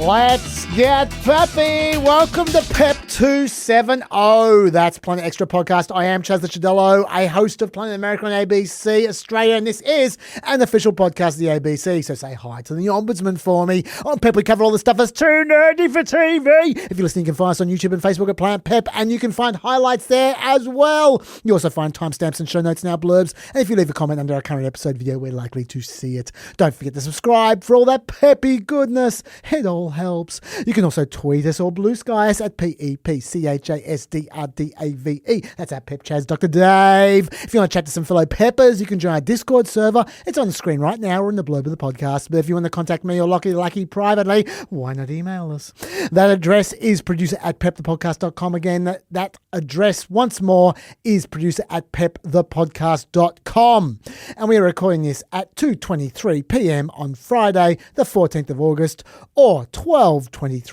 Let's get peppy. Welcome to PEP 270. That's Planet Extra Podcast. I am Chaz the Chadello, a host of Planet America on ABC Australia, and this is an official podcast of the ABC. So say hi to the Ombudsman for me. On PEP, we cover all the stuff that's too nerdy for TV. If you're listening, you can find us on YouTube and Facebook at Planet PEP, and you can find highlights there as well. You also find timestamps and show notes in our blurbs. And if you leave a comment under our current episode video, we're likely to see it. Don't forget to subscribe for all that peppy goodness. It all helps. You can also tweet us or blue sky us at PEPCHASDRDAVE. That's our Pep Chaz, Dr. Dave. If you want to chat to some fellow peppers, you can join our Discord server. It's on the screen right now or in the blurb of the podcast. But if you want to contact me or Lucky privately, why not email us? That address is producer at pepthepodcast.com. Again, that address once more is producer at pepthepodcast.com. And we are recording this at 2:23 p.m. on Friday, the 14th of August, or 12:23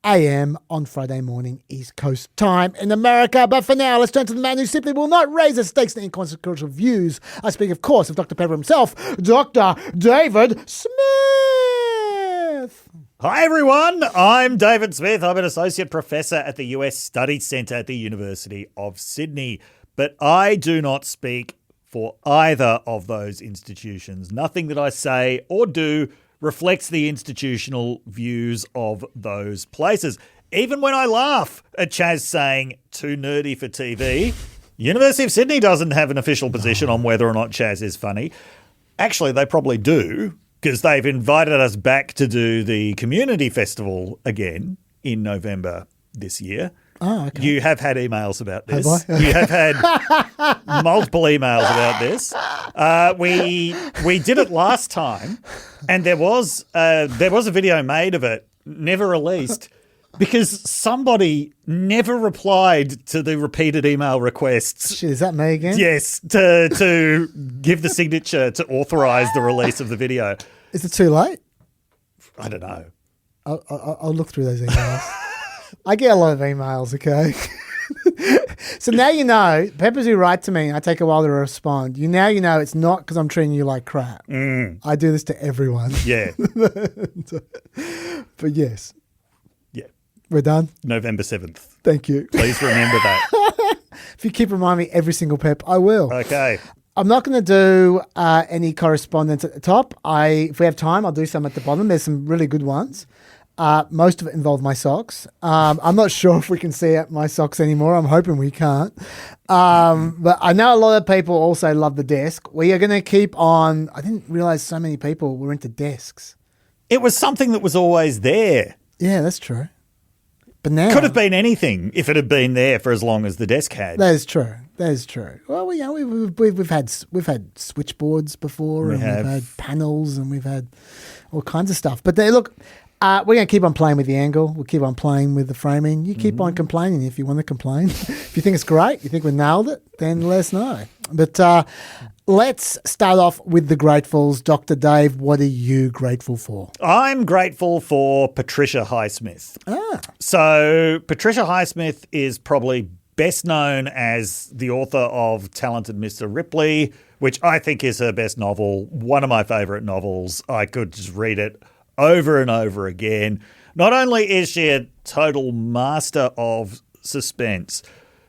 a.m. on Friday morning East Coast time in America. But for now, let's turn to the man who simply will not raise the stakes in inconsequential views. I speak, of course, of Dr. Pepper himself, Dr. David Smith. Hi, everyone. I'm David Smith. I'm an associate professor at the US Studies Centre at the University of Sydney. But I do not speak for either of those institutions. Nothing that I say or do reflects the institutional views of those places. Even when I laugh at Chaz saying too nerdy for TV, University of Sydney doesn't have an official position on whether or not Chaz is funny. Actually, they probably do, because they've invited us back to do the community festival again in November this year. Oh, okay. You have had emails about this. Have I? You have had multiple emails about this. We did it last time, and there was a video made of it, never released, because somebody never replied to the repeated email requests. Shit, is that me again? Yes, to give the signature to authorise the release of the video. Is it too late? I don't know. I'll look through those emails. I get a lot of emails, okay? So now you know, peppers who write to me, I take a while to respond. You know it's not because I'm treating you like crap. I do this to everyone. Yeah. But yes. Yeah. We're done? November 7th. Thank you. Please remember that. If you keep reminding me every single pep, I will. Okay. I'm not going to do any correspondence at the top. If we have time, I'll do some at the bottom. There's some really good ones. Most of it involve my socks. I'm not sure if we can see my socks anymore. I'm hoping we can't. But I know a lot of people also love the desk. We are going to keep on. I didn't realize so many people were into desks. It was something that was always there. Yeah, that's true. But now Could have been anything if it had been there for as long as the desk had. That is true. Well, we've had switchboards before, we've had panels, and we've had all kinds of stuff. But look. We're going to keep on playing with the angle. We'll keep on playing with the framing. You keep on complaining if you want to complain. If you think it's great, you think we nailed it, then let us know. But let's start off with the gratefuls. Dr. Dave, what are you grateful for? I'm grateful for Patricia Highsmith. So Patricia Highsmith is probably best known as the author of Talented Mr. Ripley, which I think is her best novel, one of my favourite novels. I could just read it over and over again. Not only is she a total master of suspense,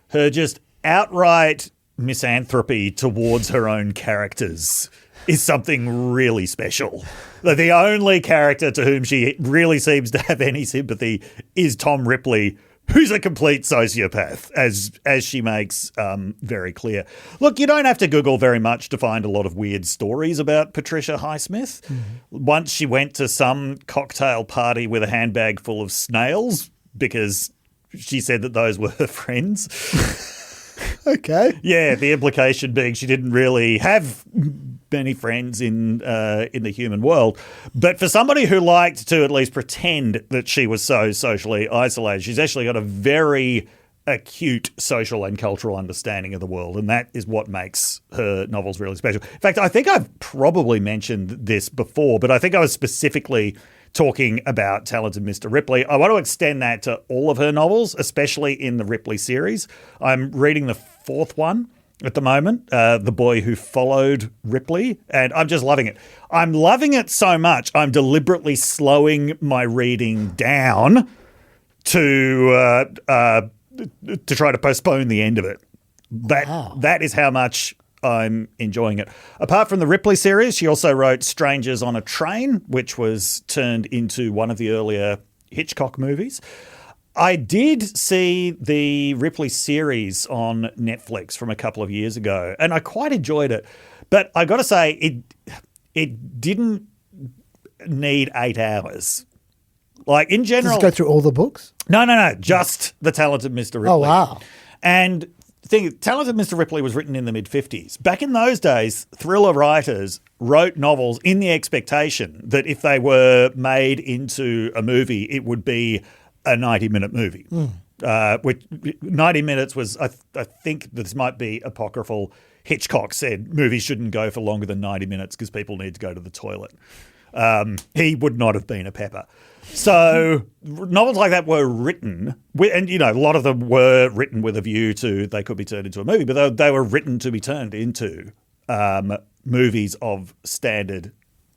her just outright misanthropy towards her own characters is something really special. The only character to whom she really seems to have any sympathy is Tom Ripley, who's a complete sociopath, as she makes very clear. Look, you don't have to Google very much to find a lot of weird stories about Patricia Highsmith. Once she went to some cocktail party with a handbag full of snails because she said that those were her friends. Okay. Yeah, the implication being she didn't really have many friends in the human world. But for somebody who liked to at least pretend that she was so socially isolated, she's actually got a very acute social and cultural understanding of the world, and that is what makes her novels really special. In fact, I think I've probably mentioned this before, but I think I was specifically talking about Talented Mr. Ripley. I want to extend that to all of her novels, especially in the Ripley series. I'm reading the fourth one, at the moment, The Boy Who Followed Ripley, and I'm just loving it. I'm loving it so much, I'm deliberately slowing my reading down to try to postpone the end of it. That is how much I'm enjoying it. Apart from the Ripley series, she also wrote Strangers on a Train, which was turned into one of the earlier Hitchcock movies. I did see the Ripley series on Netflix from a couple of years ago, and I quite enjoyed it. But I got to say, it didn't need 8 hours. Like, in general... Does it go through all the books? No. Just The Talented Mr. Ripley. Oh, wow. And the thing is, Talented Mr. Ripley was written in the mid-50s. Back in those days, thriller writers wrote novels in the expectation that if they were made into a movie, it would be a 90-minute movie. Which 90 minutes was, I think this might be apocryphal. Hitchcock said movies shouldn't go for longer than 90 minutes because people need to go to the toilet. He would not have been a Pepper. So novels like that were written, and a lot of them were written with a view to they could be turned into a movie, but they were written to be turned into movies of standard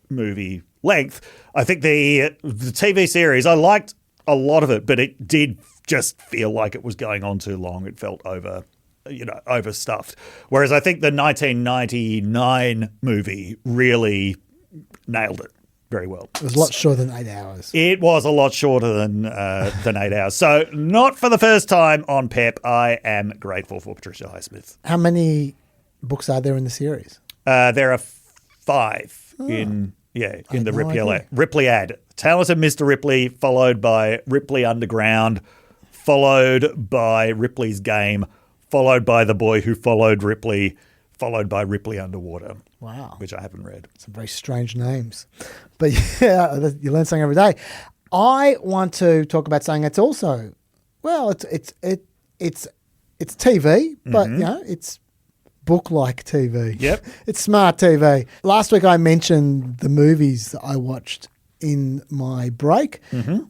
movie length. I think the TV series, I liked a lot of it, but it did just feel like it was going on too long. It felt overstuffed. Whereas I think the 1999 movie really nailed it very well. It was a lot shorter than 8 hours. It was a lot shorter than 8 hours. So not for the first time on PEP. I am grateful for Patricia Highsmith. How many books are there in the series? There are 5 in the Ripley ad. Talented Mr. Ripley, followed by Ripley Underground, followed by Ripley's Game, followed by The Boy Who Followed Ripley, followed by Ripley Underwater. Wow. Which I haven't read. Some very strange names. But yeah, you learn something every day. I want to talk about something that's also, well, it's TV, but it's book-like TV. Yep. It's smart TV. Last week I mentioned the movies that I watched in my break.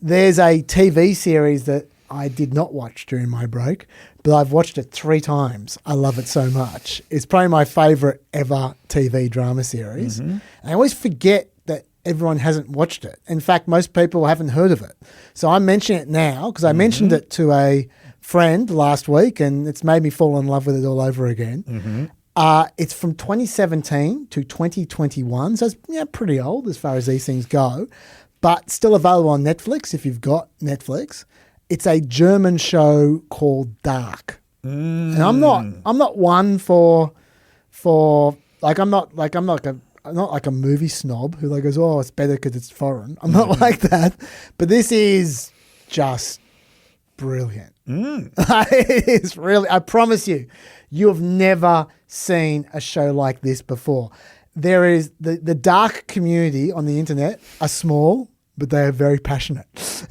There's a TV series that I did not watch during my break, but I've watched it 3 times. I love it so much. It's probably my favourite ever TV drama series. And I always forget that everyone hasn't watched it. In fact, most people haven't heard of it. So I'm mentioning it now because I mentioned it to a friend last week and it's made me fall in love with it all over again. It's from 2017 to 2021, so it's pretty old as far as these things go, but still available on Netflix if you've got Netflix. It's a German show called Dark, and I'm not one for like I'm not like a movie snob who like goes, oh, it's better because it's foreign. I'm not like that, but this is just brilliant. It is really. I promise you, you have never seen a show like this before. There is the dark community on the internet are small, but they are very passionate.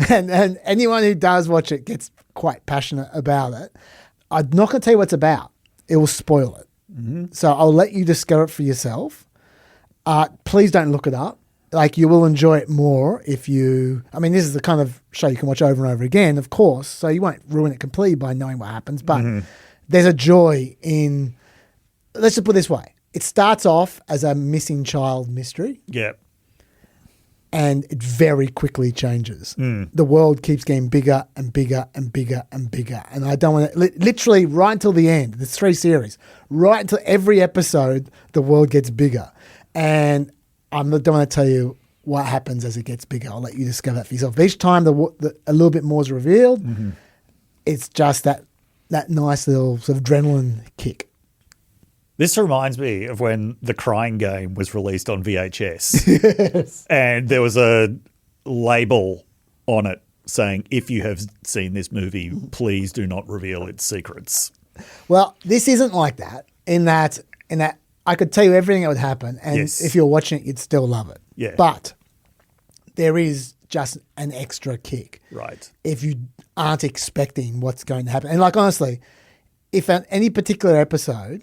And anyone who does watch it gets quite passionate about it. I'm not going to tell you what it's about. It will spoil it. So I'll let you discover it for yourself. Please don't look it up. Like, you will enjoy it more if you... I mean, this is the kind of show you can watch over and over again, of course, so you won't ruin it completely by knowing what happens, but there's a joy in... Let's just put it this way. It starts off as a missing child mystery. Yep. And it very quickly changes. The world keeps getting bigger and bigger and bigger and bigger. And I don't want to... Literally right until the end, there's 3 series, right until every episode, the world gets bigger. And I don't want to tell you what happens as it gets bigger. I'll let you discover that for yourself. Each time a little bit more is revealed, it's just that nice little sort of adrenaline kick. This reminds me of when The Crying Game was released on VHS. Yes. And there was a label on it saying, if you have seen this movie, please do not reveal its secrets. Well, this isn't like that in that I could tell you everything that would happen, and if you're watching it, you'd still love it. Yeah. But there is just an extra kick. Right. If you aren't expecting what's going to happen. And like, honestly, if at any particular episode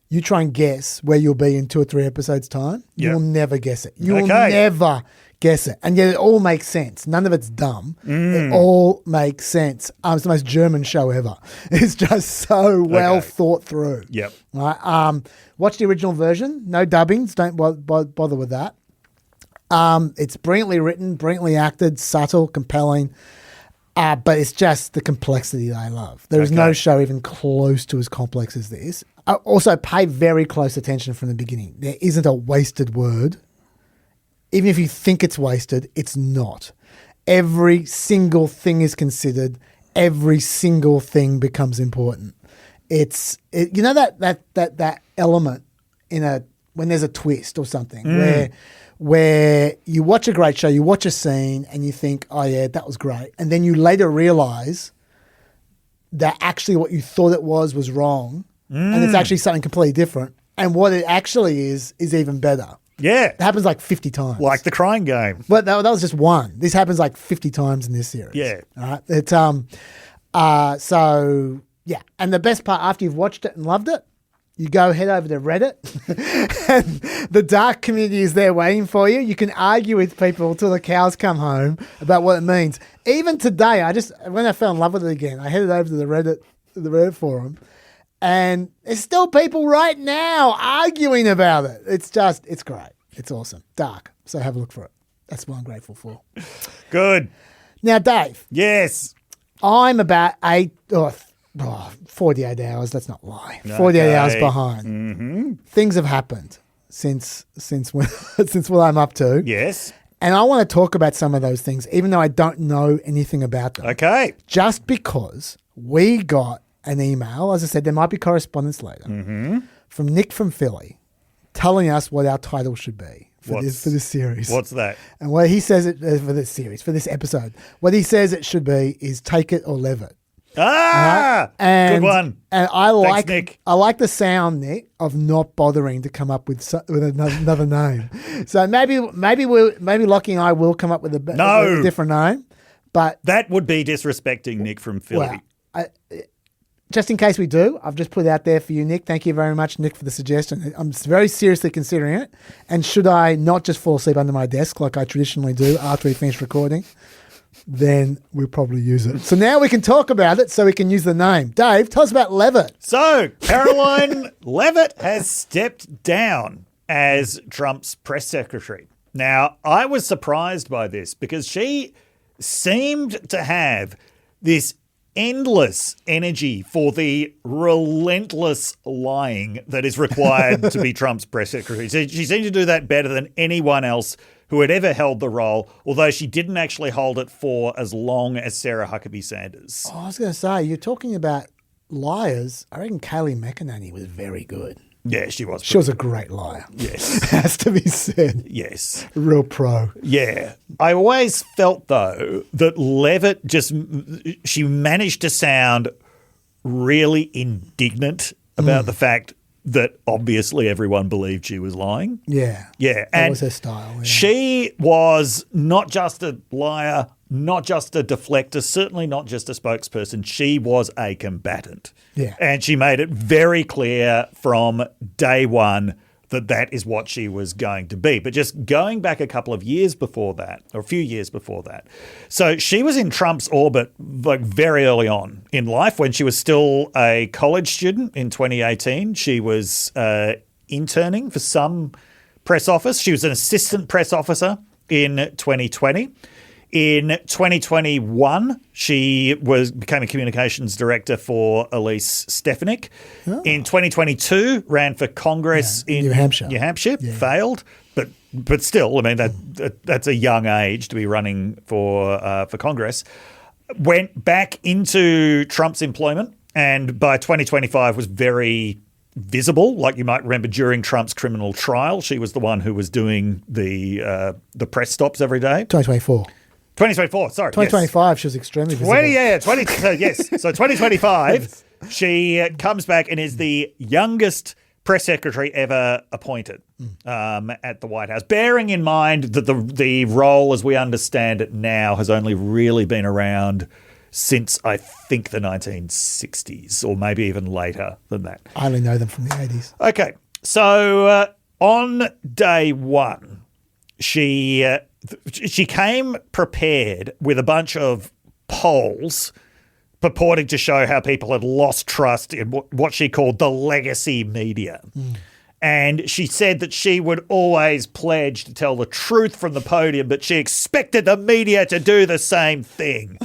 you try and guess where you'll be in 2 or 3 episodes' time, you'll never guess it. You will never guess it. And yet it all makes sense. None of it's dumb. It all makes sense. It's the most German show ever. It's just so well thought through. Yep. Right. Watch the original version. No dubbings. Don't bother with that. It's brilliantly written, brilliantly acted, subtle, compelling. But it's just the complexity that I love. There is no show even close to as complex as this. Also, pay very close attention from the beginning. There isn't a wasted word. Even if you think it's wasted, it's not. Every single thing is considered. Every single thing becomes important. You know that element when there's a twist or something where you watch a great show, you watch a scene and you think, oh yeah, that was great. And then you later realize that actually what you thought it was wrong and it's actually something completely different. And what it actually is even better. Yeah. It happens like 50 times. Like the crying game. But that was just one. This happens like 50 times in this series. Yeah. All right. It's, so, yeah. And the best part, after you've watched it and loved it, you go head over to Reddit and the dark community is there waiting for you. You can argue with people till the cows come home about what it means. Even today, when I fell in love with it again, I headed over to the Reddit forum, and there's still people right now arguing about it. It's great. It's awesome. Dark. So have a look for it. That's what I'm grateful for. Good. Now, Dave. Yes. I'm about 48 hours. Let's not lie. 48 hours behind. Mm-hmm. Things have happened since what I'm up to. Yes. And I want to talk about some of those things, even though I don't know anything about them. Okay. Just because we got an email, as I said, there might be correspondence later, from Nick from Philly, telling us what our title should be for this series. What's that? And what he says it for this series, for this episode, what he says it should be is Take It or Leave It. Good one. And Thanks, Nick. I like the sound, Nick, of not bothering to come up with another name. So maybe Lockie and I will come up with a different name, but that would be disrespecting Nick from Philly. Well, just in case we do, I've just put it out there for you, Nick. Thank you very much, Nick, for the suggestion. I'm very seriously considering it. And should I not just fall asleep under my desk like I traditionally do after we finish recording, then we'll probably use it. So now we can talk about it so we can use the name. Dave, tell us about Leavitt. So Caroline Leavitt has stepped down as Trump's press secretary. Now, I was surprised by this because she seemed to have this endless energy for the relentless lying that is required to be Trump's press secretary. So she seemed to do that better than anyone else who had ever held the role, although she didn't actually hold it for as long as Sarah Huckabee Sanders. Oh, I was going to say, you're talking about liars. I reckon Kayleigh McEnany was very good. Yeah, she was. She was a great liar. Yes. Has to be said. Yes. A real pro. Yeah. I always felt, though, that Leavitt she managed to sound really indignant about the fact that obviously everyone believed she was lying. Yeah. Yeah. That was her style. Yeah. She was not just a liar, not just a deflector, certainly not just a spokesperson. She was a combatant. Yeah. And she made it very clear from day one that that is what she was going to be. But just going back a couple of years before that, or a few years before that. So she was in Trump's orbit like very early on in life when she was still a college student in 2018. She was interning for some press office. She was an assistant press officer in 2020. In 2021, she became a communications director for Elise Stefanik. Oh. In 2022, ran for Congress in New Hampshire, failed, but still, I mean that's a young age to be running for Congress. Went back into Trump's employment, and by 2025 was very visible. Like you might remember during Trump's criminal trial, she was the one who was doing the press stops every day. 2024, sorry. 2025, yes. She was extremely visible. Yes. So 2025, she comes back and is the youngest press secretary ever appointed at the White House, bearing in mind that the role as we understand it now has only really been around since, I think, the 1960s or maybe even later than that. I only know them from the 80s. Okay. So on day one, she she came prepared with a bunch of polls purporting to show how people had lost trust in what she called the legacy media. And she said that she would always pledge to tell the truth from the podium, but she expected the media to do the same thing.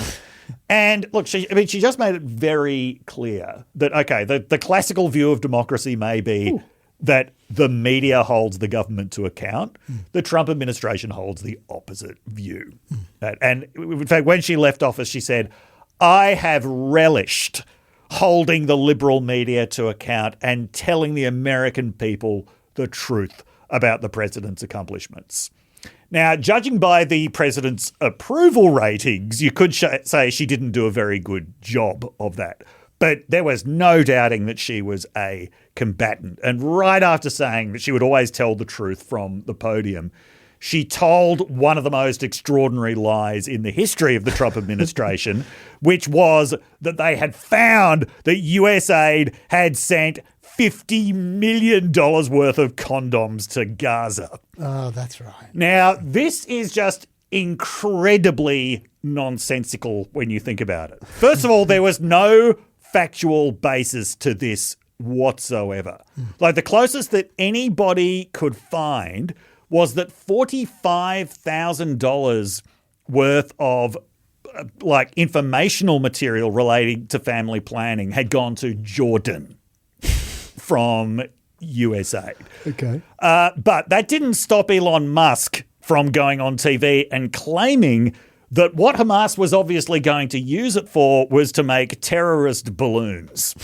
And look, she just made it very clear that, okay, the classical view of democracy may be that the media holds the government to account. The Trump administration holds the opposite view. And in fact, when she left office, she said, I have relished holding the liberal media to account and telling the American people the truth about the president's accomplishments. Now, judging by the president's approval ratings, you could say she didn't do a very good job of that. But there was no doubting that she was a combatant. And right after saying that she would always tell the truth from the podium, she told one of the most extraordinary lies in the history of the Trump administration, which was that they had found that USAID had sent $50 million worth of condoms to Gaza. Oh, that's right. Now, this is just incredibly nonsensical when you think about it. First of all, there was no factual basis to this whatsoever. Like, the closest that anybody could find was that $45,000 worth of informational material relating to family planning had gone to Jordan from USAID. Okay. But that didn't stop Elon Musk from going on TV and claiming that what Hamas was obviously going to use it for was to make terrorist balloons.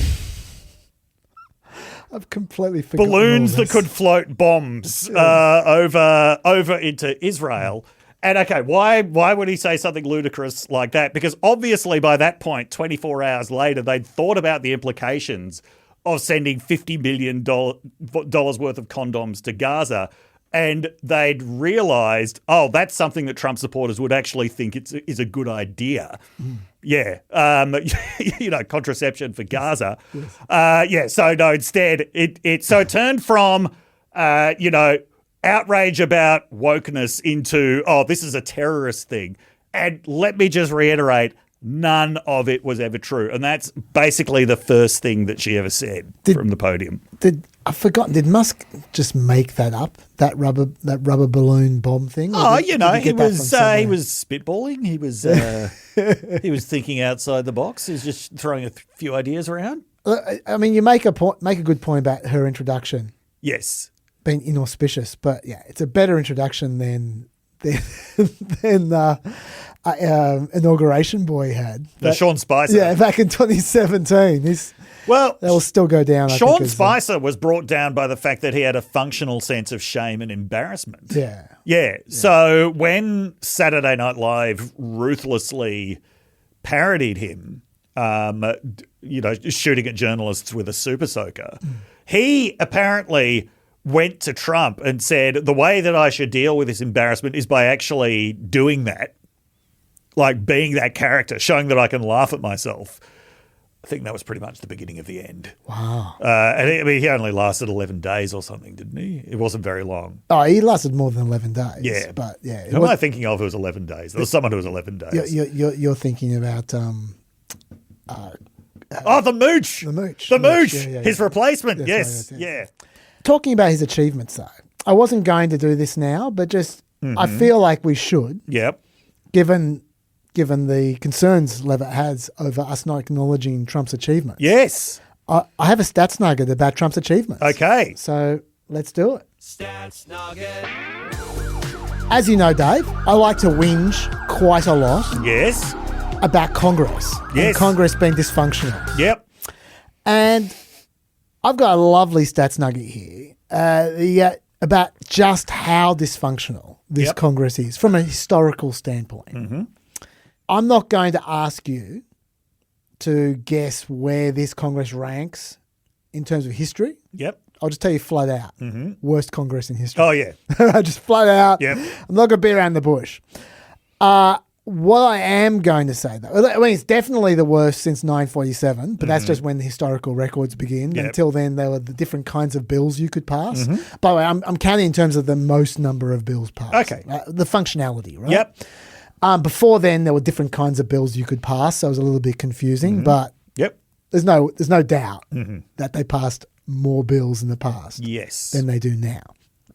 I've completely forgotten balloons all that this. could float bombs over into Israel. And okay, why would he say something ludicrous like that? Because obviously by that point, 24 hours later, they'd thought about the implications of sending $50 million worth of condoms to Gaza, and they'd realised, oh, that's something that Trump supporters would actually think is a good idea. Yeah. Contraception for Gaza. Yes. So no, instead it turned from, outrage about wokeness into, oh, this is a terrorist thing. And let me just reiterate, none of it was ever true. And that's basically the first thing that she ever said from the podium. I've forgotten, did Musk just make that up, that rubber balloon bomb thing? He was spitballing. He was he was thinking outside the box. He was just throwing a few ideas around. I mean, you make a good point about her introduction. Yes. Being inauspicious, but yeah, it's a better introduction than inauguration boy had. Sean Spicer. Yeah, back in 2017. That will still go down. Sean Spicer was brought down by the fact that he had a functional sense of shame and embarrassment. Yeah. So when Saturday Night Live ruthlessly parodied him, shooting at journalists with a super soaker, he apparently went to Trump and said, the way that I should deal with this embarrassment is by actually doing that, like being that character, showing that I can laugh at myself. I think that was pretty much the beginning of the end. Wow. He only lasted 11 days or something, didn't he? It wasn't very long. Oh, he lasted more than 11 days. Yeah. But yeah. Who am I thinking of who was 11 days? There was someone who was 11 days. You're thinking about... the Mooch. The Mooch. The Mooch. Yeah. His replacement. Yes. Yeah. Talking about his achievements, though, I wasn't going to do this now, but just I feel like we should. Yep. Given the concerns Leavitt has over us not acknowledging Trump's achievements. Yes. I have a stats nugget about Trump's achievements. Okay. So let's do it. Stats nugget. As you know, Dave, I like to whinge quite a lot Yes. about Congress. Yes. And Congress being dysfunctional. Yep. And I've got a lovely stats nugget here about just how dysfunctional this Congress is from a historical standpoint. Mm-hmm. I'm not going to ask you to guess where this Congress ranks in terms of history. Yep. I'll just tell you flat out. Worst Congress in history. Oh, yeah. Just flat out. Yep. I'm not going to beat around the bush. What I am going to say, though, I mean, it's definitely the worst since 947, but that's just when the historical records begin. Yep. Until then, there were the different kinds of bills you could pass. By the way, I'm counting in terms of the most number of bills passed. Okay. The functionality, right? Yep. Before then, there were different kinds of bills you could pass, so it was a little bit confusing, but Yep. there's no doubt that they passed more bills in the past Yes. than they do now.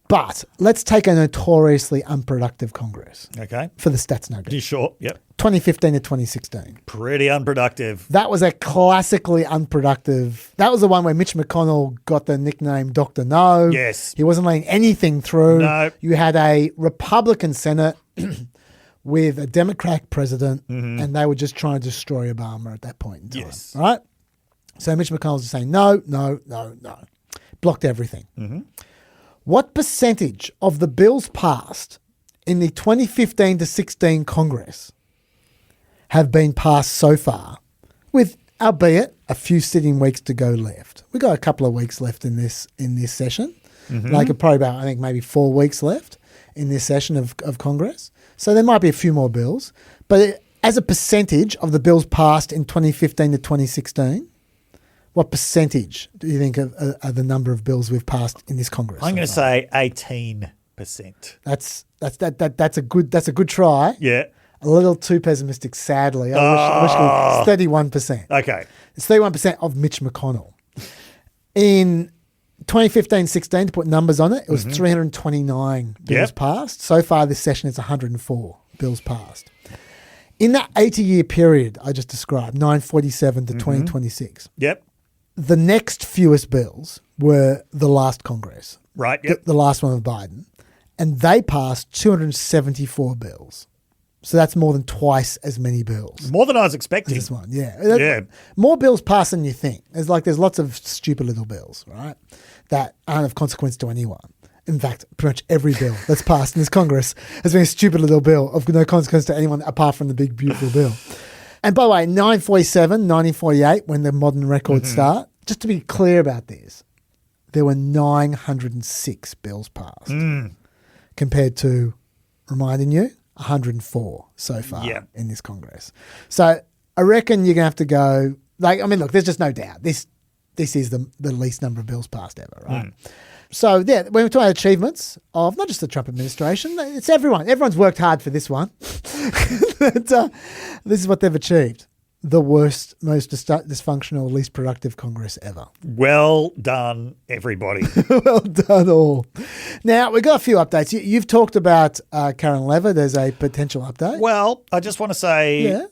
But let's take a notoriously unproductive Congress Okay. for the stats nugget. You sure? Yep. 2015 to 2016. Pretty unproductive. That was a classically unproductive. That was the one where Mitch McConnell got the nickname Dr. No. Yes. He wasn't letting anything through. No. You had a Republican Senate with a Democrat president, and they were just trying to destroy Obama at that point in time. Yes. Right? So Mitch McConnell was saying, no. Blocked everything. What percentage of the bills passed in the 2015 to 16 Congress have been passed so far, with albeit a few sitting weeks to go left? We got a couple of weeks left in this session, like probably about, I think, maybe 4 weeks left in this session of Congress. So there might be a few more bills, but as a percentage of the bills passed in 2015 to 2016, what percentage do you think are the number of bills we've passed in this Congress? I'm going to so far? say 18%. That's a good try. Yeah. A little too pessimistic, sadly. I wish it's 31%. Okay. It's 31% of Mitch McConnell. In 2015-16, to put numbers on it, it was 329 bills passed. So far this session, it's 104 bills passed. In that 80-year period I just described, 947 to 2026, Yep. the next fewest bills were the last Congress, Right. Yep. the last one of Biden, and they passed 274 bills. So that's more than twice as many bills. More than I was expecting. This one, yeah. Yeah. More bills passed than you think. There's lots of stupid little bills, right, that aren't of consequence to anyone. In fact, pretty much every bill that's passed in this Congress has been a stupid little bill of no consequence to anyone apart from the big, beautiful bill. And by the way, 947, 1948, when the modern records start, just to be clear about this, there were 906 bills passed compared to, reminding you, 104 so far in this Congress. So I reckon you're going to have to go, look, there's just no doubt. This is the least number of bills passed ever, right? So, yeah, when we're talking about achievements of not just the Trump administration, it's everyone. Everyone's worked hard for this one. This is what they've achieved. The worst, most dysfunctional, least productive Congress ever. Well done, everybody. Well done, all. Now, we've got a few updates. You've talked about Karen Leavitt as a potential update. Well, I just want to say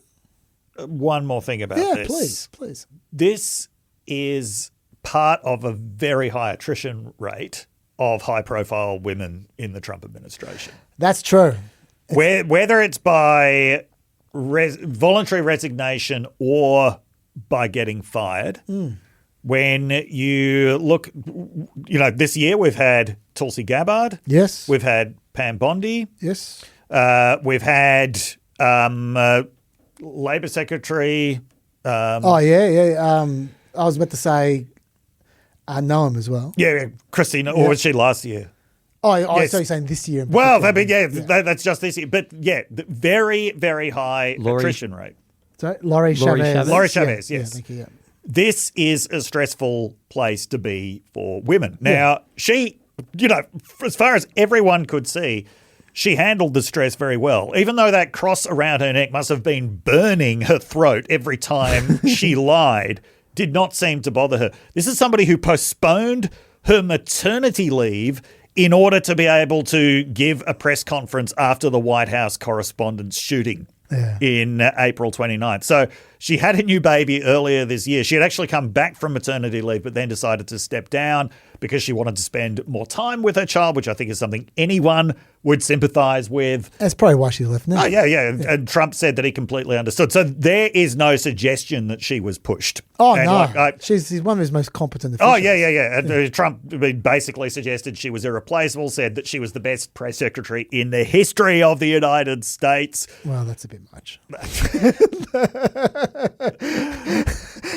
one more thing about this. Yeah, please. This is part of a very high attrition rate of high-profile women in the Trump administration. That's true. Whether it's by voluntary resignation or by getting fired, when you look, this year we've had Tulsi Gabbard. Yes. We've had Pam Bondi. Yes. We've had Labor Secretary. I was about to say Noam as well. Yeah, Christina, or was she last year? Yes. So you're saying this year? Well, that's just this year. But the very, very high attrition rate. Sorry, Laurie Chavez. Laurie Chavez, yes. Thank you. This is a stressful place to be for women. Now, she, as far as everyone could see, she handled the stress very well, even though that cross around her neck must have been burning her throat every time she lied. Did not seem to bother her. This is somebody who postponed her maternity leave in order to be able to give a press conference after the White House correspondence shooting in April 29th. So she had a new baby earlier this year. She had actually come back from maternity leave, but then decided to step down because she wanted to spend more time with her child, which I think is something anyone would sympathise with. That's probably why she left now. Oh, yeah. And Trump said that he completely understood. So there is no suggestion that she was pushed. Oh, no. She's one of his most competent officials. Oh, yeah. And Trump basically suggested she was irreplaceable, said that she was the best press secretary in the history of the United States. Well, that's a bit much.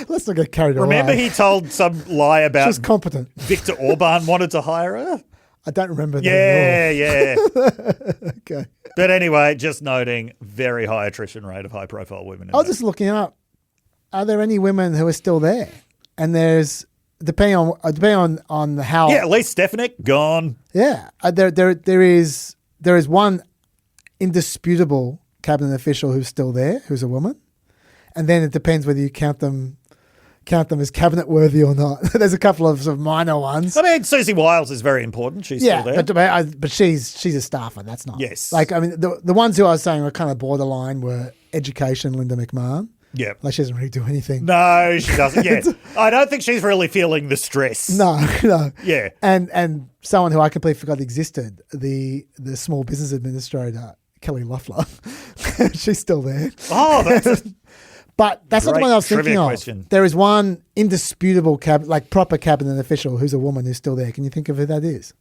Let's not get carried away. Remember he told some lie about she's competent. Viktor Orban wanted to hire her? I don't remember that at all. Yeah. Okay. But anyway, just noting, very high attrition rate of high-profile women. I was just looking up, are there any women who are still there? And there's, depending on how... Yeah, at least Stefanik, gone. Yeah. There is one indisputable cabinet official who's still there, who's a woman. And then it depends whether you count them as cabinet worthy or not. There's a couple of sort of minor ones. I mean, Susie Wiles is very important. She's still there. But she's a staffer. That's not. Yes. Like, I mean, the ones who I was saying were kind of borderline were education, Linda McMahon. Yeah. Like, she doesn't really do anything. No, she doesn't. Yeah. I don't think she's really feeling the stress. No. Yeah. And someone who I completely forgot existed, the small business administrator, Kelly Loeffler. She's still there. Oh, that's But that's not the one I was thinking of. Question. There is one indisputable proper cabinet official who's a woman who's still there. Can you think of who that is?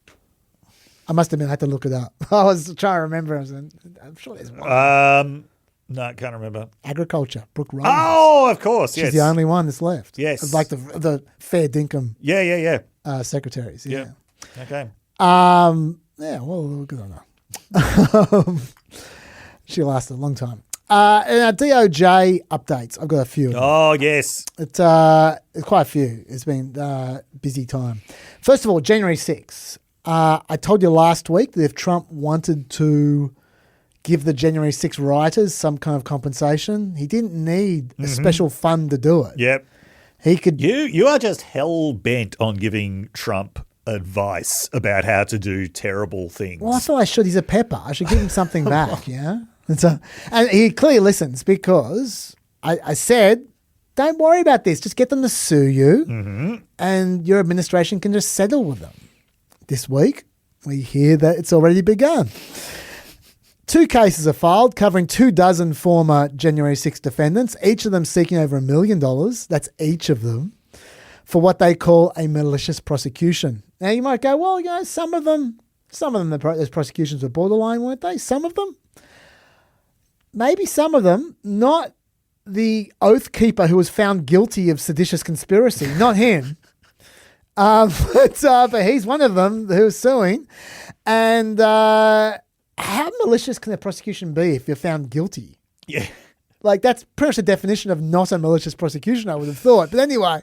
I must admit, I had to look it up. I was trying to remember. I'm sure there's one. No, I can't remember. Agriculture, Brooke Rogers. Oh, of course, She's yes. the only one that's left. Yes. It's like the fair dinkum. Yeah. Secretaries. Yeah. Okay. Yeah. Well, good on her. She lasted a long time. And our DOJ updates. I've got a few. Oh, yes. It's quite a few. It's been a busy time. First of all, January 6th. I told you last week that if Trump wanted to give the January 6 rioters some kind of compensation, he didn't need a special fund to do it. Yep. He could. You are just hell bent on giving Trump advice about how to do terrible things. Well, I thought I should. He's a pepper. I should give him something back, yeah? And he clearly listens because I said, don't worry about this. Just get them to sue you and your administration can just settle with them. This week, we hear that it's already begun. 2 cases are filed covering 24 former January 6 defendants, each of them seeking over $1 million. That's each of them, for what they call a malicious prosecution. Now, you might go, well, some of them, those prosecutions were borderline, weren't they? Some of them. Maybe some of them, not the oath keeper who was found guilty of seditious conspiracy, not him. But he's one of them who's suing. And how malicious can a prosecution be if you're found guilty? Yeah. Like, that's pretty much the definition of not a malicious prosecution, I would have thought. But anyway,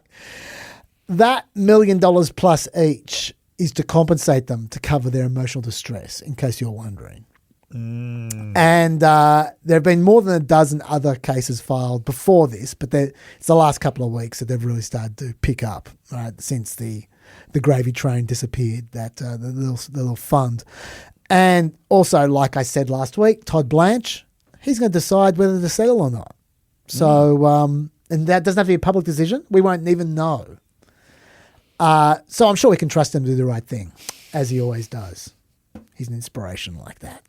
that $1 million plus each is to compensate them to cover their emotional distress, in case you're wondering. And there have been more than a dozen other cases filed before this, but it's the last couple of weeks that they've really started to pick up, right, since the gravy train disappeared, that the little fund. And also, like I said last week, Todd Blanche, he's going to decide whether to settle or not. So, and that doesn't have to be a public decision. We won't even know. So I'm sure we can trust him to do the right thing, as he always does. He's an inspiration like that.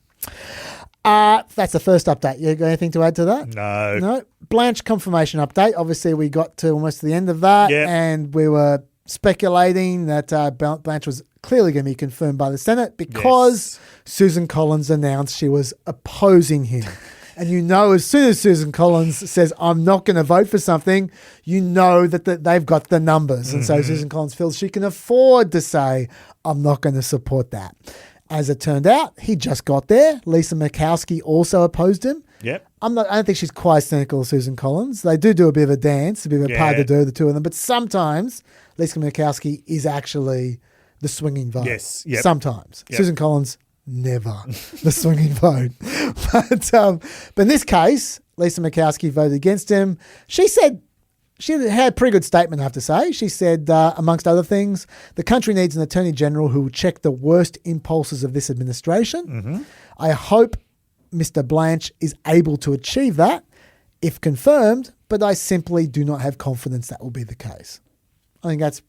That's the first update. You got anything to add to that? No. Blanche confirmation update. Obviously, we got to almost the end of that, and we were speculating that Blanche was clearly going to be confirmed by the Senate because Susan Collins announced she was opposing him. And as soon as Susan Collins says, I'm not going to vote for something, you know that they've got the numbers. And so Susan Collins feels she can afford to say, I'm not going to support that. As it turned out, he just got there. Lisa Murkowski also opposed him. Yep. I don't think she's quite cynical as Susan Collins. They do a bit of a dance, a bit of a pas de deux, the two of them. But sometimes Lisa Murkowski is actually the swinging vote. Yes. Yep. Sometimes. Yep. Susan Collins, never the swinging vote. But in this case, Lisa Murkowski voted against him. She said, she had a pretty good statement, I have to say. She said, amongst other things, the country needs an attorney general who will check the worst impulses of this administration. I hope Mr. Blanche is able to achieve that, if confirmed, but I simply do not have confidence that will be the case. I think that's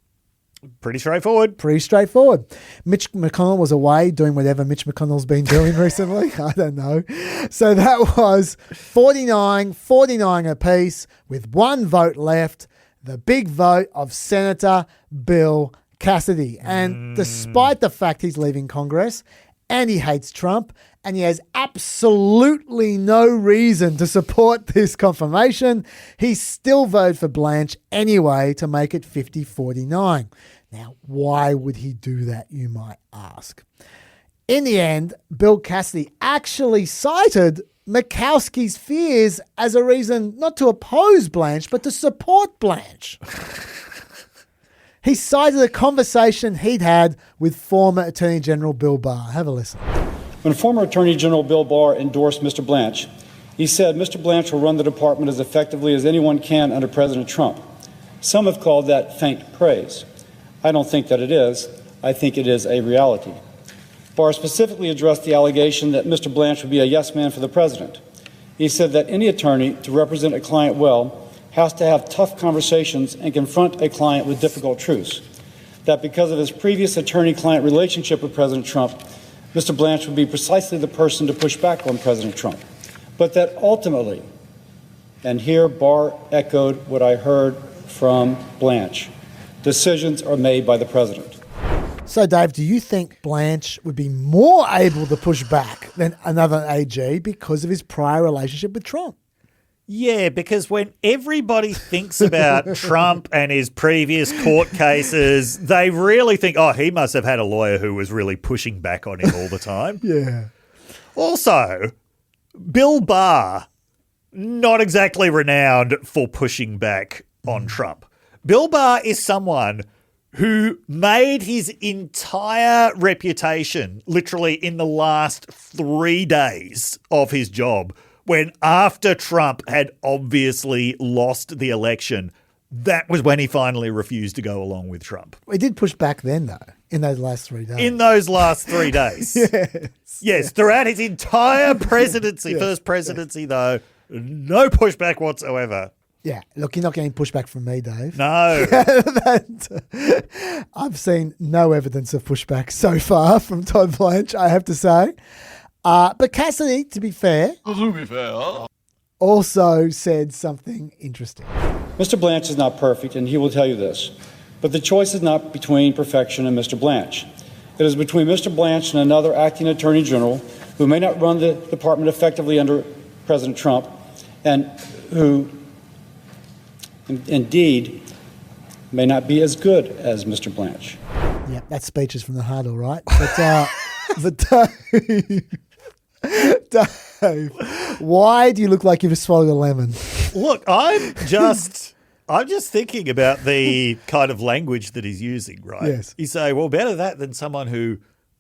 pretty straightforward. Mitch McConnell was away doing whatever Mitch McConnell's been doing recently. I don't know. So that was 49 apiece with one vote left, the big vote of Senator Bill Cassidy. And despite the fact he's leaving Congress and he hates Trump and he has absolutely no reason to support this confirmation, he still voted for Blanche anyway to make it 50-49. Now, why would he do that, you might ask? In the end, Bill Cassidy actually cited Murkowski's fears as a reason not to oppose Blanche, but to support Blanche. He cited a conversation he'd had with former Attorney General Bill Barr. Have a listen. When former Attorney General Bill Barr endorsed Mr. Blanche, he said Mr. Blanche will run the department as effectively as anyone can under President Trump. Some have called that faint praise. I don't think that it is. I think it is a reality. Barr specifically addressed the allegation that Mr. Blanche would be a yes man for the president. He said that any attorney to represent a client well has to have tough conversations and confront a client with difficult truths. That because of his previous attorney-client relationship with President Trump, Mr. Blanche would be precisely the person to push back on President Trump. But that ultimately, and here Barr echoed what I heard from Blanche, decisions are made by the president. So, Dave, do you think Blanche would be more able to push back than another AG because of his prior relationship with Trump? Yeah, because when everybody thinks about Trump and his previous court cases, they really think, oh, he must have had a lawyer who was really pushing back on him all the time. Yeah. Also, Bill Barr, not exactly renowned for pushing back on Trump. Bill Barr is someone who made his entire reputation literally in the last 3 days of his job, when after Trump had obviously lost the election, that was when he finally refused to go along with Trump. He did push back then, though, in those last 3 days. In those last 3 days. Yes, throughout his entire presidency, first presidency, though, no pushback whatsoever. Yeah, look, you're not getting pushback from me, Dave. No. I've seen no evidence of pushback so far from Todd Blanche, I have to say. But Cassidy, to be fair, also said something interesting. Mr. Blanche is not perfect, and he will tell you this. But the choice is not between perfection and Mr. Blanche. It is between Mr. Blanche and another acting attorney general who may not run the department effectively under President Trump and who indeed may not be as good as Mr. Blanche. Yeah, that speech is from the heart, all right. But Dave, why do you look like you've swallowed a lemon? Look, I'm just thinking about the kind of language that he's using, right? Yes. You say, well, better that than someone who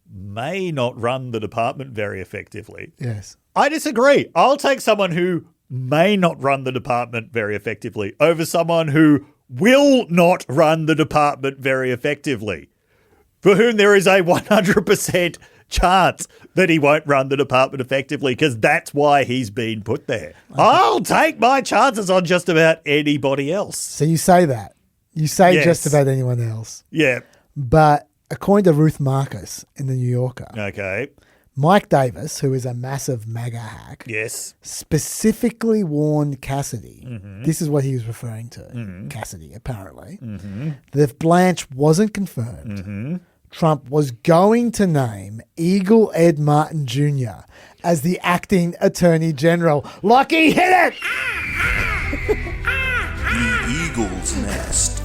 may not run the department very effectively. Yes. I disagree. I'll take someone who may not run the department very effectively over someone who will not run the department very effectively, for whom there is a 100% chance that he won't run the department effectively, because that's why he's been put there. Okay. I'll take my chances on just about anybody else. So you say that. You say yes. Just about anyone else. Yeah. But according to Ruth Marcus in The New Yorker, okay, Mike Davis, who is a massive MAGA hack, yes, specifically warned Cassidy, this is what he was referring to, Cassidy apparently, that if Blanche wasn't confirmed, Trump was going to name Eagle Ed Martin Jr. as the acting Attorney General. Lucky, hit it! The Eagle's Nest.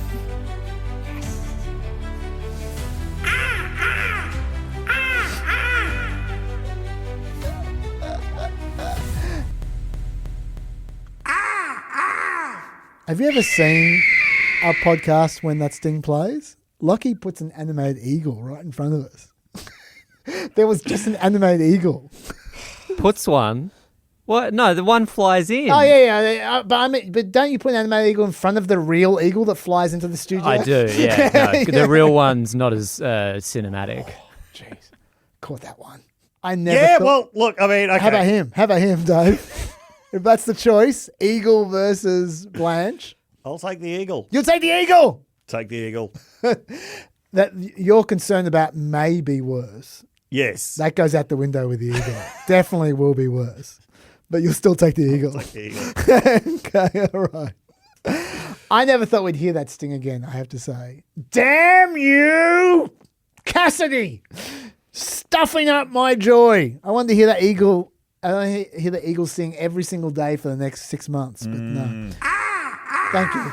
Have you ever seen our podcast when that sting plays? Lucky puts an animated eagle right in front of us. There was just an animated eagle. Puts one? What? No, the one flies in. Oh, yeah. But don't you put an animated eagle in front of the real eagle that flies into the studio? I do, yeah. No, Yeah. The real one's not as cinematic. Jeez. Caught that one. I never yeah, thought... well, look, I mean, okay. How about him, Dave? If that's the choice, Eagle versus Blanche. I'll take the eagle. You'll take the eagle! Take the eagle. That you're concerned about may be worse. Yes. That goes out the window with the eagle. Definitely will be worse. But you'll still take the eagle. Take the eagle. Okay, all right. I never thought we'd hear that sting again, I have to say. Damn you, Cassidy! stuffing up my joy. I wanted to hear that eagle. I want to hear the eagle sing every single day for the next 6 months, but no. Thank you.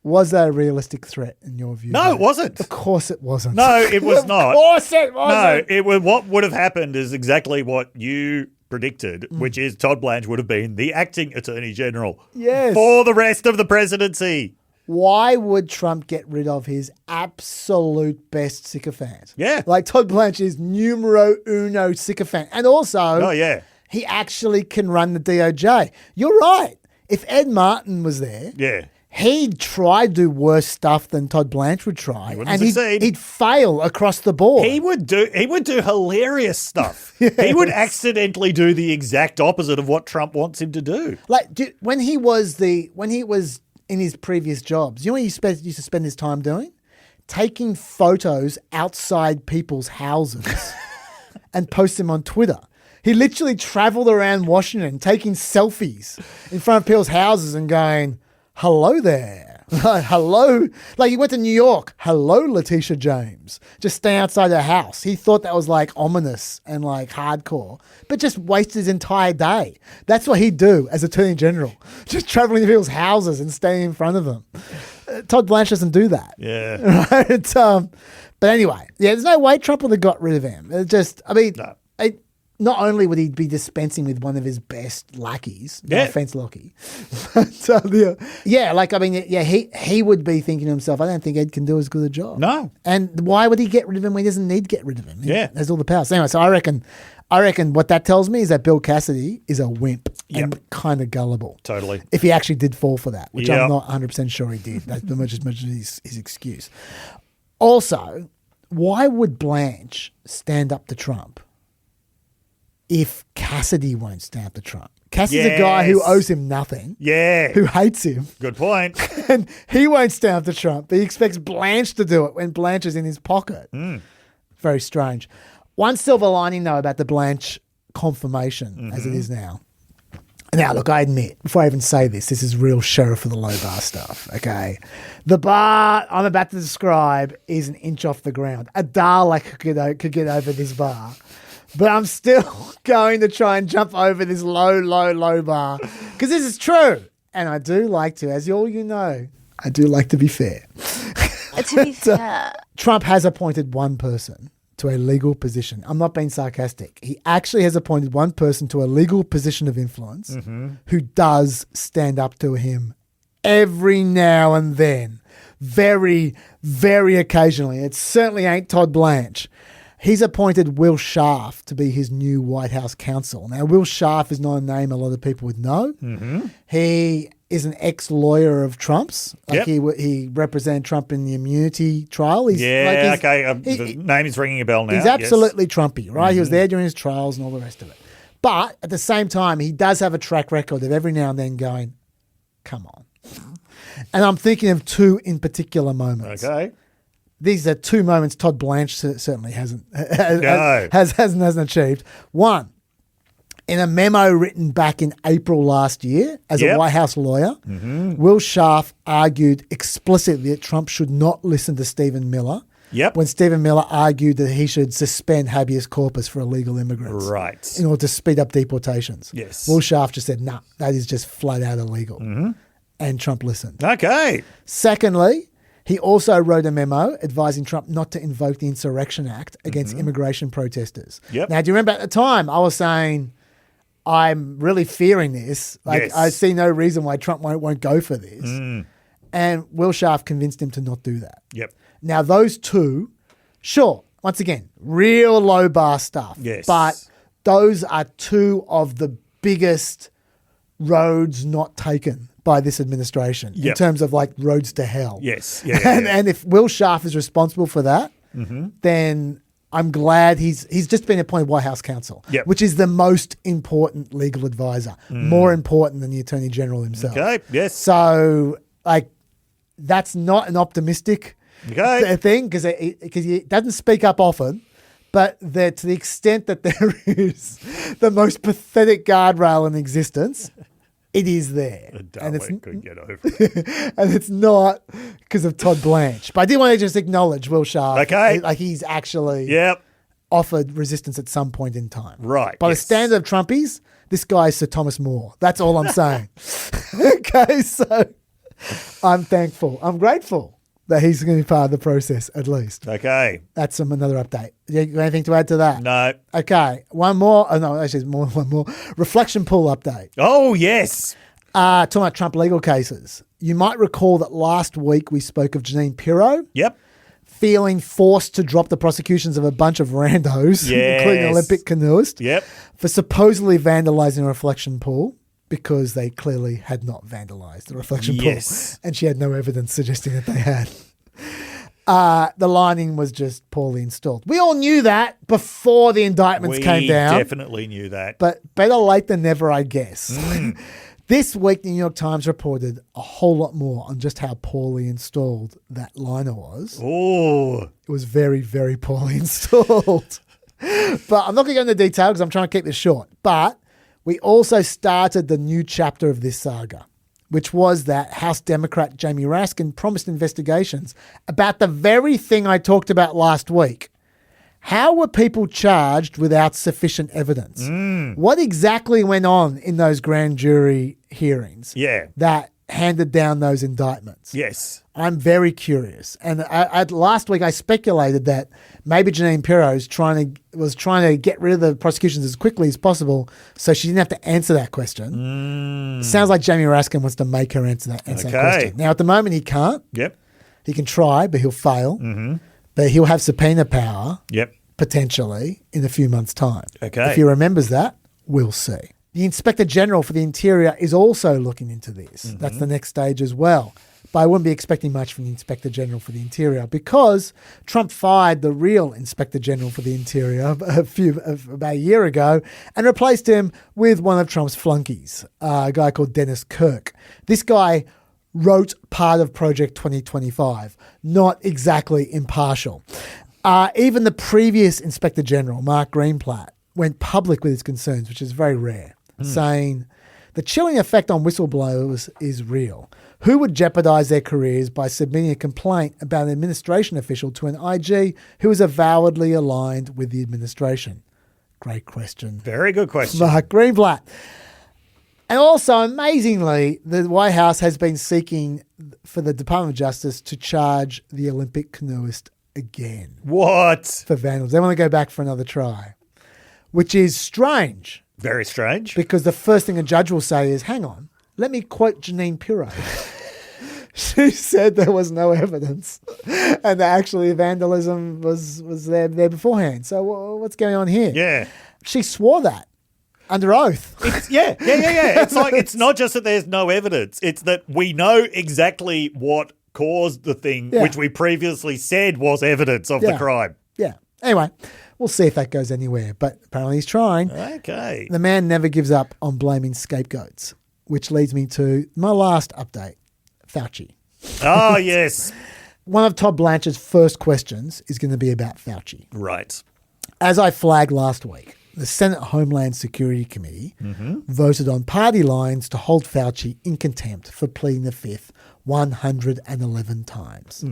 Was that a realistic threat in your view? No, it wasn't. Of course it wasn't. No, it was not. Of course it wasn't. No, what would have happened is exactly what you predicted, which is Todd Blanche would have been the acting Attorney General for the rest of the presidency. Why would Trump get rid of his absolute best sycophant? Yeah. Like Todd Blanche is numero uno sycophant. And also, he actually can run the DOJ. You're right. If Ed Martin was there, he'd try to do worse stuff than Todd Blanche would try. He'd fail across the board. He would do hilarious stuff. He would accidentally do the exact opposite of what Trump wants him to do. Like when he was in his previous jobs, you know what he used to spend his time doing? Taking photos outside people's houses and post them on Twitter. He literally traveled around Washington taking selfies in front of people's houses and going, hello there. Hello. Like he went to New York. Hello, Letitia James. Just staying outside her house. He thought that was like ominous and like hardcore, but just wasted his entire day. That's what he'd do as Attorney General. Just traveling to people's houses and staying in front of them. Todd Blanche doesn't do that. Yeah. Right? But anyway, there's no way Trump would have got rid of him. Not only would he be dispensing with one of his best lackeys, no offense, Lockie, but he would be thinking to himself, I don't think Ed can do as good a job. No. And why would he get rid of him when he doesn't need to get rid of him? He Yeah. has all the power. So anyway, so I reckon what that tells me is that Bill Cassidy is a wimp and kind of gullible. Totally. If he actually did fall for that, which Yep. I'm not 100% sure he did. That's much as his excuse. Also, why would Blanche stand up to Trump if Cassidy won't stand up to Trump? Cassidy's a guy who owes him nothing. Yeah. Who hates him. Good point. And he won't stand up to Trump, but he expects Blanche to do it when Blanche is in his pocket. Very strange. One silver lining, though, about the Blanche confirmation as it is now. Now, look, I admit, before I even say this is real sheriff of the low bar stuff, okay? The bar I'm about to describe is an inch off the ground. A Dalek could get over this bar. But I'm still going to try and jump over this low bar. Because this is true. And I do like to, as all you know, I do like to be fair. To be fair. Trump has appointed one person to a legal position. I'm not being sarcastic. He actually has appointed one person to a legal position of influence who does stand up to him every now and then. Very, very occasionally. It certainly ain't Todd Blanche. He's appointed Will Scharf to be his new White House counsel. Now, Will Scharf is not a name a lot of people would know. He is an ex-lawyer of Trump's. Like he represented Trump in the immunity trial. The name is ringing a bell now. He's absolutely Trumpy, right? He was there during his trials and all the rest of it. But at the same time, he does have a track record of every now and then going, come on. And I'm thinking of two in particular moments. Okay. These are two moments Todd Blanche certainly hasn't achieved. One, in a memo written back in April last year as a White House lawyer, Will Scharf argued explicitly that Trump should not listen to Stephen Miller when Stephen Miller argued that he should suspend habeas corpus for illegal immigrants in order to speed up deportations. Yes. Will Scharf just said, nah, that is just flat out illegal. And Trump listened. Okay. Secondly, he also wrote a memo advising Trump not to invoke the Insurrection Act against immigration protesters. Now, do you remember at the time I was saying, I'm really fearing this. I see no reason why Trump won't go for this. And Will Scharf convinced him to not do that. Now, those two, sure, once again, real low bar stuff. But those are two of the biggest roads not taken by this administration in terms of like roads to hell. And if Will Scharf is responsible for that, then I'm glad he's just been appointed White House counsel, which is the most important legal advisor, more important than the Attorney General himself. So like that's not an optimistic thing because he doesn't speak up often. But to the extent that there is the most pathetic guardrail in existence, it is there. And Dalek could get over it. And it's not because of Todd Blanche. But I did want to just acknowledge Will Sharp. Okay. Like he's actually Yep. offered resistance at some point in time. Right, By yes. the standard of Trumpies, this guy is Sir Thomas More. That's all I'm saying. Okay, so I'm thankful. I'm grateful that he's going to be part of the process at least. Okay. That's another update. You got anything to add to that? No. Okay, one more. Oh, no, actually, one more. Reflection pool update. Oh, yes. Talking about Trump legal cases. You might recall that last week we spoke of Janine Pirro Yep. feeling forced to drop the prosecutions of a bunch of randos, including Yes. Olympic canoeist, Yep. for supposedly vandalising a reflection pool because they clearly had not vandalised the reflection Yes. pool. And she had no evidence suggesting that they had. The lining was just poorly installed. We all knew that before the indictments came down. We definitely knew that. But better late than never, I guess. This week, the New York Times reported a whole lot more on just how poorly installed that liner was. Oh. It was very, very poorly installed. But I'm not going to go into detail because I'm trying to keep this short. But we also started the new chapter of this saga, which was that House Democrat Jamie Raskin promised investigations about the very thing I talked about last week. How were people charged without sufficient evidence? What exactly went on in those grand jury hearings Yeah. that handed down those indictments? Yes. I'm very curious. And last week I speculated that maybe Janine Pirro was trying to get rid of the prosecutions as quickly as possible so she didn't have to answer that question. Sounds like Jamie Raskin wants to make her answer that question. Now, at the moment, he can't. Yep. He can try, but he'll fail. But he'll have subpoena power, Yep. potentially, in a few months' time. Okay. If he remembers that, we'll see. The Inspector General for the Interior is also looking into this. That's the next stage as well. But I wouldn't be expecting much from the Inspector General for the Interior because Trump fired the real Inspector General for the Interior about a year ago and replaced him with one of Trump's flunkies, a guy called Dennis Kirk. This guy wrote part of Project 2025, not exactly impartial. Even the previous Inspector General, Mark Greenblatt, went public with his concerns, which is very rare, saying the chilling effect on whistleblowers is real. Who would jeopardize their careers by submitting a complaint about an administration official to an IG who is avowedly aligned with the administration? Great question. Very good question. Mark Greenblatt. And also, amazingly, the White House has been seeking for the Department of Justice to charge the Olympic canoeist again What? for vandalism. They want to go back for another try, which is strange Very strange. because the first thing a judge will say is, hang on, let me quote Janine Pirro. She said there was no evidence and that actually vandalism was there beforehand. So what's going on here? Yeah. She swore that under oath. Yeah. It's like, it's not just that there's no evidence. It's that we know exactly what caused the thing, Yeah. which we previously said was evidence of the crime. Yeah. Anyway, we'll see if that goes anywhere. But apparently he's trying. Okay. The man never gives up on blaming scapegoats, which leads me to my last update, Fauci. Oh, yes. One of Todd Blanche's first questions is going to be about Fauci. Right. As I flagged last week, the Senate Homeland Security Committee voted on party lines to hold Fauci in contempt for pleading the fifth 111 times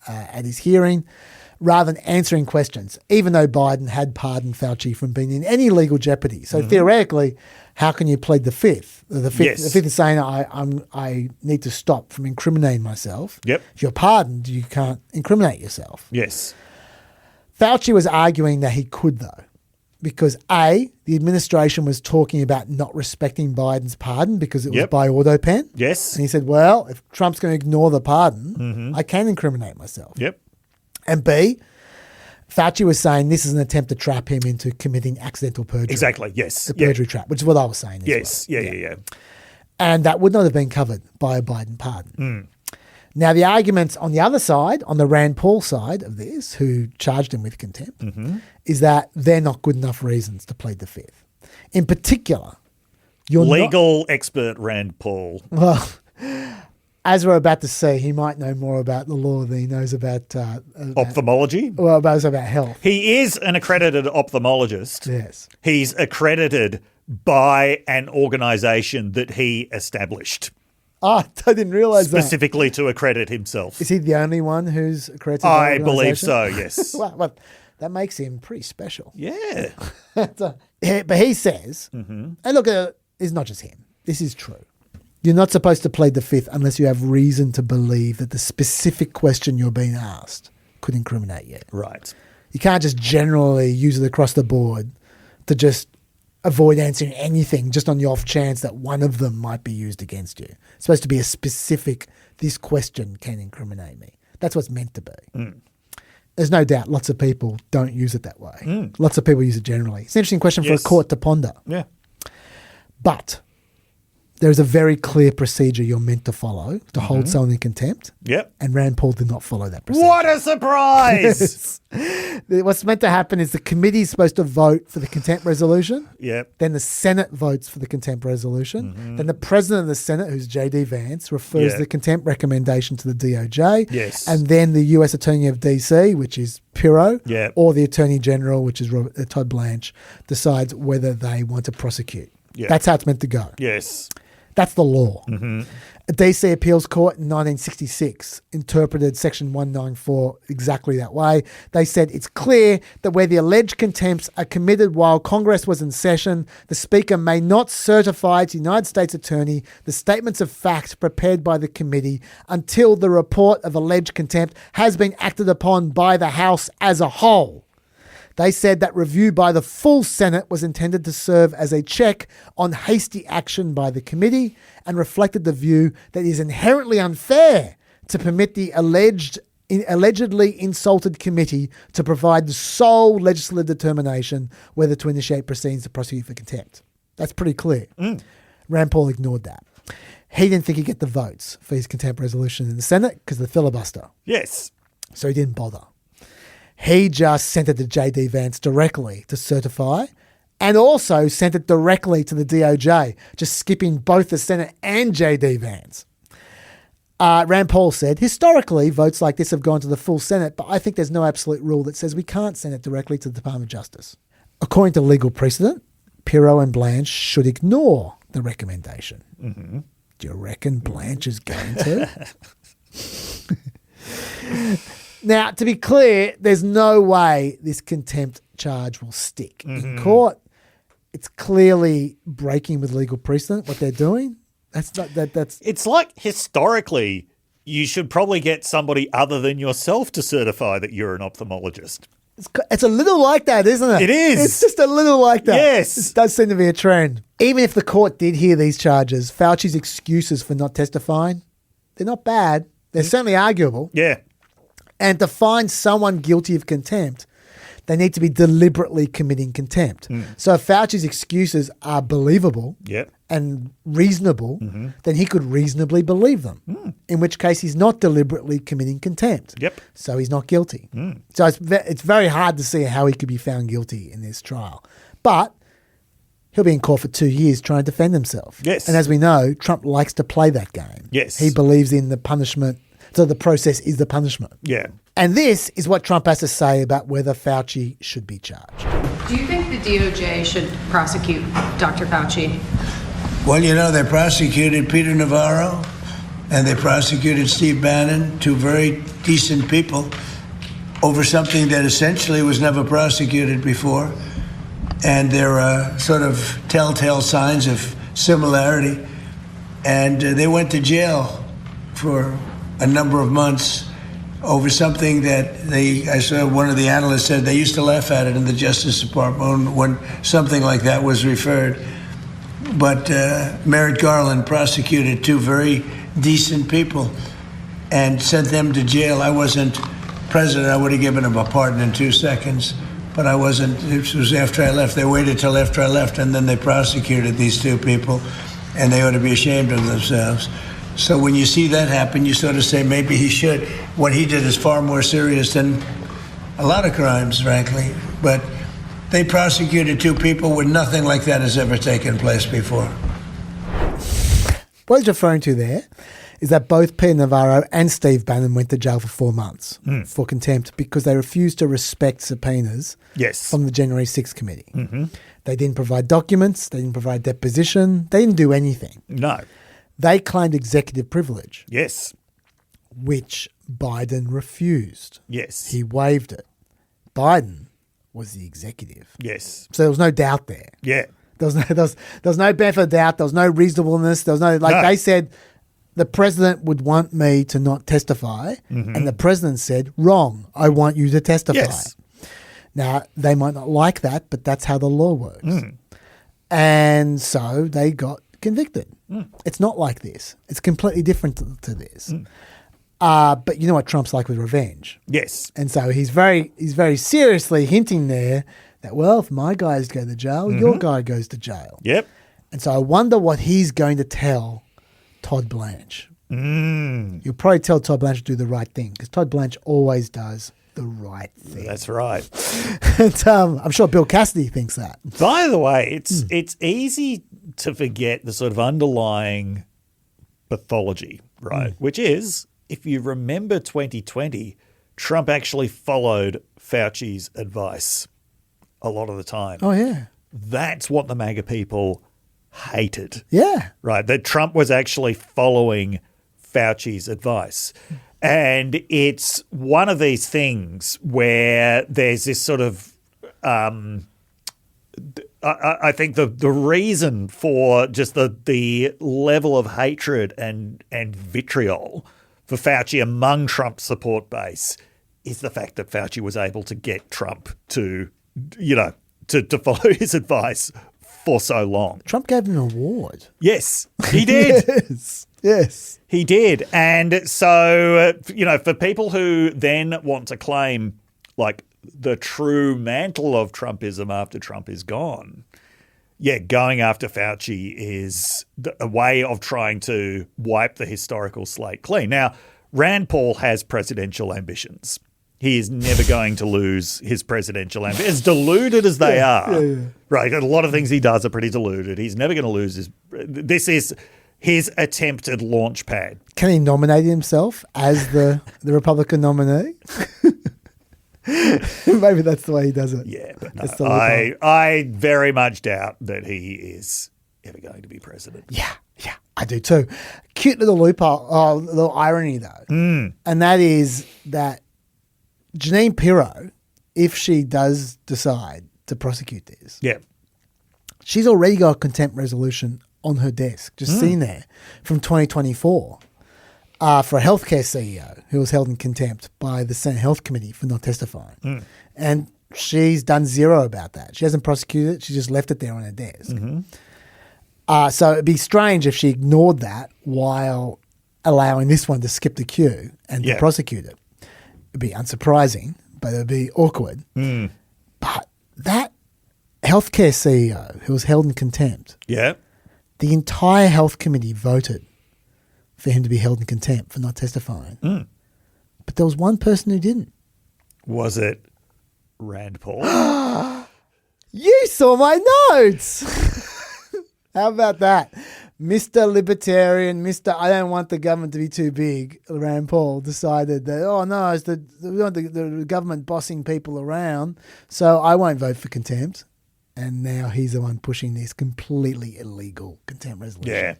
at his hearing, rather than answering questions, even though Biden had pardoned Fauci from being in any legal jeopardy. So theoretically, how can you plead the fifth? The fifth is saying I need to stop from incriminating myself. Yep. If you're pardoned, you can't incriminate yourself. Yes. Fauci was arguing that he could, though, because A, the administration was talking about not respecting Biden's pardon because it was by auto pen. Yes. And he said, well, if Trump's going to ignore the pardon, I can incriminate myself. Yep. And B, Fauci was saying this is an attempt to trap him into committing accidental perjury. Exactly. Yes. The perjury trap, which is what I was saying. Yes. Well. Yeah. And that would not have been covered by a Biden pardon. Now, the arguments on the other side, on the Rand Paul side of this, who charged him with contempt, is that they're not good enough reasons to plead the fifth. In particular, Legal expert Rand Paul. Well, as we're about to see, he might know more about the law than he knows about Ophthalmology. Well, about health. He is an accredited ophthalmologist. Yes. He's accredited by an organisation that he established. Oh, I didn't realise that. specifically to accredit himself. Is he the only one who's accredited? I believe so, yes. Well, that makes him pretty special. Yeah. But he says, and look, it's not just him. This is true. You're not supposed to plead the fifth unless you have reason to believe that the specific question you're being asked could incriminate you. Right. You can't just generally use it across the board to just avoid answering anything just on the off chance that one of them might be used against you. It's supposed to be a specific, this question can incriminate me. That's what's meant to be. There's no doubt lots of people don't use it that way. Lots of people use it generally. It's an interesting question for a court to ponder. Yeah. But there's a very clear procedure you're meant to follow to hold someone in contempt. Yep. And Rand Paul did not follow that procedure. What a surprise! What's meant to happen is the committee is supposed to vote for the contempt resolution. Yep. Then the Senate votes for the contempt resolution. Then the president of the Senate, who's J.D. Vance, refers the contempt recommendation to the DOJ. Yes. And then the U.S. Attorney of D.C., which is Pirro, Yep. or the Attorney General, which is Todd Blanche, decides whether they want to prosecute. Yep. That's how it's meant to go. Yes. That's the law. A DC appeals court in 1966 interpreted Section 194 exactly that way. They said it's clear that where the alleged contempts are committed while Congress was in session, the Speaker may not certify to the United States Attorney the statements of fact prepared by the committee until the report of alleged contempt has been acted upon by the House as a whole. They said that review by the full Senate was intended to serve as a check on hasty action by the committee and reflected the view that it is inherently unfair to permit the allegedly insulted committee to provide the sole legislative determination whether to initiate proceedings to prosecute for contempt. That's pretty clear. Rand Paul ignored that. He didn't think he'd get the votes for his contempt resolution in the Senate because of the filibuster. Yes. So he didn't bother. He just sent it to J.D. Vance directly to certify and also sent it directly to the DOJ, just skipping both the Senate and J.D. Vance. Rand Paul said, historically, votes like this have gone to the full Senate, but I think there's no absolute rule that says we can't send it directly to the Department of Justice. According to legal precedent, Pirro and Blanche should ignore the recommendation. Do you reckon Blanche is going to? Now, to be clear, there's no way this contempt charge will stick in court. It's clearly breaking with legal precedent, what they're doing. That's It's like historically, you should probably get somebody other than yourself to certify that you're an ophthalmologist. It's a little like that, isn't it? It is. It's just a little like that. Yes. It does seem to be a trend. Even if the court did hear these charges, Fauci's excuses for not testifying, they're not bad. They're certainly arguable. Yeah. And to find someone guilty of contempt, they need to be deliberately committing contempt. So if Fauci's excuses are believable Yep. and reasonable, then he could reasonably believe them, in which case he's not deliberately committing contempt. Yep. So he's not guilty. So it's very hard to see how he could be found guilty in this trial. But he'll be in court for 2 years trying to defend himself. Yes. And as we know, Trump likes to play that game. Yes. He believes in the punishment. So the process is the punishment. Yeah. And this is what Trump has to say about whether Fauci should be charged. Do you think the DOJ should prosecute Dr. Fauci? Well, you know, they prosecuted Peter Navarro and they prosecuted Steve Bannon, two very decent people, over something that essentially was never prosecuted before. And there are sort of telltale signs of similarity. And they went to jail for a number of months over something that I saw one of the analysts said they used to laugh at it in the Justice Department when something like that was referred. But Merrick Garland prosecuted two very decent people and sent them to jail. I wasn't president. I would have given him a pardon in 2 seconds, but I wasn't. It was after I left. They waited till after I left, and then they prosecuted these two people, and they ought to be ashamed of themselves. So when you see that happen, you sort of say maybe he should. What he did is far more serious than a lot of crimes, frankly. But they prosecuted two people when nothing like that has ever taken place before. What he's referring to there is that both Peter Navarro and Steve Bannon went to jail for 4 months for contempt because they refused to respect subpoenas from the January 6th committee. They didn't provide documents. They didn't provide deposition. They didn't do anything. No. They claimed executive privilege, Yes. which Biden refused. Yes. He waived it. Biden was the executive. Yes. So there was no doubt there. Yeah. There was no benefit of doubt. There was no reasonableness. There was no, they said the president would want me to not testify. And the president said, wrong, I want you to testify. Yes. Now, they might not like that, but that's how the law works. And so they got convicted. It's not like this. It's completely different to this. But you know what Trump's like with revenge. Yes. And so he's very seriously hinting there that, well, if my guys go to jail, your guy goes to jail. Yep. And so I wonder what he's going to tell Todd Blanche. You'll probably tell Todd Blanche to do the right thing because Todd Blanche always does the right thing. That's right. And I'm sure Bill Cassidy thinks that. By the way, it's easy to forget the sort of underlying pathology, right? Which is, if you remember 2020, Trump actually followed Fauci's advice a lot of the time. Oh, yeah. That's what the MAGA people hated. Yeah. Right, that Trump was actually following Fauci's advice. And it's one of these things where there's this sort of I think the reason for just the level of hatred and vitriol for Fauci among Trump's support base is the fact that Fauci was able to get Trump to follow his advice for so long. Trump gave him an award. Yes, he did. Yes. He did. And so, for people who then want to claim like the true mantle of Trumpism after Trump is gone, going after Fauci is a way of trying to wipe the historical slate clean. Now, Rand Paul has presidential ambitions. He is never going to lose his presidential ambitions. As deluded as they are, right? A lot of things he does are pretty deluded. He's never going to lose his. This is his attempted launch pad. Can he nominate himself as the Republican nominee? Maybe that's the way he does it. Yeah, but no, I very much doubt that he is ever going to be president. Yeah, I do too. Cute little loophole, little irony though, and that is that Jeanine Pirro, if she does decide to prosecute this, she's already got a contempt resolution on her desk, just sitting there from 2024 for a healthcare CEO who was held in contempt by the Senate Health Committee for not testifying. And she's done zero about that. She hasn't prosecuted it. She just left it there on her desk. So it'd be strange if she ignored that while allowing this one to skip the queue and to prosecute it. It'd be unsurprising, but it'd be awkward. But that healthcare CEO who was held in contempt, the entire health committee voted for him to be held in contempt for not testifying. But there was one person who didn't. Was it Rand Paul? You saw my notes. How about that? Mr. Libertarian, Mr. I don't want the government to be too big, Rand Paul decided that, we want the government bossing people around, so I won't vote for contempt. And now he's the one pushing this completely illegal contempt resolution. Yeah.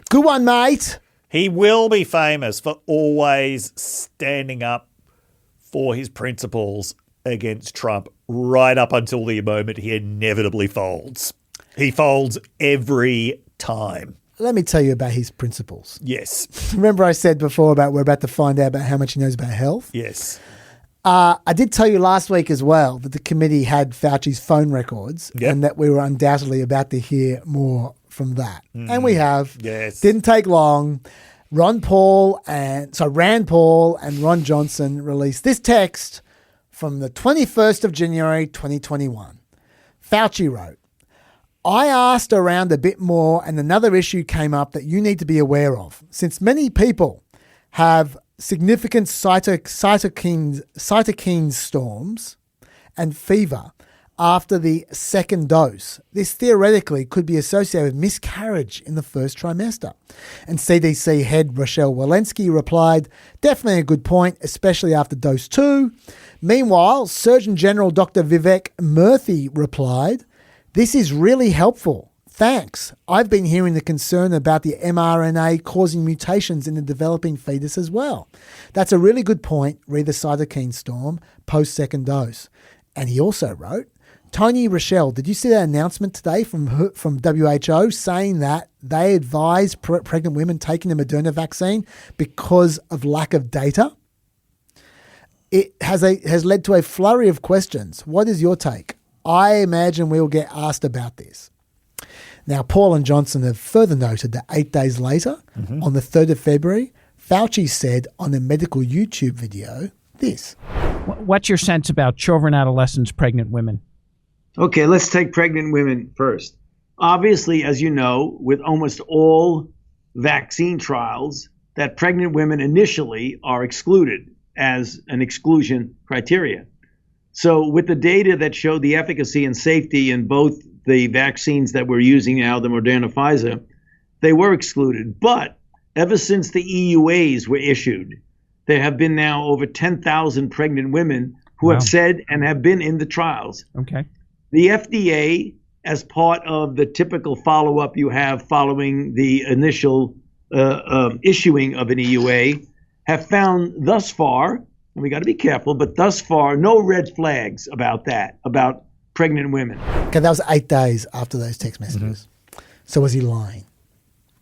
Good one, mate. He will be famous for always standing up for his principles against Trump right up until the moment he inevitably folds. He folds every time. Let me tell you about his principles. Yes. Remember I said before about we're about to find out about how much he knows about health? Yes. I did tell you last week as well that the committee had Fauci's phone records and that we were undoubtedly about to hear more from that. And we have. Yes. Didn't take long. Rand Paul and Ron Johnson released this text from the 21st of January 2021. Fauci wrote, I asked around a bit more and another issue came up that you need to be aware of. Since many people have significant cytokine storms and fever after the second dose, this theoretically could be associated with miscarriage in the first trimester. And CDC head Rochelle Walensky replied, definitely a good point, especially after dose 2. Meanwhile, Surgeon General Dr. Vivek Murthy replied, this is really helpful. Thanks. I've been hearing the concern about the mRNA causing mutations in the developing fetus as well. That's a really good point. Read the cytokine storm post-second dose. And he also wrote, Tony Rochelle, did you see that announcement today from WHO saying that they advise pregnant women taking the Moderna vaccine because of lack of data? It has led to a flurry of questions. What is your take? I imagine we'll get asked about this. Now, Paul and Johnson have further noted that 8 days later, on the 3rd of February, Fauci said on a medical YouTube video this. What's your sense about children, adolescents, pregnant women? Okay, let's take pregnant women first. Obviously, as you know, with almost all vaccine trials, that pregnant women initially are excluded as an exclusion criteria. So with the data that showed the efficacy and safety in both the vaccines that we're using now, the Moderna, Pfizer, they were excluded. But ever since the EUAs were issued, there have been now over 10,000 pregnant women who have said and have been in the trials. Okay. The FDA, as part of the typical follow-up you have following the initial issuing of an EUA, have found thus far, and we got to be careful, but thus far, no red flags about that, about pregnant women. Okay, that was 8 days after those text messages. So was he lying?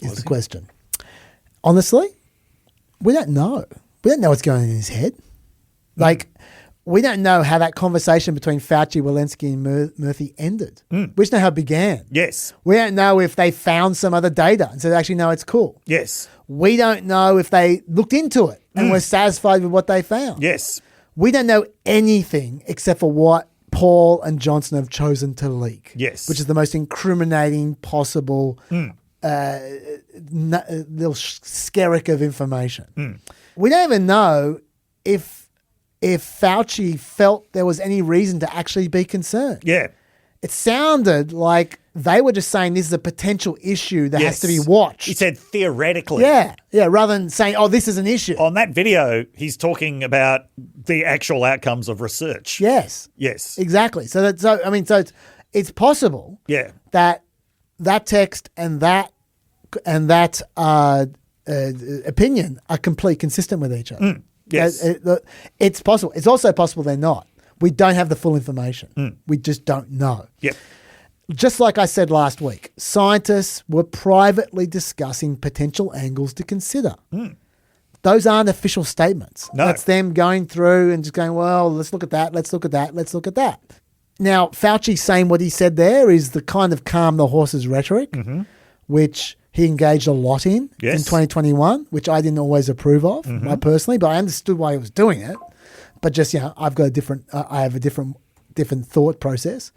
Is the question. Honestly, we don't know. We don't know what's going on in his head. Like, we don't know how that conversation between Fauci, Walensky, and Murphy ended. We just know how it began. Yes. We don't know if they found some other data and said, actually, no, it's cool. Yes. We don't know if they looked into it and were satisfied with what they found. Yes. We don't know anything except for what Paul and Johnson have chosen to leak. Yes. Which is the most incriminating possible little skerrick of information. We don't even know if Fauci felt there was any reason to actually be concerned. Yeah. It sounded like they were just saying this is a potential issue that has to be watched. He said theoretically. Yeah, rather than saying, oh, this is an issue. On that video, he's talking about the actual outcomes of research. Yes. Yes. Exactly. So it's possible that text and that opinion are consistent with each other. Yes. It's possible. It's also possible they're not. We don't have the full information. We just don't know. Yep. Just like I said last week, scientists were privately discussing potential angles to consider. Those aren't official statements. No. That's them going through and just going, well, let's look at that, let's look at that, let's look at that. Now, Fauci saying what he said there is the kind of calm the horses rhetoric, which he engaged a lot in 2021, which I didn't always approve of, personally, but I understood why he was doing it. But just, I've got I have a different thought process.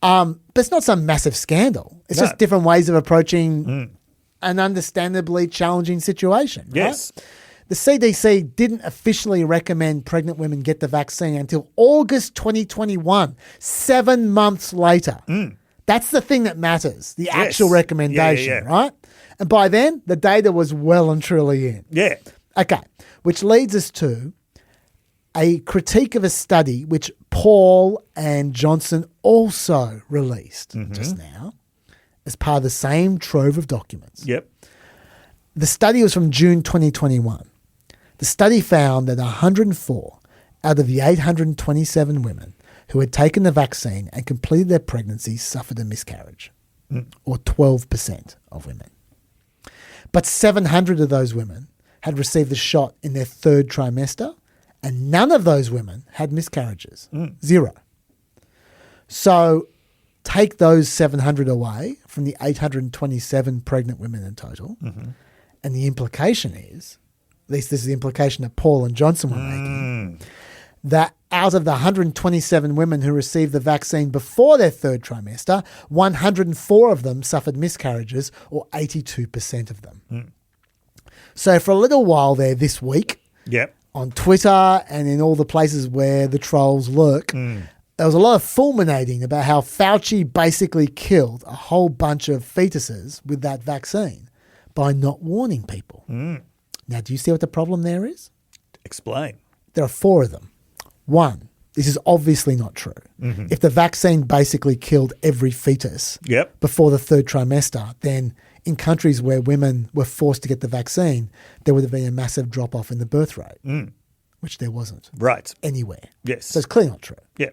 But it's not some massive scandal. It's just different ways of approaching an understandably challenging situation. Yes. Right? The CDC didn't officially recommend pregnant women get the vaccine until August 2021, 7 months later. That's the thing that matters, the actual recommendation, right? And by then, the data was well and truly in. Yeah. Okay, which leads us to a critique of a study which Paul and Johnson also released just now as part of the same trove of documents. Yep. The study was from June 2021. The study found that 104 out of the 827 women who had taken the vaccine and completed their pregnancy suffered a miscarriage, or 12% of women. But 700 of those women had received the shot in their third trimester, and none of those women had miscarriages. 0. So take those 700 away from the 827 pregnant women in total, and the implication is, at least this is the implication that Paul and Johnson were making, that out of the 127 women who received the vaccine before their third trimester, 104 of them suffered miscarriages, or 82% of them. So for a little while there this week, on Twitter and in all the places where the trolls lurk, there was a lot of fulminating about how Fauci basically killed a whole bunch of fetuses with that vaccine by not warning people. Now, do you see what the problem there is? Explain. There are 4 of them. 1, this is obviously not true. If the vaccine basically killed every fetus before the third trimester, then in countries where women were forced to get the vaccine, there would have been a massive drop-off in the birth rate, which there wasn't anywhere. Yes. So it's clearly not true. Yeah.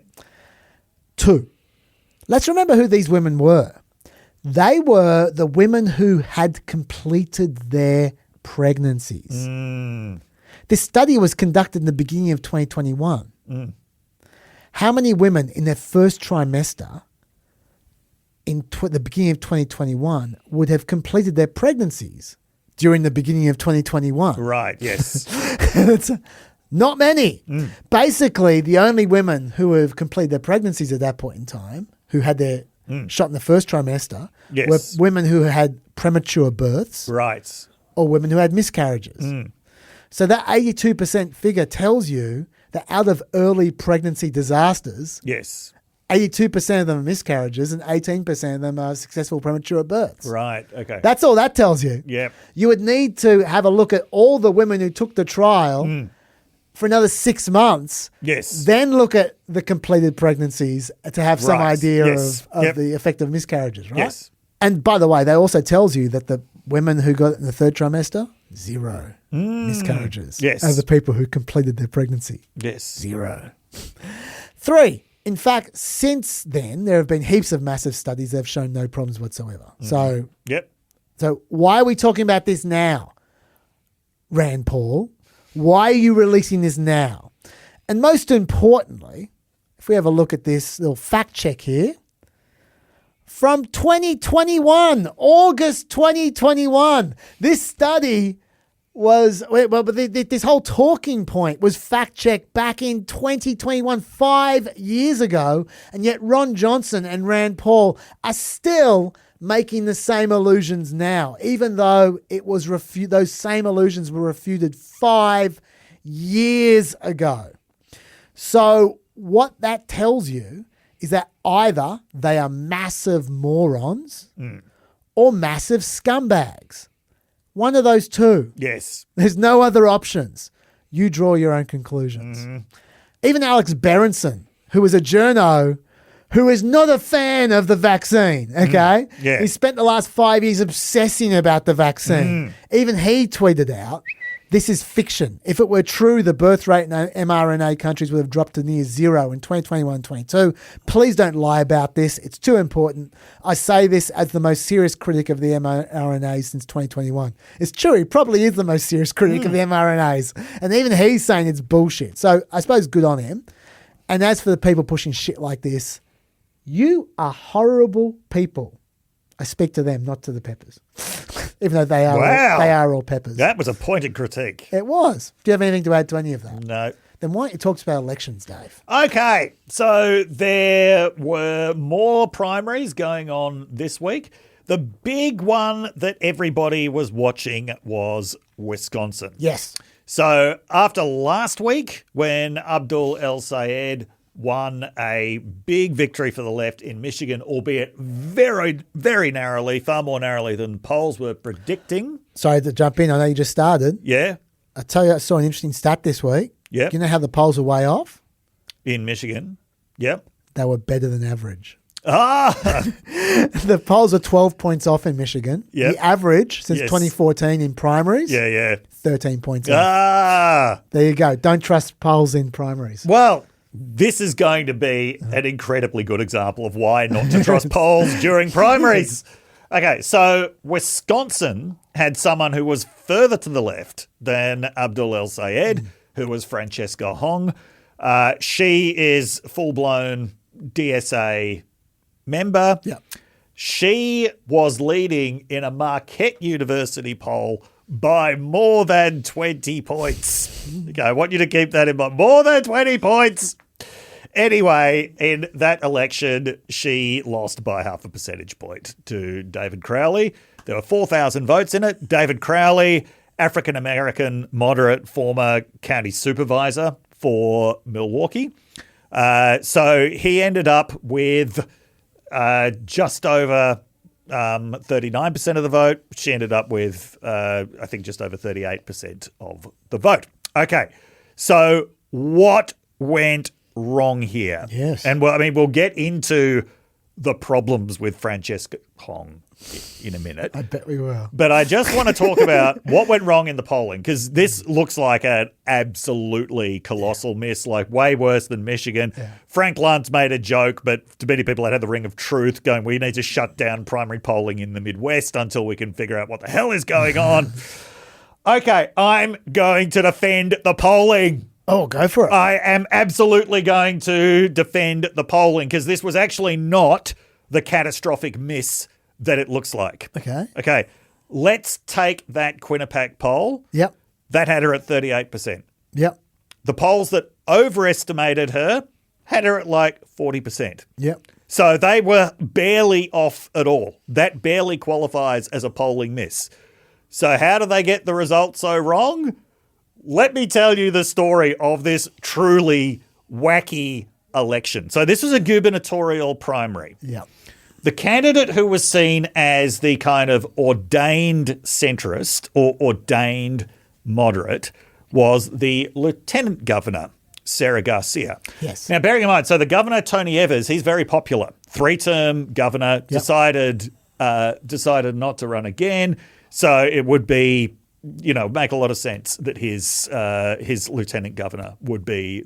2, let's remember who these women were. They were the women who had completed their pregnancies. This study was conducted in the beginning of 2021. How many women in their first trimester in the beginning of 2021 would have completed their pregnancies during the beginning of 2021? Right, yes. It's not many. Basically, the only women who have completed their pregnancies at that point in time, who had their shot in the first trimester, were women who had premature births. Right. Or women who had miscarriages. So that 82% figure tells you that out of early pregnancy disasters, 82% of them are miscarriages and 18% of them are successful premature births. Right, okay. That's all that tells you. Yep. You would need to have a look at all the women who took the trial for another 6 months. Yes. Then look at the completed pregnancies to have some idea of the effect of miscarriages, right? Yes. And by the way, that also tells you that the women who got it in the third trimester, 0 miscarriages. Yes. Are the people who completed their pregnancy. Yes. 0. 3, in fact, since then, there have been heaps of massive studies that have shown no problems whatsoever. So why are we talking about this now, Rand Paul? Why are you releasing this now? And most importantly, if we have a look at this little fact check here, from 2021, August 2021, this study was, this whole talking point was fact-checked back in 2021, 5 years ago, and yet Ron Johnson and Rand Paul are still making the same illusions now, even though it was those same illusions were refuted 5 years ago. So what that tells you is that either they are massive morons or massive scumbags. One of those two. Yes. There's no other options. You draw your own conclusions. Even Alex Berenson, who was a journo, who is not a fan of the vaccine, okay? Yeah. He spent the last 5 years obsessing about the vaccine. Even he tweeted out, this is fiction. If it were true, the birth rate in mRNA countries would have dropped to near 0 in 2021 and 22. Please don't lie about this. It's too important. I say this as the most serious critic of the mRNA since 2021. It's true. He probably is the most serious critic of the mRNAs. And even he's saying it's bullshit. So I suppose good on him. And as for the people pushing shit like this, you are horrible people. I speak to them, not to the Peppers. Even though they are all Peppers. That was a pointed critique. It was. Do you have anything to add to any of that? No. Then why don't you talk about elections, Dave? Okay, so there were more primaries going on this week. The big one that everybody was watching was Wisconsin. Yes. So after last week, when Abdul El Sayed won a big victory for the left in Michigan, albeit very, very narrowly, far more narrowly than polls were predicting. Sorry to jump in. I know you just started. Yeah. I tell you, I saw an interesting stat this week. Yeah. You know how the polls are way off? In Michigan. Yep. They were better than average. Ah! The polls are 12 points off in Michigan. Yep. The average since 2014 in primaries, 13 points off. Ah! There you go. Don't trust polls in primaries. Well, this is going to be an incredibly good example of why not to trust polls during primaries. Okay, so Wisconsin had someone who was further to the left than Abdul El Sayed, who was Francesca Hong. She is full-blown DSA member. Yeah. She was leading in a Marquette University poll by more than 20 points. Okay, I want you to keep that in mind. More than 20 points. Anyway, in that election, she lost by 0.5 percentage point to David Crowley. There were 4,000 votes in it. David Crowley, African-American, moderate, former county supervisor for Milwaukee. So he ended up with just over 39% of the vote. She ended up with, I think, just over 38% of the vote. Okay, so what went wrong here? Yes. And we'll get into the problems with Francesca Hong in a minute. I bet we will. But I just want to talk about what went wrong in the polling, because this looks like an absolutely colossal miss, like way worse than Michigan. Yeah. Frank Luntz made a joke, but to many people that had the ring of truth going, we need to shut down primary polling in the Midwest until we can figure out what the hell is going on. Okay, I'm going to defend the polling. Oh, go for it. I am absolutely going to defend the polling, because this was actually not the catastrophic miss that it looks like. Okay. Let's take that Quinnipiac poll. Yep. That had her at 38%. Yep. The polls that overestimated her had her at like 40%. Yep. So they were barely off at all. That barely qualifies as a polling miss. So how do they get the results so wrong? Let me tell you the story of this truly wacky election. So this was a gubernatorial primary. Yep. The candidate who was seen as the kind of ordained centrist or ordained moderate was the lieutenant governor, Sarah Garcia. Yes. Now, bearing in mind, so the governor, Tony Evers, he's very popular. 3-term governor, decided not to run again. So it would be, make a lot of sense that his lieutenant governor would be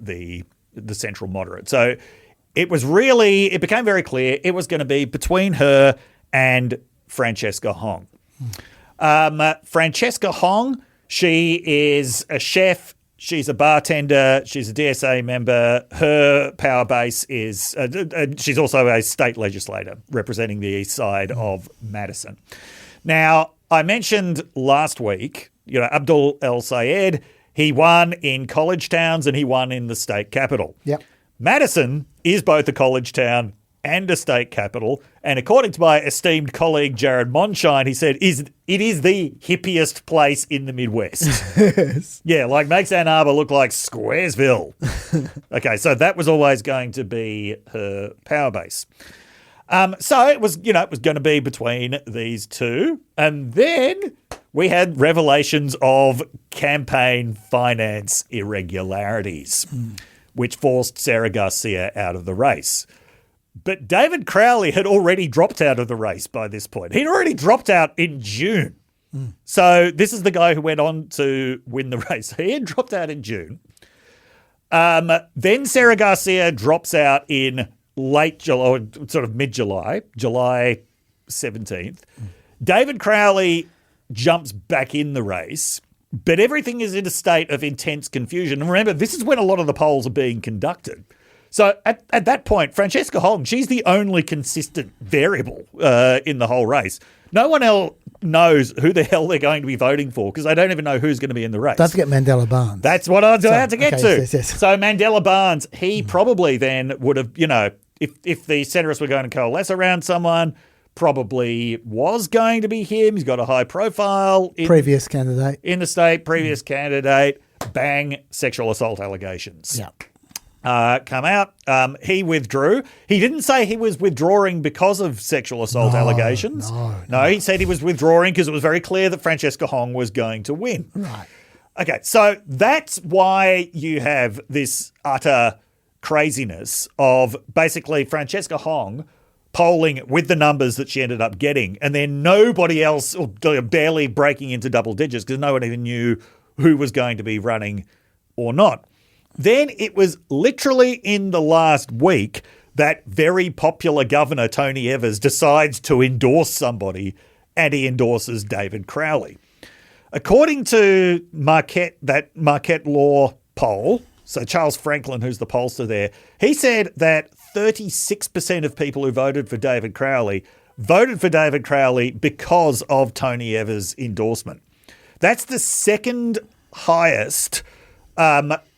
the central moderate. So it became very clear it was going to be between her and Francesca Hong. Francesca Hong, she is a chef. She's a bartender. She's a DSA member. Her power base is she's also a state legislator representing the east side of Madison. Now, I mentioned last week, Abdul El Sayed, he won in college towns and he won in the state capital. Yep. Madison is both a college town and a state capital. And according to my esteemed colleague, Jared Monshine, he said it is the hippiest place in the Midwest. Yeah, like makes Ann Arbor look like Squaresville. Okay, so that was always going to be her power base. So it was going to be between these two. And then we had revelations of campaign finance irregularities, which forced Sarah Garcia out of the race. But David Crowley had already dropped out of the race by this point. He'd already dropped out in June. So this is the guy who went on to win the race. He had dropped out in June. Then Sarah Garcia drops out in late July, or sort of mid-July, July 17th. David Crowley jumps back in the race, but everything is in a state of intense confusion. And remember, this is when a lot of the polls are being conducted. So at that point, Francesca Hong, she's the only consistent variable in the whole race. No one else knows who the hell they're going to be voting for because they don't even know who's going to be in the race. Don't forget Mandela Barnes. That's what I was about to get to. Yes. So Mandela Barnes, he probably then would have, if the centrists were going to coalesce around someone, probably was going to be him. He's got a high profile. Previous candidate. In the state, previous candidate, bang, sexual assault allegations. Yeah. Come out. He withdrew. He didn't say he was withdrawing because of sexual assault allegations. No, he said he was withdrawing because it was very clear that Francesca Hong was going to win. Right. Okay, so that's why you have this utter craziness of basically Francesca Hong polling with the numbers that she ended up getting, and then nobody else, or barely breaking into double digits because no one even knew who was going to be running or not. Then it was literally in the last week that very popular governor, Tony Evers, decides to endorse somebody, and he endorses David Crowley. According to that Marquette Law poll, so Charles Franklin, who's the pollster there, he said that 36% of people who voted for David Crowley because of Tony Evers' endorsement. That's the second highest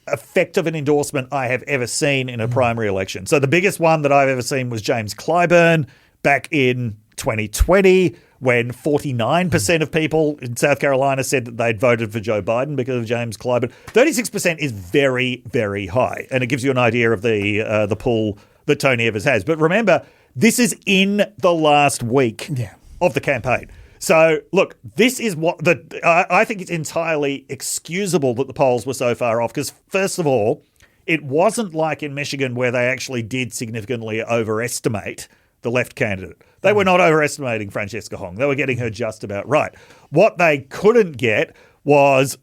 effect of an endorsement I have ever seen in a primary election. So the biggest one that I've ever seen was James Clyburn back in 2020 when 49% of people in South Carolina said that they'd voted for Joe Biden because of James Clyburn. 36% is very, very high, and it gives you an idea of the pull that Tony Evers has. But remember, this is in the last week of the campaign. So, look, this is what I think it's entirely excusable that the polls were so far off because, first of all, it wasn't like in Michigan where they actually did significantly overestimate the left candidate. They were not overestimating Francesca Hong. They were getting her just about right. What they couldn't get was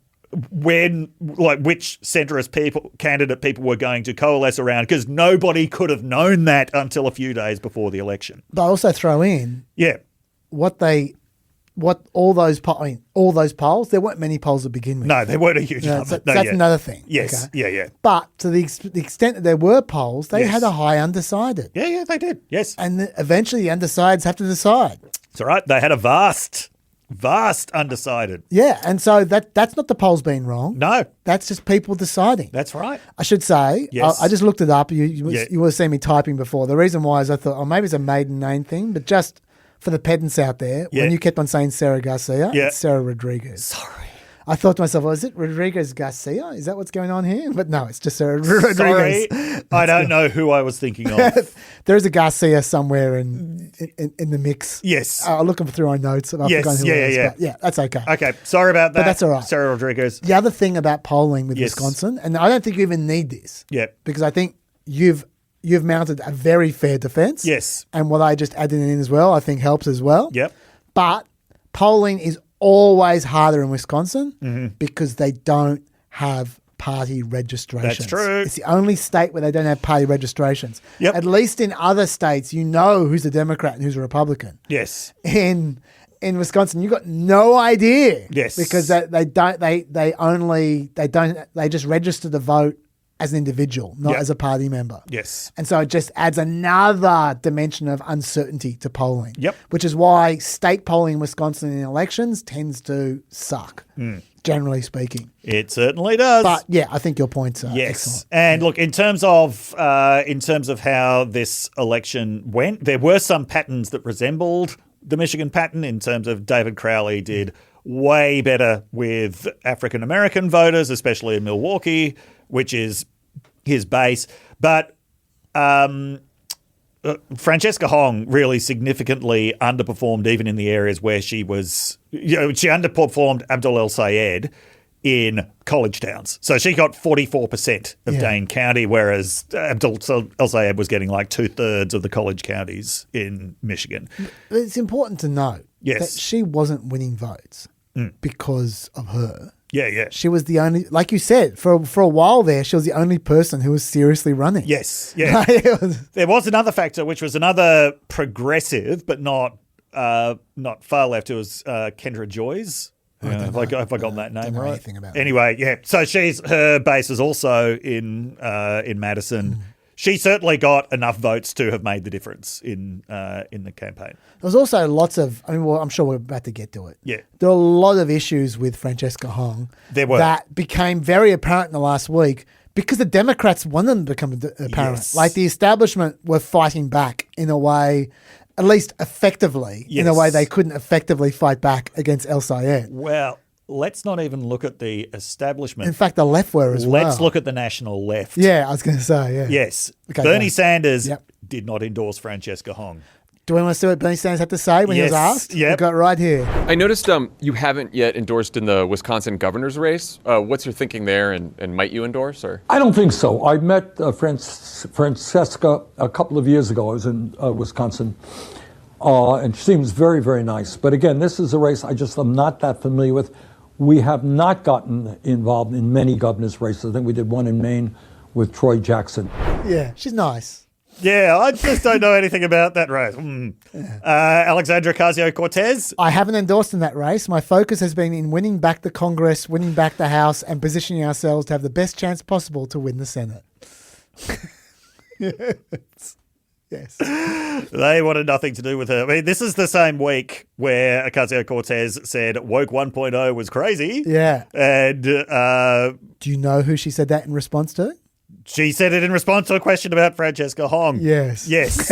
which centrist candidate people were going to coalesce around, because nobody could have known that until a few days before the election. But I also throw in all those polls, there weren't many polls to begin with. No, there weren't a huge number. So that's another thing. Yes, okay? yeah. But to the extent that there were polls, they had a high undecided. Yeah, they did, yes. And eventually the undecideds have to decide. That's right. They had a vast undecided. Yeah, and so that's not the polls being wrong. No. That's just people deciding. That's right. I should say, yes. I just looked it up. You would have seen me typing before. The reason why is I thought, maybe it's a maiden name thing, but just for the pedants out there, when you kept on saying Sarah Garcia, it's Sarah Rodriguez. Sorry. I thought to myself, is it Rodriguez Garcia? Is that what's going on here? But no, it's just Sarah Rodriguez. Sorry, I don't know who I was thinking of. There is a Garcia somewhere in the mix. Yes. Looking through my notes. I've forgotten who it is, but yeah, that's okay. Okay, sorry about that. But that's all right. Sarah Rodriguez. The other thing about polling with Wisconsin, and I don't think you even need this. Yeah. Because I think you've mounted a very fair defense. Yes. And what I just added in as well, I think helps as well. Yep. But polling is always harder in Wisconsin because they don't have party registrations. That's true. It's the only state where they don't have party registrations. Yep. At least in other states, you know who's a Democrat and who's a Republican. Yes. In Wisconsin, you got no idea. Yes. Because they just register to vote as an individual, not as a party member. Yes. And so it just adds another dimension of uncertainty to polling. Yep. Which is why state polling in Wisconsin in elections tends to suck, generally speaking. It certainly does. But yeah, I think your points are excellent. And look, in terms of how this election went, there were some patterns that resembled the Michigan pattern in terms of David Crowley did way better with African American voters, especially in Milwaukee, which is his base. But Francesca Hong really significantly underperformed even in the areas where she was, she underperformed Abdul El Sayed in college towns. So she got 44% of Dane County, whereas Abdul El Sayed was getting like 2/3 of the college counties in Michigan. It's important to note Yes. that she wasn't winning votes because of her. Yeah. She was the only, like you said, for a while there, she was the only person who was seriously running. Yes, yeah. There was another factor, which was another progressive, but not far left. It was Kendra Joy's. Have I gotten that name right? Anything about anyway, yeah. So her base is also in Madison. She certainly got enough votes to have made the difference in the campaign. There was also lots of, I'm sure we're about to get to it. Yeah. There were a lot of issues with Francesca Hong. There were. That became very apparent in the last week because the Democrats wanted them to become apparent. Yes. Like the establishment were fighting back in a way, at least effectively, in a way they couldn't effectively fight back against El Sayed. Well, let's not even look at the establishment. In fact, the left were as well. Let's look at the national left. Yeah, I was going to say, yeah. Yes. Okay, Bernie Sanders Yep. did not endorse Francesca Hong. Do we want to see what Bernie Sanders had to say when he was asked? Yep. We've got it right here. I noticed you haven't yet endorsed in the Wisconsin governor's race. What's your thinking there, and might you endorse? Or I don't think so. I met Francesca a couple of years ago. I was in Wisconsin, and she seems very, very nice. But again, this is a race I just am not that familiar with. We have not gotten involved in many governor's races. I think we did one in Maine with Troy Jackson. Yeah, she's nice. Yeah, I just don't know anything about that race. Alexandra Ocasio-Cortez? I haven't endorsed in that race. My focus has been in winning back the Congress, winning back the House, and positioning ourselves to have the best chance possible to win the Senate. Yes. They wanted nothing to do with her. I mean, this is the same week where Ocasio-Cortez said woke 1.0 was crazy. Yeah. And do you know who she said that in response to? She said it in response to a question about Francesca Hong. Yes. Yes.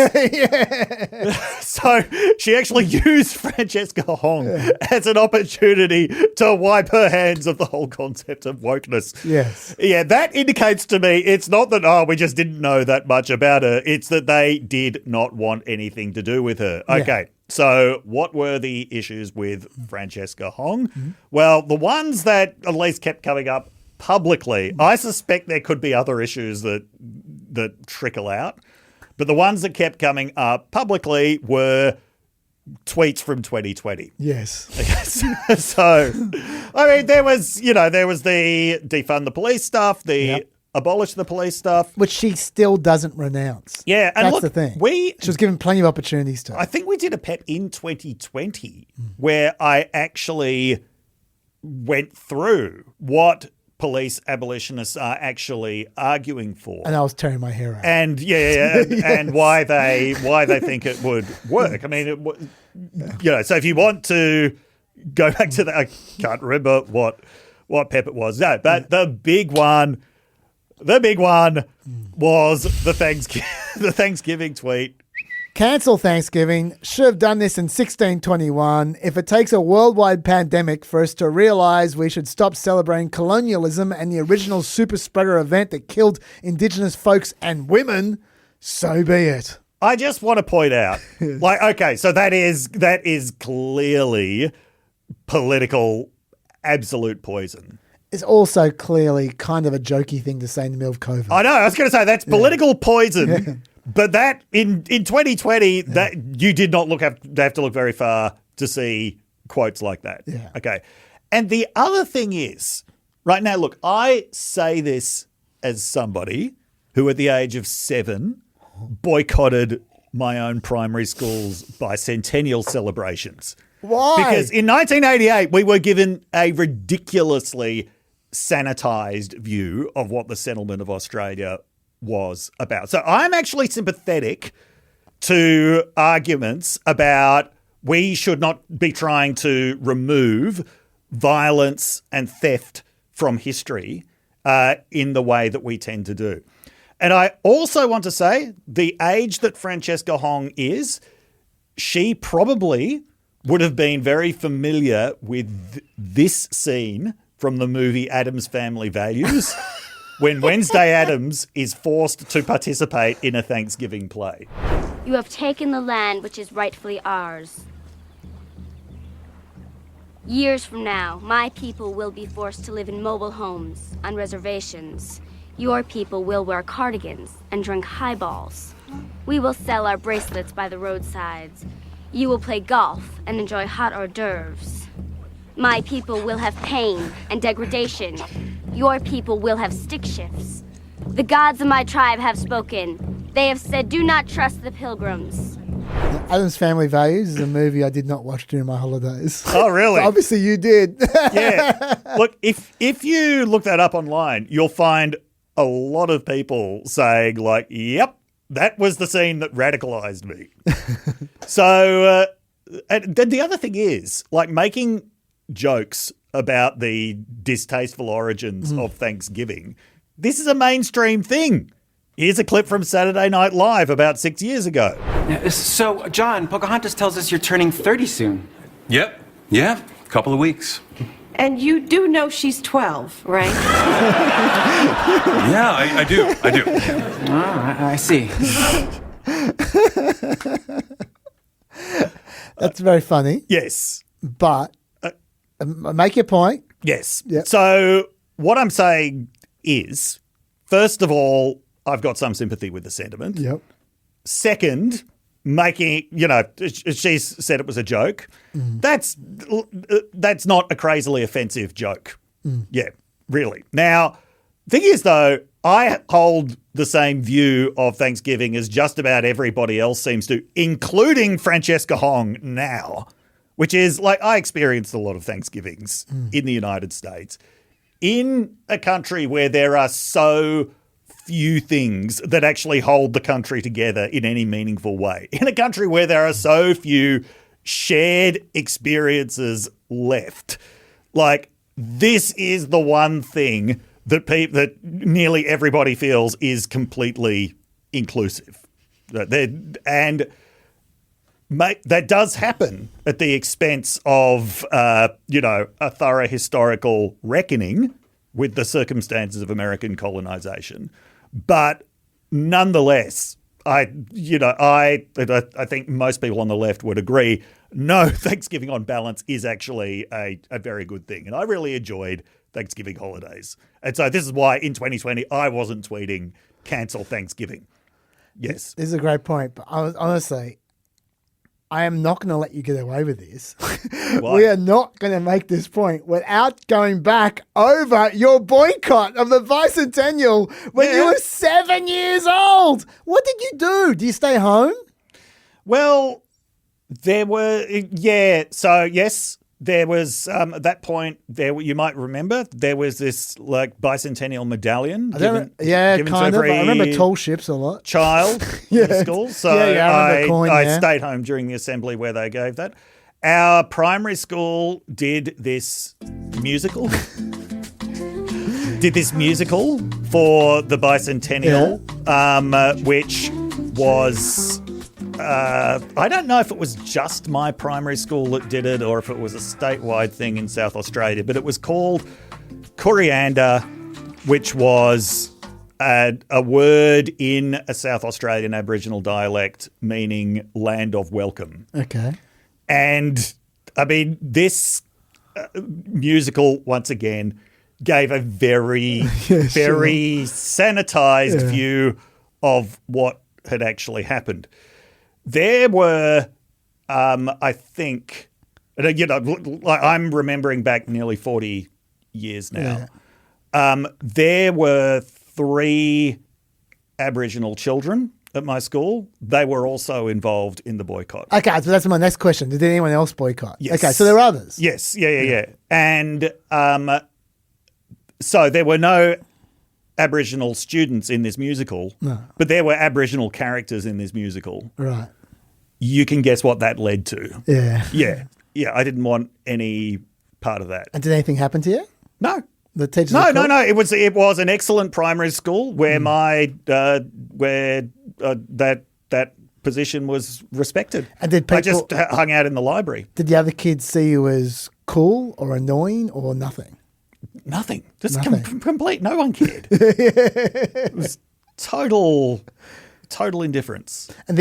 So she actually used Francesca Hong as an opportunity to wipe her hands of the whole concept of wokeness. Yes. Yeah, that indicates to me it's not that, we just didn't know that much about her. It's that they did not want anything to do with her. Okay. So what were the issues with Francesca Hong? Well, the ones that at least kept coming up publicly. I suspect there could be other issues that trickle out, but the ones that kept coming up publicly were tweets from 2020. Yes. So, I mean, there was the defund the police stuff, the abolish the police stuff. Which she still doesn't renounce. Yeah. And that's look, the thing. She was given plenty of opportunities to. I think we did a PEP in 2020 where I actually went through what police abolitionists are actually arguing for. And I was tearing my hair out. And and why they think it would work. I mean, so if you want to go back to that, I can't remember what PEP it was. No, but the big one was the Thanksgiving tweet. Cancel Thanksgiving. Should have done this in 1621. If it takes a worldwide pandemic for us to realize we should stop celebrating colonialism and the original super spreader event that killed Indigenous folks and women, so be it. I just want to point out, so that is clearly political absolute poison. It's also clearly kind of a jokey thing to say in the middle of COVID. I know. I was going to say that's political poison. Yeah. But that in 2020, that you did not have to look very far to see quotes like that. Yeah. Okay. And the other thing is, right now, look, I say this as somebody who at the age of 7 boycotted my own primary school's bicentennial celebrations. Why? Because in 1988, we were given a ridiculously sanitized view of what the settlement of Australia was about. So I'm actually sympathetic to arguments about we should not be trying to remove violence and theft from history in the way that we tend to do. And I also want to say the age that Francesca Hong is, she probably would have been very familiar with this scene from the movie Addams Family Values when Wednesday Addams is forced to participate in a Thanksgiving play. You have taken the land which is rightfully ours. Years from now, my people will be forced to live in mobile homes, on reservations. Your people will wear cardigans and drink highballs. We will sell our bracelets by the roadsides. You will play golf and enjoy hot hors d'oeuvres. My people will have pain and degradation. Your people will have stick shifts. The gods of my tribe have spoken. They have said, do not trust the pilgrims. Addams Family Values is a movie I did not watch during my holidays. Oh, really? Obviously you did. Yeah. Look, if you look that up online, you'll find a lot of people saying like, yep, that was the scene that radicalized me. So, and then the other thing is, like, making jokes about the distasteful origins of Thanksgiving. This is a mainstream thing. Here's a clip from Saturday Night Live about 6 years ago. So, John, Pocahontas tells us you're turning 30 soon. Yep. Yeah, a couple of weeks. And you do know she's 12, right? Yeah, I do. I see. That's very funny. Yes. But make your point. Yes. Yep. So what I'm saying is, first of all, I've got some sympathy with the sentiment. Yep. Second, she's said it was a joke. That's not a crazily offensive joke. Yeah, really. Now, thing is, though, I hold the same view of Thanksgiving as just about everybody else seems to, including Francesca Hong now, which is like I experienced a lot of Thanksgivings in the United States. In a country where there are so few things that actually hold the country together in any meaningful way. In a country where there are so few shared experiences left. Like, this is the one thing that nearly everybody feels is completely inclusive. And that does happen at the expense of, a thorough historical reckoning with the circumstances of American colonization. But nonetheless, I think most people on the left would agree, no, Thanksgiving on balance is actually a very good thing. And I really enjoyed Thanksgiving holidays. And so this is why in 2020 I wasn't tweeting cancel Thanksgiving. Yes. This is a great point, but honestly, I am not going to let you get away with this. We are not going to make this point without going back over your boycott of the bicentennial when you were 7 years old. What did you do? Do you stay home? Well, there were, so yes, there was at that point, you might remember, there was this like bicentennial medallion. Given kind to of. every I remember tall ships a lot. Child in the school. So I remember coin, I stayed home during the assembly where they gave that. Our primary school did this musical. For the bicentennial, which was... I don't know if it was just my primary school that did it or if it was a statewide thing in South Australia, but it was called coriander, which was a word in a South Australian Aboriginal dialect meaning land of welcome. Okay. And, I mean, this musical, once again, gave a very sanitized view of what had actually happened. There were, I think, I'm remembering back nearly 40 years now. There were 3 Aboriginal children at my school. They were also involved in the boycott. Okay, so that's my next question. Did anyone else boycott? Yes. Okay, so there are others. Yes, yeah. And so there were no Aboriginal students in this musical, but there were Aboriginal characters in this musical. Right. You can guess what that led to. Yeah. Yeah, I didn't want any part of that. And did anything happen to you? No. The teachers? No. It was an excellent primary school where that position was respected. And did people? I just hung out in the library. Did the other kids see you as cool or annoying or nothing? Nothing. Just complete. No one cared. It was total indifference. And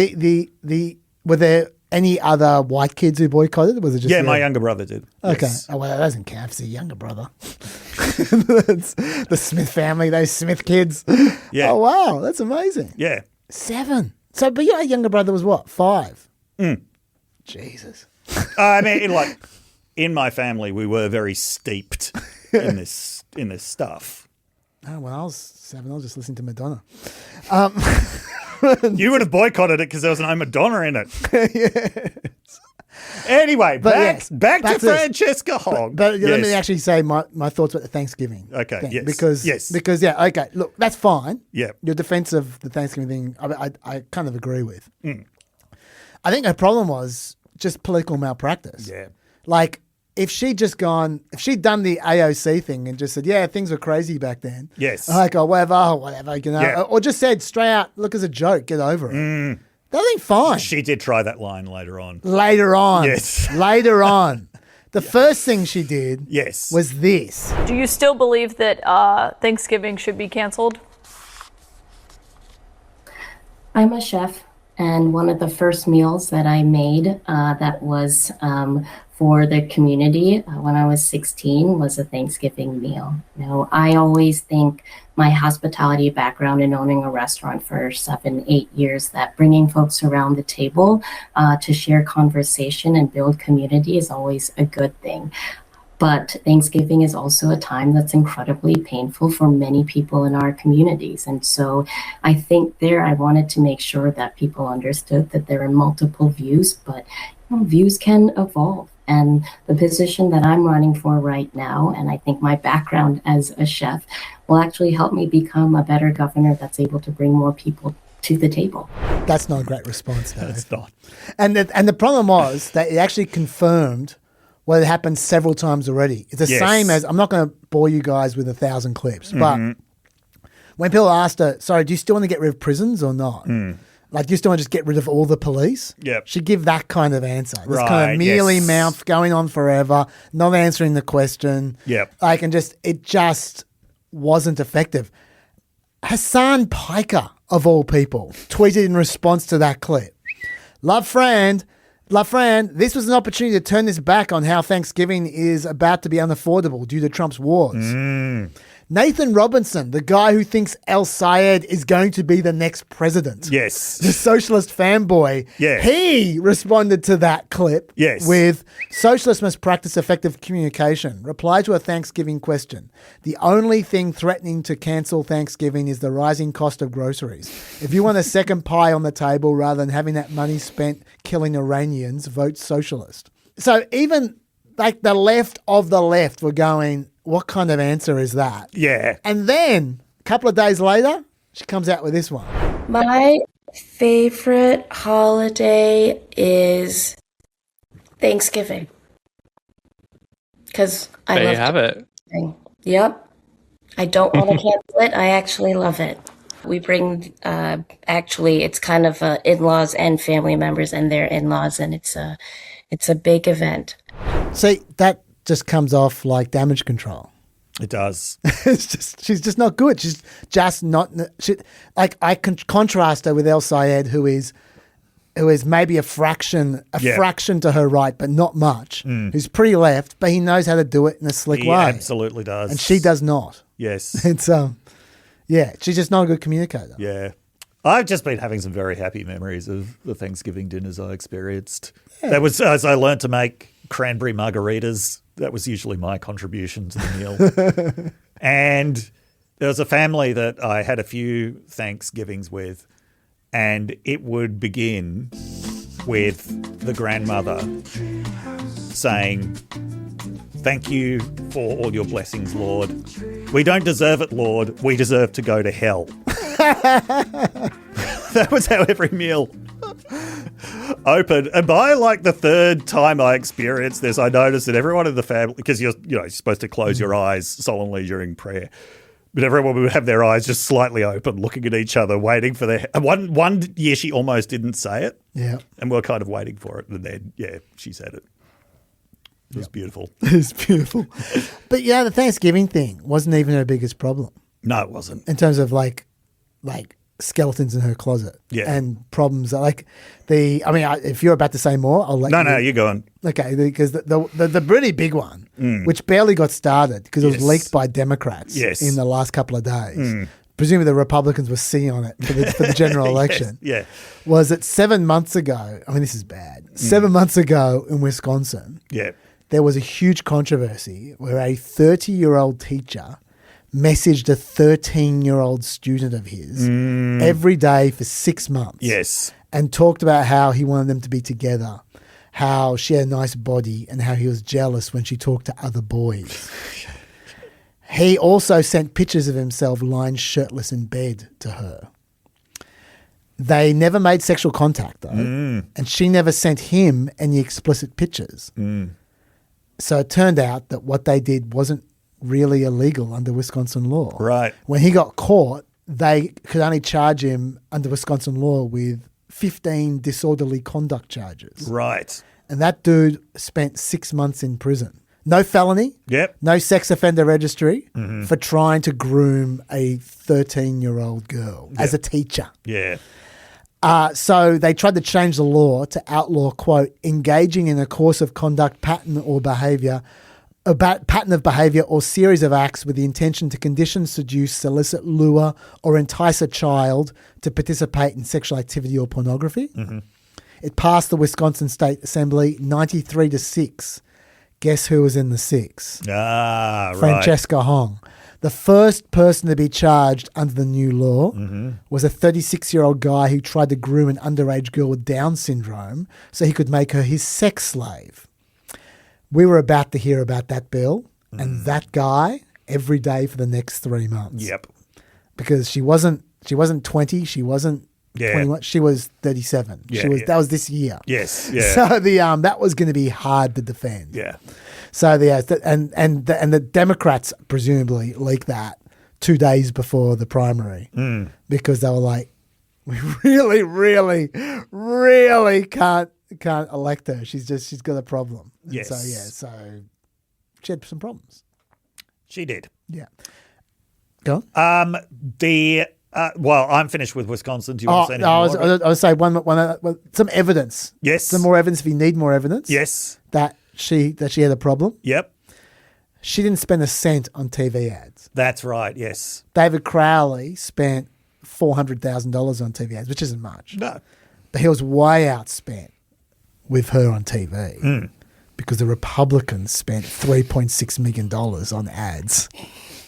were there any other white kids who boycotted? Was it just my younger brother did. Okay. Yes. Oh, well, that doesn't count. It's a younger brother. That's the Smith family, those Smith kids. Yeah. Oh, wow. That's amazing. Yeah. 7. So, but your younger brother was what? 5? Jesus. I mean, in my family, we were very steeped in this stuff. Oh, when I was 7, I was just listening to Madonna. You would have boycotted it because there was no Madonna in it. Yes. Anyway, back to Francesca Hogg. But let me actually say my thoughts about the Thanksgiving. Okay, thing, yes. Because okay, look, that's fine. Yeah. Your defense of the Thanksgiving thing, I kind of agree with. I think her problem was just political malpractice. Yeah. Like, if she'd done the AOC thing and just said, yeah, things were crazy back then. Yes. Like, whatever, you know. Yeah. Or just said straight out, look, as a joke, get over it. That ain't fine. She did try that line later on. Yes. Later on. The first thing she did was this. Do you still believe that Thanksgiving should be canceled? I'm a chef, and one of the first meals that I made that was for the community when I was 16 was a Thanksgiving meal. You know, I always think my hospitality background in owning a restaurant for 7-8 years, that bringing folks around the table to share conversation and build community is always a good thing. But Thanksgiving is also a time that's incredibly painful for many people in our communities. And so I think I wanted to make sure that people understood that there are multiple views, but views can evolve. And the position that I'm running for right now, and I think my background as a chef, will actually help me become a better governor that's able to bring more people to the table. That's not a great response, though. It's not. And the problem was that it actually confirmed what had happened several times already. It's the same as, I'm not going to bore you guys with 1,000 clips, but when people asked her, sorry, do you still want to get rid of prisons or not? Like, do you still want to just get rid of all the police? Yep. She'd give that kind of answer. This kind of mealy mouth going on forever, not answering the question. Yep. Like, and it just wasn't effective. Hassan Piker, of all people, tweeted in response to that clip. Love Fran, LaFran, this was an opportunity to turn this back on how Thanksgiving is about to be unaffordable due to Trump's wars. Nathan Robinson, the guy who thinks El Sayed is going to be the next president. Yes. The socialist fanboy. Yeah. He responded to that clip Yes. with, socialists must practice effective communication. Reply to a Thanksgiving question. The only thing threatening to cancel Thanksgiving is the rising cost of groceries. If you want a second pie on the table rather than having that money spent killing Iranians, vote socialist. So even like the left of the left were going, what kind of answer is that? Yeah. And then a couple of days later, she comes out with this one. My favorite holiday is Thanksgiving. Because I There love you have it. Thanksgiving. Yep. I don't want to cancel it. I actually love it. We bring, actually, it's kind of in-laws and family members and their in-laws, and it's a big event. See, that just comes off like damage control. It does. She's just not good. She's just not. I can contrast her with El Sayed, who is maybe a fraction to her right, but not much. Who's pretty left, but he knows how to do it in a slick He way. absolutely does. And she does not. Yes. It's she's just not a good communicator. Yeah. I've just been having some very happy memories of the Thanksgiving dinners I experienced. Yeah. That was as I learned to make cranberry margaritas. That was usually my contribution to the meal. And there was a family that I had a few Thanksgivings with, and it would begin with the grandmother saying, "Thank you for all your blessings, Lord. We don't deserve it, Lord. We deserve to go to hell." That was how every meal opened. And by like the third time I experienced this, I noticed that everyone in the family, because you're supposed to close your eyes solemnly during prayer, but everyone would have their eyes just slightly open, looking at each other, waiting for their. And one year she almost didn't say it. Yeah. And we're kind of waiting for it. And then, she said it. It was beautiful. It was beautiful. But the Thanksgiving thing wasn't even her biggest problem. No, it wasn't. In terms of like skeletons in her closet. Yeah. And problems if you're about to say more, I'll let you. No, you're going. Okay, because the really big one, which barely got started because it was leaked by Democrats in the last couple of days. Presumably the Republicans were sitting on it for the general election. Was that 7 months ago? I mean, this is bad. 7 months ago in Wisconsin, there was a huge controversy where a 30-year-old teacher messaged a 13-year-old student of his every day for 6 months. Yes. And talked about how he wanted them to be together, how she had a nice body, and how he was jealous when she talked to other boys. He also sent pictures of himself lying shirtless in bed to her. They never made sexual contact, though, and she never sent him any explicit pictures. So it turned out that what they did wasn't really illegal under Wisconsin law. Right. When he got caught, they could only charge him under Wisconsin law with 15 disorderly conduct charges. Right. And that dude spent 6 months in prison. No felony. Yep. No sex offender registry for trying to groom a 13-year-old girl as a teacher. Yeah. So they tried to change the law to outlaw, quote, engaging in a course of conduct, pattern of behavior or series of acts with the intention to condition, seduce, solicit, lure, or entice a child to participate in sexual activity or pornography. It passed the Wisconsin State Assembly 93-6. Guess who was in the 6? Francesca Hong. The first person to be charged under the new law was a 36-year-old guy who tried to groom an underage girl with Down syndrome so he could make her his sex slave. We were about to hear about that bill and that guy every day for the next 3 months. Yep. Because she wasn't 20, she wasn't 21, she was 37. That was this year. Yes. Yeah. So that was going to be hard to defend. Yeah. So the Democrats presumably leaked that 2 days before the primary because they were like, we really, really, really can't elect her. She's got a problem. And yes. So she had some problems. She did. Yeah. Go on. The Well, I'm finished with Wisconsin. Do you want to say anything more? I was saying some evidence. Yes. Some more evidence if you need more evidence. Yes. That she had a problem. Yep. She didn't spend a cent on TV ads. That's right, yes. David Crowley spent $400,000 on TV ads, which isn't much. No. But he was way outspent with her on TV because the Republicans spent $3.6 million on ads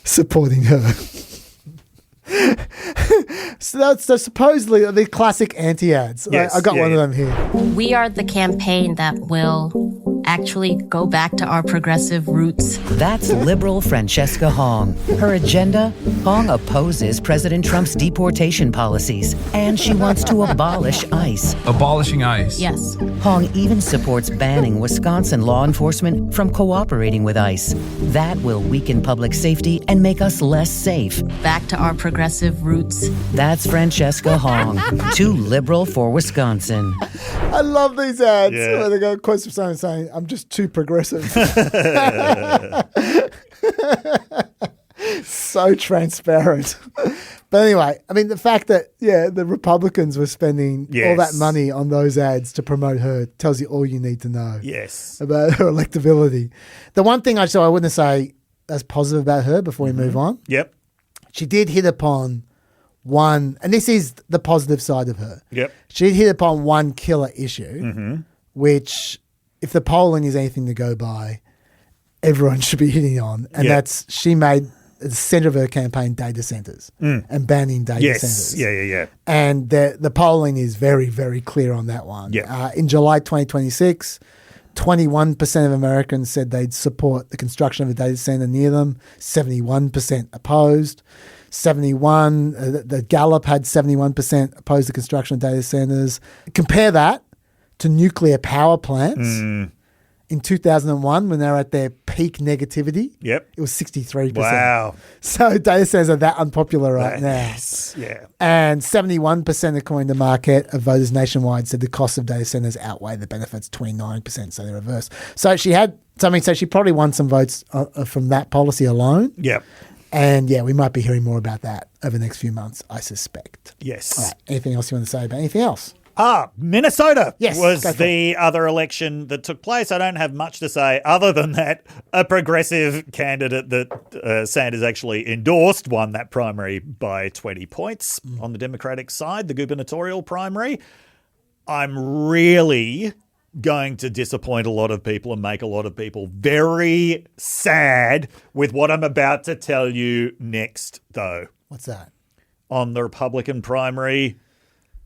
supporting her. So that's supposedly the classic anti-ads. Yes, I got one of them here. We are the campaign that will actually go back to our progressive roots. That's liberal Francesca Hong. Her agenda? Hong opposes President Trump's deportation policies, and she wants to abolish ICE. Abolishing ICE? Yes. Hong even supports banning Wisconsin law enforcement from cooperating with ICE. That will weaken public safety and make us less safe. Back to our progressive roots. That's Francesca Hong. Too liberal for Wisconsin. I love these ads where they go quotes from someone saying, I'm just too progressive. So transparent. But anyway, I mean, the fact that, the Republicans were spending all that money on those ads to promote her tells you all you need to know about her electability. The one thing I wouldn't say as positive about her before we move on. Yep. She did hit upon one, and this is the positive side of her. Yep. She did hit upon one killer issue, which, if the polling is anything to go by, everyone should be hitting on. And that's, she made the center of her campaign data centers and banning data centers. Yeah. And the polling is very, very clear on that one. In July 2026, 21% of Americans said they'd support the construction of a data center near them. 71% opposed. The Gallup had 71% opposed the construction of data centers. Compare that to nuclear power plants. In 2001, when they were at their peak negativity, it was 63%. Wow. So data centers are that unpopular right now. Yes, yeah. And 71%, according to Market, of voters nationwide said the cost of data centers outweigh the benefits, 29%, so the reverse. So she had something, so she probably won some votes from that policy alone. Yep. And we might be hearing more about that over the next few months, I suspect. Yes. All right. Anything else you want to say about anything else? Minnesota was go for the other election that took place. I don't have much to say other than that a progressive candidate that Sanders actually endorsed won that primary by 20 points on the Democratic side, the gubernatorial primary. I'm really going to disappoint a lot of people and make a lot of people very sad with what I'm about to tell you next, though. What's that? On the Republican primary,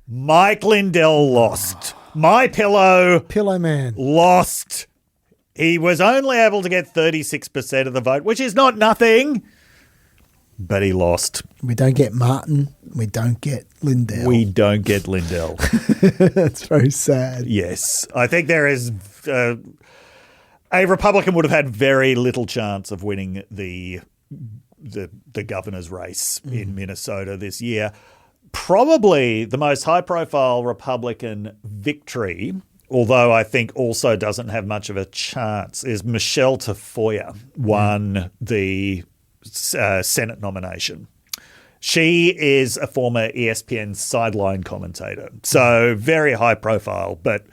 Mike Lindell lost. My Pillow man lost. He was only able to get 36% of the vote, which is not nothing, but he lost. We don't get Martin. We don't get Lindell. We don't get Lindell. That's very sad. Yes. I think there is a Republican would have had very little chance of winning the governor's race in Minnesota this year. Probably the most high-profile Republican victory, although I think also doesn't have much of a chance, is Michelle Tafoya won the Senate nomination. She is a former ESPN sideline commentator, so very high-profile, but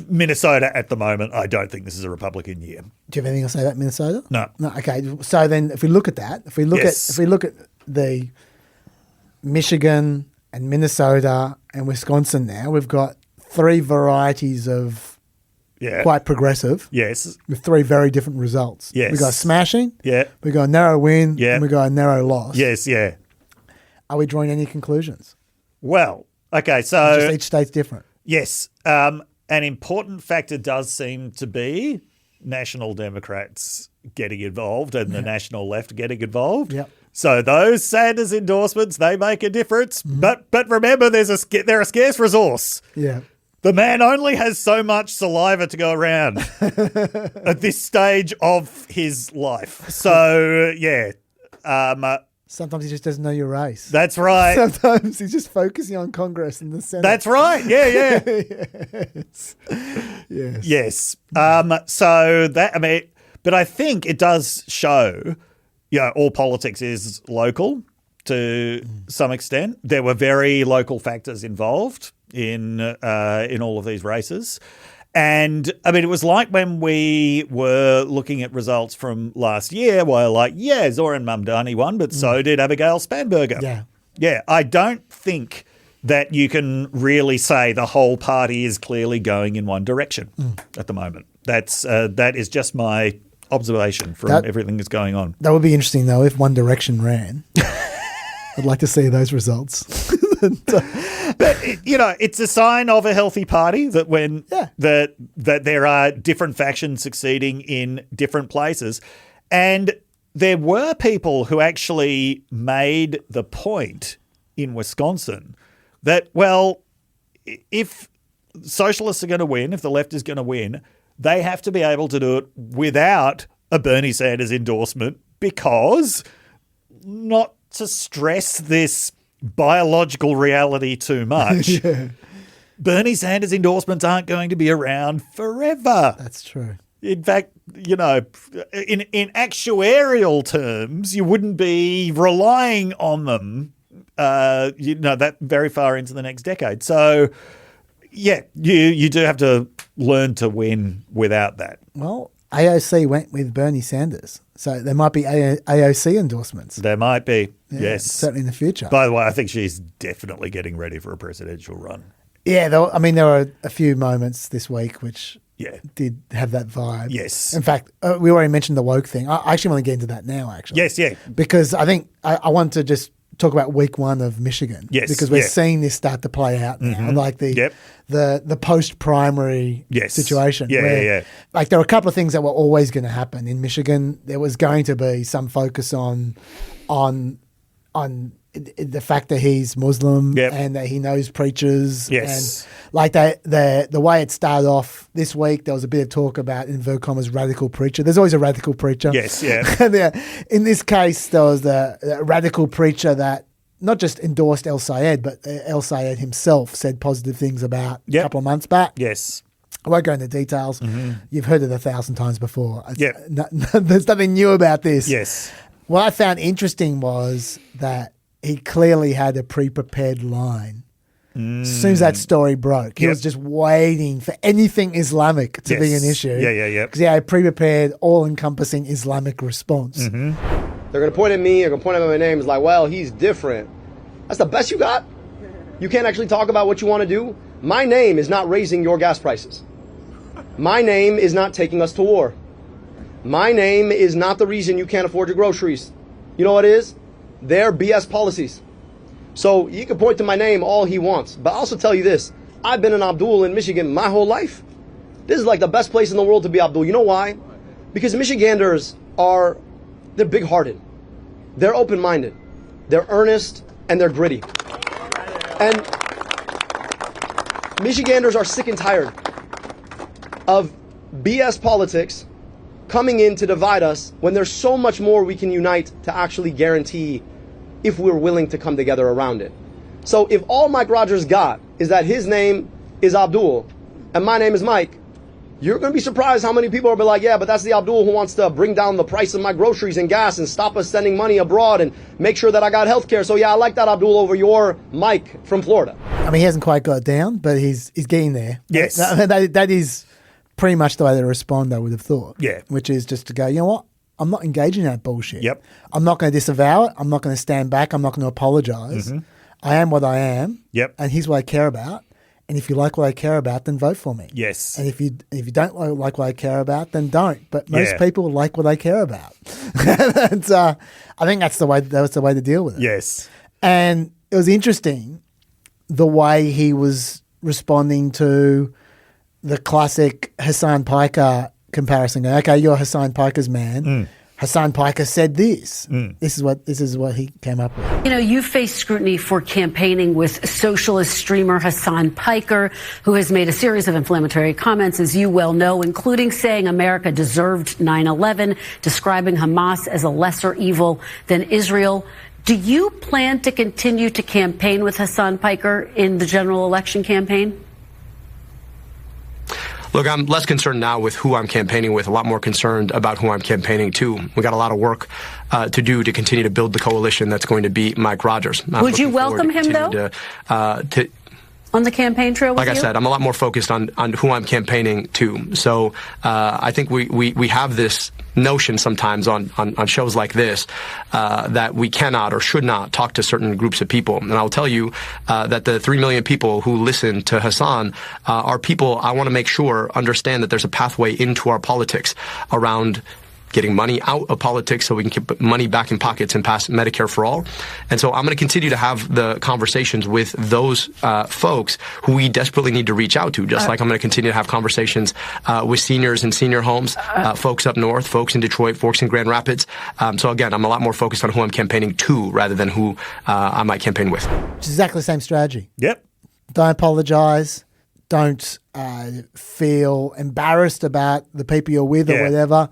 Minnesota at the moment, I don't think this is a Republican year. Do you have anything to say about Minnesota? No. Okay. So then, if we look at that, if we look at the Michigan and Minnesota and Wisconsin now, we've got three varieties of quite progressive. Yes. With three very different results. Yes. We've got smashing. Yeah. We've got a narrow win. Yeah. And we've got a narrow loss. Yes, yeah. Are we drawing any conclusions? Well, okay, so... Just each state's different. Yes. An important factor does seem to be National Democrats getting involved and the National Left getting involved. Yep. So those Sanders endorsements, they make a difference. But remember, they're a scarce resource. Yeah. The man only has so much saliva to go around at this stage of his life. So, sometimes he just doesn't know your race. That's right. Sometimes he's just focusing on Congress and the Senate. That's right. Yeah. Yes. So but I think it does show, all politics is local. to some extent. There were very local factors involved in all of these races. And, I mean, it was like when we were looking at results from last year where, like, yeah, Zoran Mamdani won, but so did Abigail Spanberger. Yeah. Yeah, I don't think that you can really say the whole party is clearly going in one direction at the moment. That is just my observation from everything that's going on. That would be interesting, though, if One Direction ran. I'd like to see those results. But it's a sign of a healthy party that when that there are different factions succeeding in different places. And there were people who actually made the point in Wisconsin that, well, if socialists are going to win, if the left is going to win, they have to be able to do it without a Bernie Sanders endorsement, because not to stress this biological reality too much. Bernie Sanders endorsements aren't going to be around forever. That's true. In fact, in actuarial terms, you wouldn't be relying on them, that very far into the next decade. So, yeah, you do have to learn to win without that. Well, AOC went with Bernie Sanders, so there might be AOC endorsements. There might be, yes. Certainly in the future. By the way, I think she's definitely getting ready for a presidential run. Yeah, there were a few moments this week which did have that vibe. Yes. In fact, we already mentioned the woke thing. I actually want to get into that now, actually. Yes, yeah. Because I think I want to just talk about week one of Michigan. Yes. Because we're seeing this start to play out now, like the post-primary situation. Yeah. Like there were a couple of things that were always going to happen in Michigan. There was going to be some focus on the fact that he's Muslim and that he knows preachers. Yes. And like the way it started off this week, there was a bit of talk about, in inverted commas, radical preacher. There's always a radical preacher. Yes, yeah. And in this case, there was the radical preacher that not just endorsed El Sayed, but El Sayed himself said positive things about a couple of months back. Yes. I won't go into details. You've heard it 1,000 times before. There's nothing new about this. Yes. What I found interesting was that he clearly had a pre-prepared line. As soon as that story broke, he was just waiting for anything Islamic to be an issue. Yeah. Because he had a pre-prepared, all-encompassing Islamic response. They're going to point at me, they're going to point at my name. It's like, well, he's different. That's the best you got? You can't actually talk about what you want to do? My name is not raising your gas prices. My name is not taking us to war. My name is not the reason you can't afford your groceries. You know what it is? They're BS policies. So you can point to my name all he wants. But I'll also tell you this. I've been an Abdul in Michigan my whole life. This is like the best place in the world to be Abdul. You know why? Because Michiganders they're big-hearted. They're open-minded. They're earnest, and they're gritty. And Michiganders are sick and tired of BS politics coming in to divide us when there's so much more we can unite to actually guarantee if we're willing to come together around it. So if all Mike Rogers got is that his name is Abdul and my name is Mike, you're going to be surprised how many people will be like, yeah, but that's the Abdul who wants to bring down the price of my groceries and gas and stop us sending money abroad and make sure that I got health care. So yeah, I like that Abdul over your Mike from Florida. I mean, he hasn't quite got it down, but he's getting there. Yes. That is pretty much the way to respond, I would have thought. Yeah. Which is just to go, you know what? I'm not engaging in that bullshit. Yep. I'm not going to disavow it. I'm not going to stand back. I'm not going to apologise. I am what I am. Yep. And here's what I care about. And if you like what I care about, then vote for me. Yes. And if you don't like what I care about, then don't. But most people like what I care about. And I think that's the way to deal with it. Yes. And it was interesting the way he was responding to the classic Hassan Piker comparison. Okay, you're Hassan Piker's man. Hassan Piker said this. This is what he came up with. You know, you face scrutiny for campaigning with socialist streamer Hassan Piker, who has made a series of inflammatory comments, as you well know, including saying America deserved 9/11, describing Hamas as a lesser evil than Israel. Do you plan to continue to campaign with Hassan Piker in the general election campaign? Look, I'm less concerned now with who I'm campaigning with, a lot more concerned about who I'm campaigning to. We got a lot of work to do to continue to build the coalition that's going to beat Mike Rogers. Would you welcome him, though? On the campaign trail with Like I said, I'm a lot more focused on who I'm campaigning to. So I think we have this notion sometimes on shows like this that we cannot or should not talk to certain groups of people. And I'll tell you that the 3 million people who listen to Hassan are people I want to make sure understand that there's a pathway into our politics around getting money out of politics so we can put money back in pockets and pass Medicare for all. And so I'm going to continue to have the conversations with those folks who we desperately need to reach out to, just like I'm going to continue to have conversations with seniors in senior homes, folks up north, folks in Detroit, folks in Grand Rapids. So again, I'm a lot more focused on who I'm campaigning to rather than who I might campaign with. It's exactly the same strategy. Yep. Don't apologize. Don't feel embarrassed about the people you're with or whatever.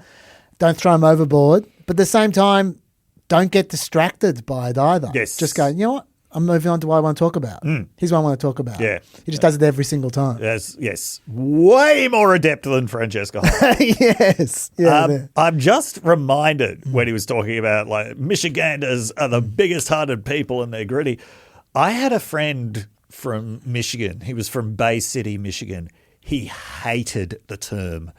Don't throw them overboard. But at the same time, don't get distracted by it either. Yes. Just go, you know what? I'm moving on to what I want to talk about. Here's what I want to talk about. Yeah. He just does it every single time. Yes. Way more adept than Francesca Hall. Yes. Yeah, I'm just reminded when he was talking about like Michiganders are the biggest hearted people and they're gritty. I had a friend from Michigan. He was from Bay City, Michigan. He hated the term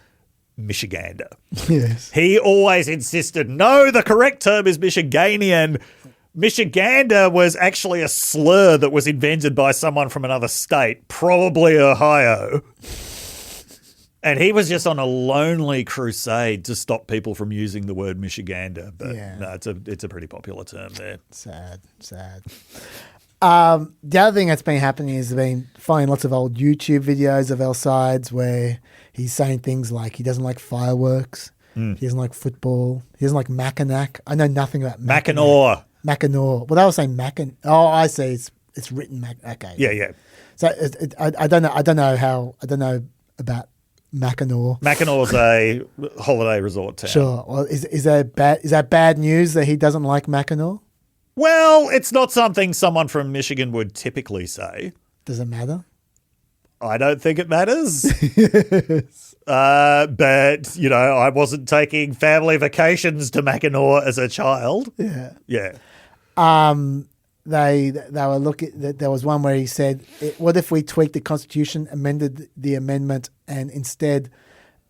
Michigander. Yes. He always insisted, no, the correct term is Michiganian. Michigander was actually a slur that was invented by someone from another state, probably Ohio. And he was just on a lonely crusade to stop people from using the word Michigander. But no, it's a pretty popular term there. Sad. The other thing that's been happening is been finding lots of old YouTube videos of Elsides where he's saying things like he doesn't like fireworks, he doesn't like football, he doesn't like Mackinac. I know nothing about Mackinac. Well, they were saying Mackin. Oh, I see. It's written Okay. Yeah. So I don't know about Mackinac. Mackinac's a holiday resort town. Sure. Well, is that bad news that he doesn't like Mackinac? Well, it's not something someone from Michigan would typically say. Does it matter? I don't think it matters. But, I wasn't taking family vacations to Mackinac as a child. Yeah. They were looking. There was one where he said, "What if we tweaked the Constitution, amended the amendment, and instead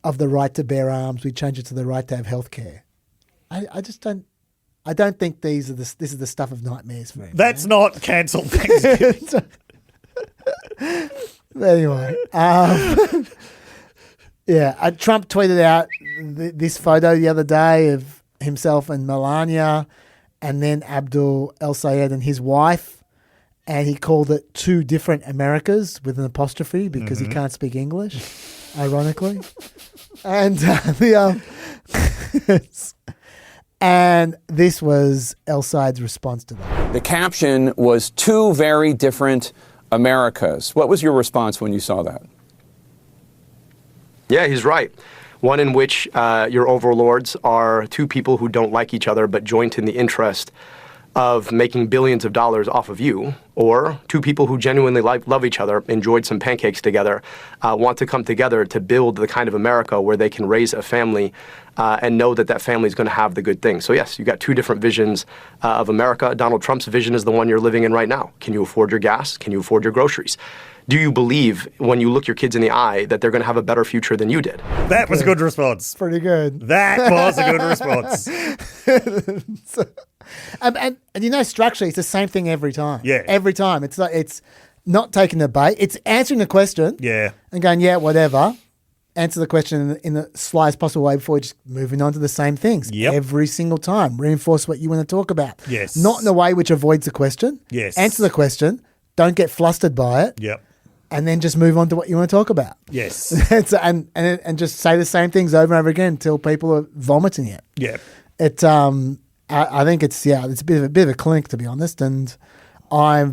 of the right to bear arms, we change it to the right to have health care?" I just don't. I don't think this is the stuff of nightmares for him. That's not cancelled Thanksgiving. Anyway, Trump tweeted out this photo the other day of himself and Melania, and then Abdul El Sayed and his wife, and he called it two different Americas with an apostrophe because he can't speak English, ironically, and and this was El Sayed's response to that. The caption was two very different Americas. What was your response when you saw that? Yeah, he's right. One in which your overlords are two people who don't like each other but joint in the interest of making billions of dollars off of you, or two people who genuinely love each other, enjoyed some pancakes together, want to come together to build the kind of America where they can raise a family and know that family is going to have the good things. So yes, you got two different visions of America. Donald Trump's vision is the one you're living in right now. Can you afford your gas? Can you afford your groceries? Do you believe when you look your kids in the eye that they're going to have a better future than you did? That was a good response. Pretty good. That was a good response. And structurally, it's the same thing every time. Yeah. Every time. It's like it's not taking the bait. It's answering the question. Yeah. And going, yeah, whatever. Answer the question in the slyest possible way before just moving on to the same things. Yep. Every single time. Reinforce what you want to talk about. Yes. Not in a way which avoids the question. Yes. Answer the question. Don't get flustered by it. Yep. And then just move on to what you want to talk about. Yes. and just say the same things over and over again until people are vomiting it. Yeah. I think it's a bit of a clinic, to be honest. And I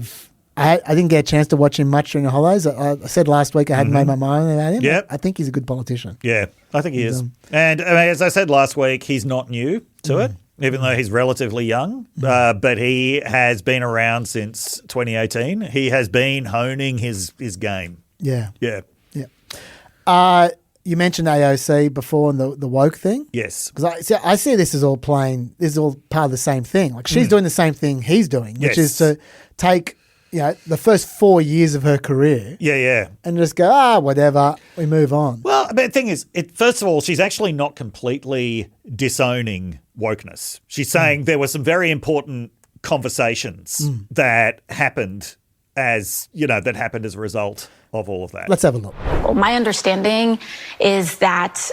didn't get a chance to watch him much during the holidays. I said last week I hadn't made my mind about him. Yep. I think he's a good politician. Yeah, I think he is. And as I said last week, he's not new to it, even though he's relatively young. But he has been around since 2018. He has been honing his game. Yeah. Yeah. Yeah. you mentioned AOC before and the woke thing. Yes. Because I see this as all playing, this is all part of the same thing. Like she's doing the same thing he's doing, which is to take, the first 4 years of her career. Yeah. And just go, whatever, we move on. Well, but the thing is, first of all, she's actually not completely disowning wokeness. She's saying there were some very important conversations that happened as a result of all of that. Let's have a look. Well, my understanding is that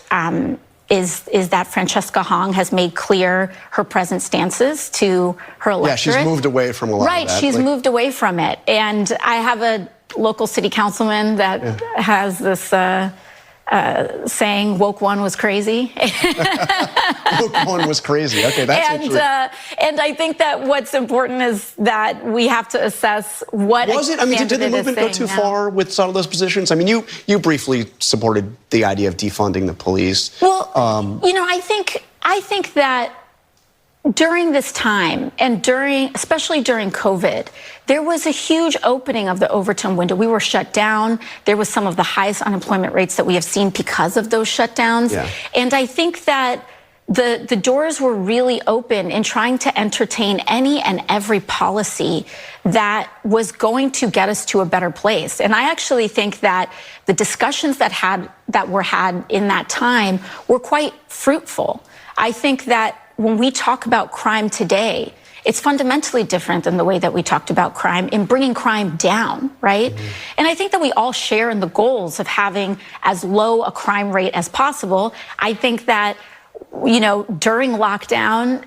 that Francesca Hong has made clear her present stances to her electorate. Yeah, she's moved away from a lot of that. Right, she's moved away from it. And I have a local city councilman that has this saying woke one was crazy. Woke one was crazy. Okay, that's interesting. And I think that what's important is that we have to assess what was it. I mean, did the movement go too far with some of those positions? I mean, you briefly supported the idea of defunding the police. Well, I think that during this time and especially during COVID, there was a huge opening of the Overton window. We were shut down. There was some of the highest unemployment rates that we have seen because of those shutdowns. Yeah. And I think that the doors were really open in trying to entertain any and every policy that was going to get us to a better place. And I actually think that the discussions that were had in that time were quite fruitful. I think that when we talk about crime today, it's fundamentally different than the way that we talked about crime in bringing crime down, right? And I think that we all share in the goals of having as low a crime rate as possible. I think that, during lockdown,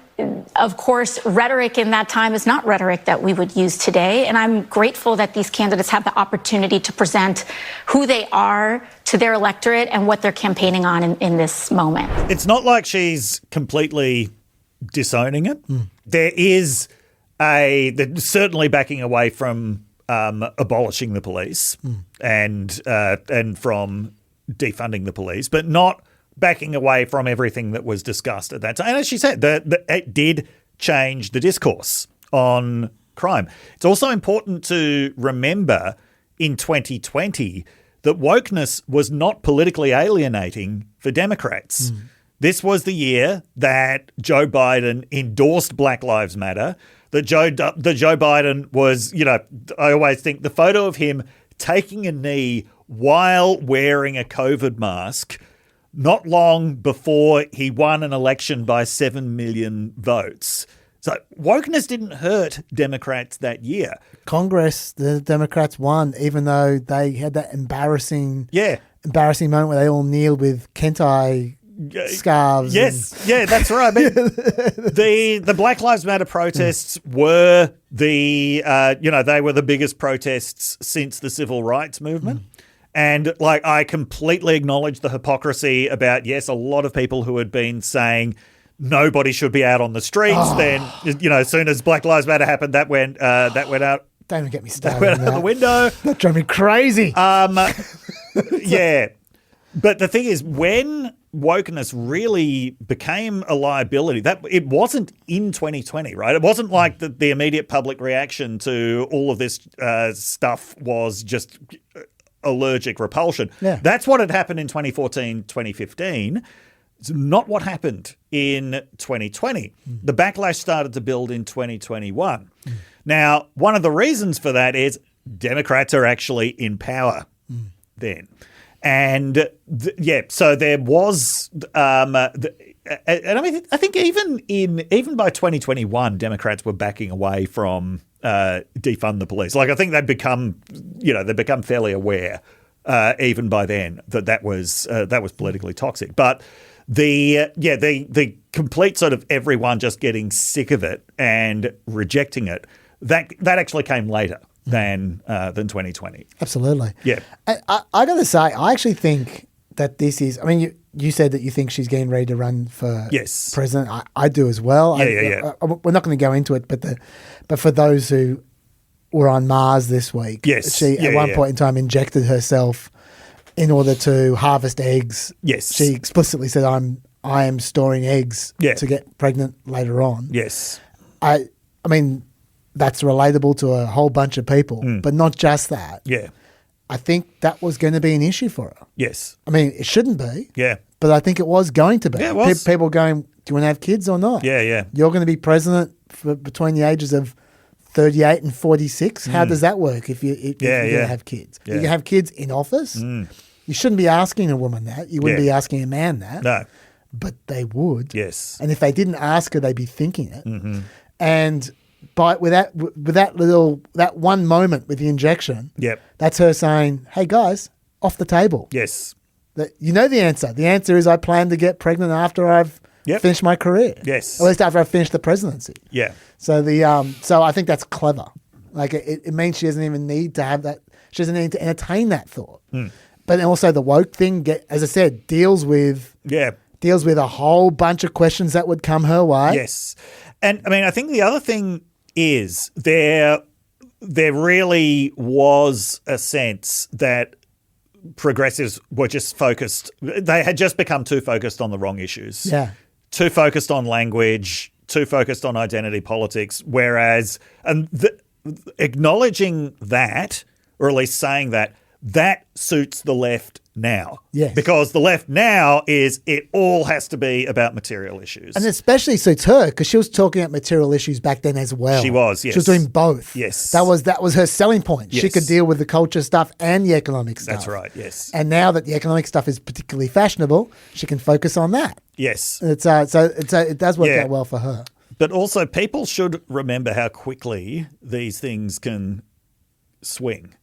of course, rhetoric in that time is not rhetoric that we would use today. And I'm grateful that these candidates have the opportunity to present who they are to their electorate and what they're campaigning on in this moment. It's not like she's completely disowning it. There is they're certainly backing away from abolishing the police and from defunding the police, but not backing away from everything that was discussed at that time. And as she said, it did change the discourse on crime. It's also important to remember in 2020 that wokeness was not politically alienating for Democrats. This was the year that Joe Biden endorsed Black Lives Matter, that Joe Biden was, I always think the photo of him taking a knee while wearing a COVID mask not long before he won an election by 7 million votes. So wokeness didn't hurt Democrats that year. Congress, the Democrats won, even though they had that embarrassing moment where they all kneeled with Kentai scarves. Yes, that's right. I mean, the Black Lives Matter protests were they were the biggest protests since the Civil Rights Movement. And I completely acknowledge the hypocrisy about, yes, a lot of people who had been saying nobody should be out on the streets. Then, as soon as Black Lives Matter happened, that went out. Don't even get me started. That went out the window. That drove me crazy. Yeah. But the thing is, when wokeness really became a liability, that it wasn't in 2020, right? It wasn't like the immediate public reaction to all of this stuff was just allergic repulsion. Yeah. That's what had happened in 2014, 2015. It's not what happened in 2020. The backlash started to build in 2021. Now, one of the reasons for that is Democrats are actually in power then. And so there was, and I mean, I think even by 2021, Democrats were backing away from defund the police. I think they'd become fairly aware even by then that was politically toxic. But the complete sort of everyone just getting sick of it and rejecting it, that actually came later than 2020. Absolutely. Yeah. I got to say, I actually think that this is, I mean, you said that you think she's getting ready to run for president. I do as well. Yeah. We're not going to go into it, but for those who were on Mars this week, she at one point in time injected herself in order to harvest eggs. Yes. She explicitly said, I am storing eggs to get pregnant later on. Yes. I mean, that's relatable to a whole bunch of people, but not just that. Yeah. I think that was going to be an issue for her. Yes. I mean, it shouldn't be. Yeah. But I think it was going to be. Yeah, it was. People going, do you want to have kids or not? Yeah, yeah. You're going to be president for between the ages of 38 and 46. How does that work if you're going to have kids? Yeah. You can have kids in office. You shouldn't be asking a woman that. You wouldn't be asking a man that. No. But they would. Yes. And if they didn't ask her, they'd be thinking it. And with that one moment with the injection, that's her saying, hey guys, off the table. Yes. You know the answer. The answer is I plan to get pregnant after I've finished my career. Yes. At least after I've finished the presidency. Yeah. So so I think that's clever. Like it means she doesn't even need to have that. She doesn't need to entertain that thought. But also the woke thing, as I said, deals with a whole bunch of questions that would come her way. Yes. And I mean, I think the other thing is there really was a sense that progressives were just focused. They had just become too focused on the wrong issues. Yeah. Too focused on language, too focused on identity politics. Whereas, acknowledging that, or at least saying that suits the left now. Yes. Because the left now is it all has to be about material issues. And especially suits her because she was talking about material issues back then as well. She was, yes. She was doing both. Yes. That was her selling point. Yes. She could deal with the culture stuff and the economic stuff. That's right, yes. And now that the economic stuff is particularly fashionable, she can focus on that. Yes. It does work out well for her. But also people should remember how quickly these things can swing.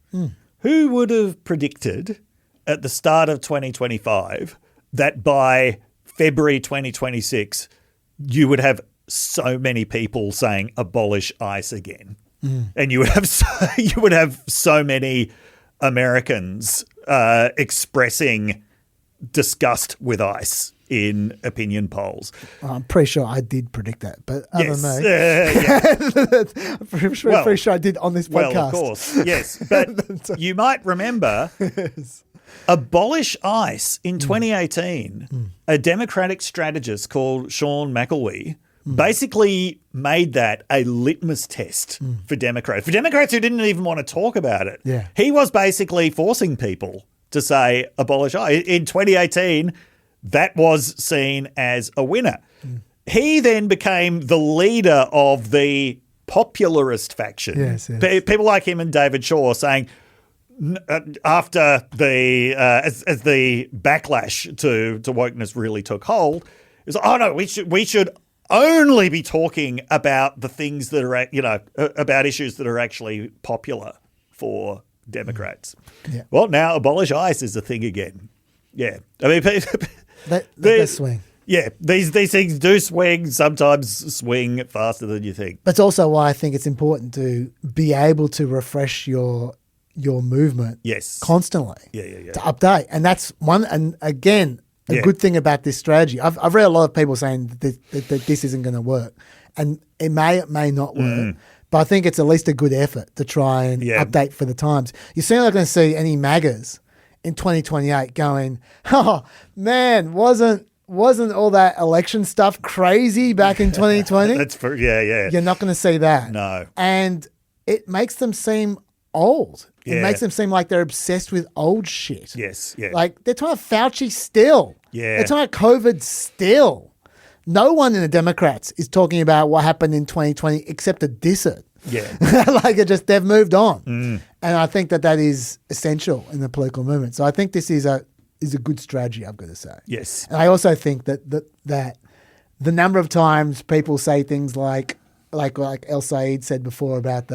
Who would have predicted at the start of 2025 that by February 2026 you would have so many people saying abolish ICE again, and you would have so many Americans expressing disgust with in opinion polls. I'm pretty sure I did predict that, but other than me. I'm pretty sure I did on this podcast. Well, of course, yes. But you might remember abolish ICE in 2018, a Democratic strategist called Sean McElwee basically made that a litmus test for Democrats. For Democrats who didn't even want to talk about it. Yeah. He was basically forcing people to say abolish ICE. In 2018, that was seen as a winner. He then became the leader of the popularist faction. Yes. People like him and David Shaw saying, after the as the backlash to wokeness really took hold, it was like, oh no, we should only be talking about the things that are about issues that are actually popular for Democrats. Yeah. Well, now abolish ICE is a thing again. Yeah, I mean, they swing. Yeah, these things do swing. Sometimes swing faster than you think. That's also why I think it's important to be able to refresh your movement. Yes. Constantly. Yeah. To update, and that's one. And again, a good thing about this strategy. I've read a lot of people saying that this isn't going to work, and it may not work. But I think it's at least a good effort to try and update for the times. You're certainly not going to see any MAGAs in 2028 going, oh man, wasn't all that election stuff crazy back in 2020? Yeah. You're not going to see that. No. And it makes them seem old. Yeah. It makes them seem like they're obsessed with old shit. Yes, yeah. Like they're talking about Fauci still. Yeah. They're talking about COVID still. No one in the Democrats is talking about what happened in 2020 except to diss it. Yeah. They've moved on. And I think that is essential in the political movement. So I think this is a good strategy, I've got to say. Yes. And I also think that the number of times people say things like El Said said before about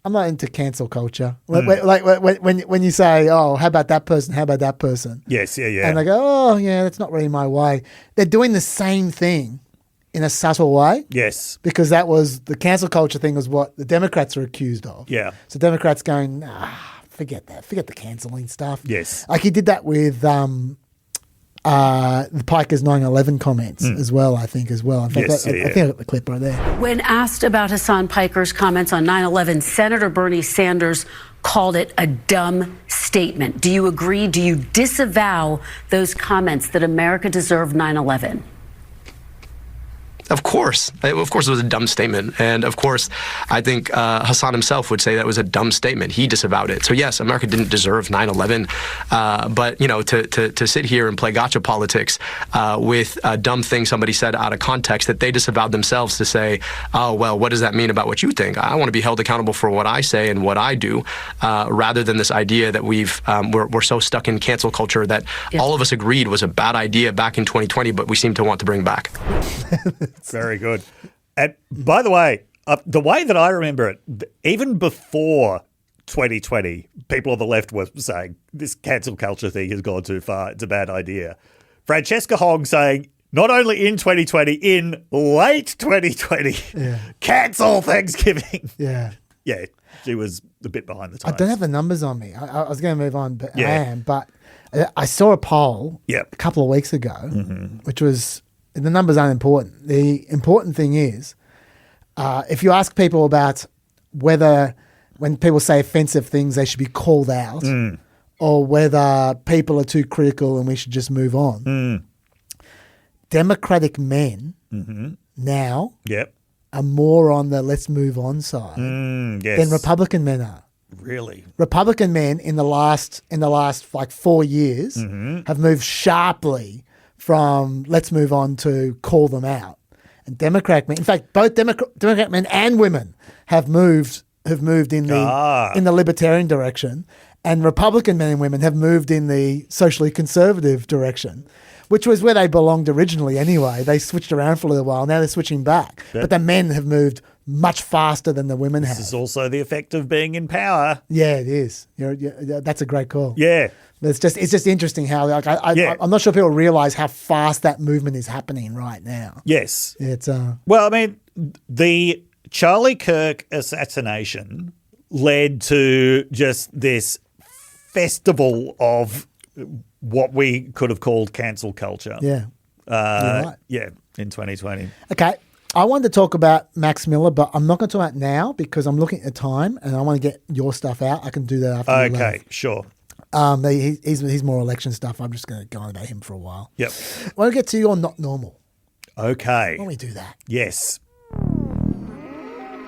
I'm not into cancel culture. When you say, oh, how about that person? How about that person? Yes, yeah. And they go, oh, yeah, that's not really my way. They're doing the same thing in a subtle way. Yes. Because that was the cancel culture thing was what the Democrats are accused of. Yeah. So Democrats going, forget that. Forget the cancelling stuff. Yes. Like he did that with the Pikers 9/11 comments as well, I think, as well. In fact, I think I got the clip right there. When asked about Hassan Piker's comments on 9/11, Senator Bernie Sanders called it a dumb statement. Do you agree? Do you disavow those comments that America deserved 9/11? Of course it was a dumb statement. And of course, I think Hassan himself would say that was a dumb statement. He disavowed it. So yes, America didn't deserve 9/11. But, to sit here and play gotcha politics with a dumb thing somebody said out of context that they disavowed themselves to say, oh, well, what does that mean about what you think? I want to be held accountable for what I say and what I do, rather than this idea that we're so stuck in cancel culture that all of us agreed was a bad idea back in 2020, but we seem to want to bring back. Very good. And by the way that I remember it, even before 2020, people on the left were saying this cancel culture thing has gone too far. It's a bad idea. Francesca Hogg saying not only in 2020, in late 2020, cancel Thanksgiving. Yeah. Yeah, she was a bit behind the times. I don't have the numbers on me. I was going to move on, but I am. But I saw a poll a couple of weeks ago, which was, the numbers aren't important. The important thing is, if you ask people about whether when people say offensive things, they should be called out, or whether people are too critical and we should just move on. Democratic men now are more on the let's move on side than Republican men are. Really? Republican men in the last like 4 years have moved sharply from let's move on to call them out. And Democratic men, in fact, both Democratic men and women have moved in the libertarian direction, and Republican men and women have moved in the socially conservative direction, which was where they belonged originally anyway. They switched around for a little while. Now they're switching back. But the men have moved much faster than the women have. This is also the effect of being in power. Yeah, it is. That's a great call. Yeah. It's just interesting how I'm not sure people realize how fast that movement is happening right now. Yes. It's well, I mean, the Charlie Kirk assassination led to just this festival of what we could have called cancel culture. Yeah. Right. Yeah, in 2020. Okay. I wanted to talk about Max Miller, but I'm not going to talk about it now because I'm looking at the time and I want to get your stuff out. I can do that after you leave. Okay, sure. He's more election stuff. I'm just going to go on about him for a while. Yep. I want to get to your not normal. Okay. Why don't we do that? Yes.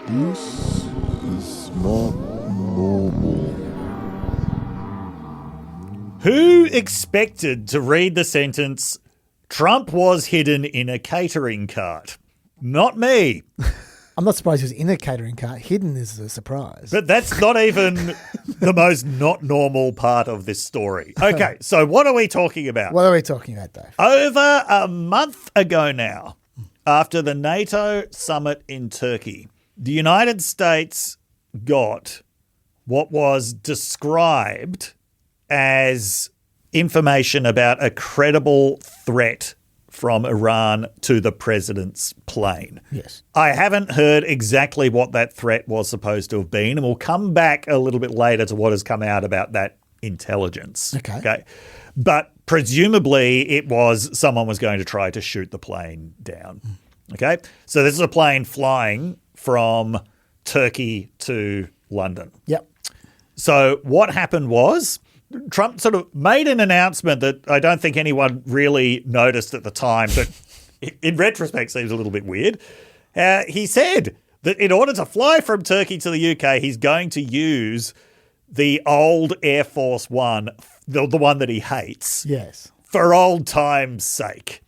This is not normal. Who expected to read the sentence, Trump was hidden in a catering cart? Not me. I'm not surprised he was in a catering cart. Hidden is a surprise. But that's not even the most not normal part of this story. Okay, so what are we talking about? What are we talking about, Dave? Over a month ago now, after the NATO summit in Turkey, the United States got what was described as information about a credible threat from Iran to the president's plane. Yes. I haven't heard exactly what that threat was supposed to have been, and we'll come back a little bit later to what has come out about that intelligence. Okay. But presumably it was someone was going to try to shoot the plane down. Okay. So this is a plane flying from Turkey to London. Yep. So what happened was Trump sort of made an announcement that I don't think anyone really noticed at the time, but in retrospect seems a little bit weird. He said that in order to fly from Turkey to the UK, he's going to use the old Air Force One, the one that he hates. Yes. For old time's sake.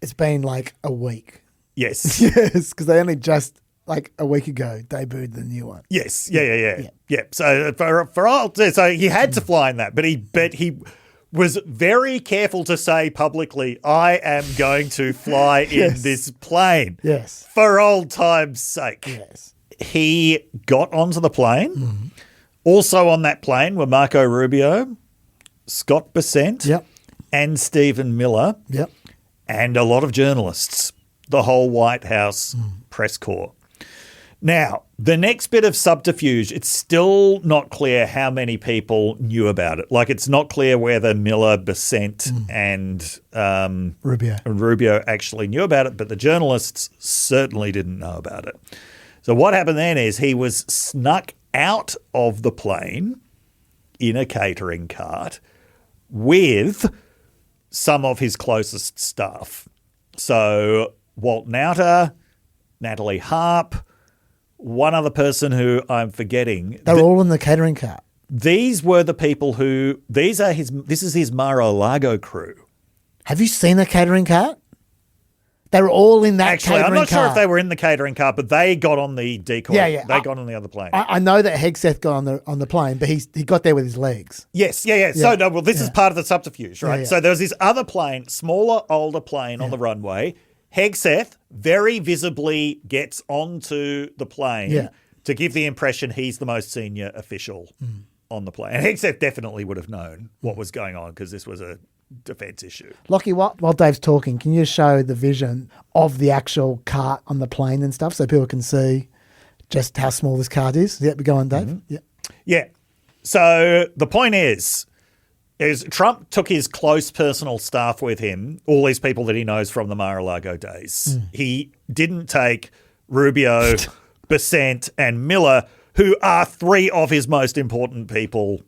It's been like a week. Yes. Yes, because they only just like a week ago debuted the new one. Yes. Yeah. So so he had to fly in that, but he was very careful to say publicly, I am going to fly in this plane. Yes. For old time's sake. Yes. He got onto the plane. Also on that plane were Marco Rubio, Scott Bessent, and Stephen Miller, and a lot of journalists, the whole White House press corps. Now, the next bit of subterfuge, it's still not clear how many people knew about it. Like, it's not clear whether Miller, Bessent, and Rubio actually knew about it, but the journalists certainly didn't know about it. So what happened then is he was snuck out of the plane in a catering cart with some of his closest staff. So Walt Nauta, Natalie Harp, one other person who I'm forgetting. They're all in the catering cart. These were the people who this is his Mar-a-Lago crew. Have you seen a catering cart? They were all in that Actually, catering I'm not sure cart. if they were in the catering cart, but they got on the Decoy. Yeah. They got on the other plane. I know that Hegseth got on the plane, but he got there with his legs. Yes, yeah. So, no, well, this is part of the subterfuge, right? Yeah. So there was this other plane, smaller, older plane on the runway. Hegseth very visibly gets onto the plane to give the impression he's the most senior official on the plane. And Hegseth definitely would have known what was going on because this was a defence issue. Lockie, while Dave's talking, can you show the vision of the actual cart on the plane and stuff so people can see just how small this cart is? Yeah, we go on, Dave. Yeah. So the point is Trump took his close personal staff with him, all these people that he knows from the Mar-a-Lago days. He didn't take Rubio, Bessent, and Miller, who are three of his most important people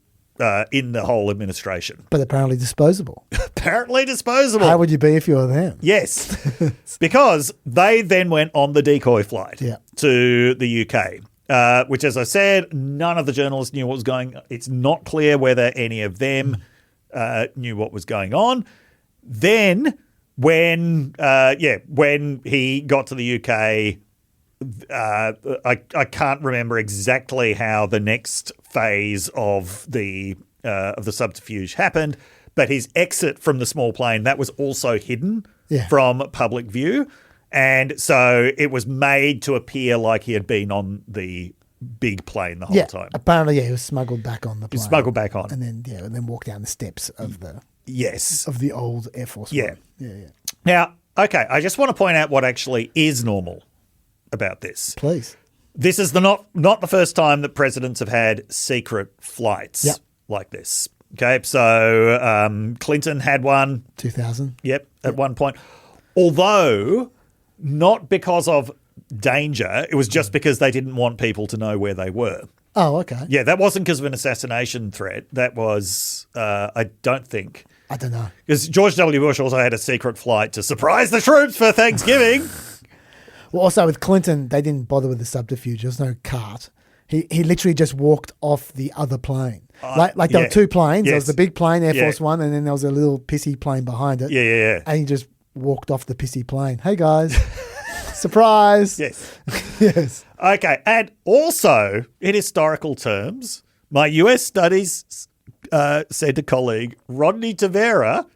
in the whole administration. But apparently disposable. Apparently disposable. How would you be if you were them? Yes, because they then went on the Decoy flight to the UK, which, as I said, none of the journalists knew what was going on. It's not clear whether any of them knew what was going on. Then when he got to the UK, I can't remember exactly how the next phase of the subterfuge happened, but his exit from the small plane, that was also hidden from public view. And so it was made to appear like he had been on the big plane the whole time. Apparently, he was smuggled back on the plane. He smuggled back on. And then walked down the steps of the of the old Air Force One. Yeah. Now, okay, I just want to point out what actually is normal about this. Please. This is not the first time that presidents have had secret flights like this. Okay, so Clinton had one. 2000. At one point. Although not because of danger, it was just because they didn't want people to know where they were. Oh, okay. Yeah, that wasn't because of an assassination threat. That was, I don't think. I don't know. Because George W. Bush also had a secret flight to surprise the troops for Thanksgiving. Well, also with Clinton, they didn't bother with the subterfuge. There was no cart. He literally just walked off the other plane. Like there were two planes. There was the big plane, Air Force One, and then there was a little pissy plane behind it. Yeah. And he just walked off the pissy plane. Hey, guys. Surprise. Yes. Okay. And also, in historical terms, my US Studies Centre colleague, Rodney Tavera,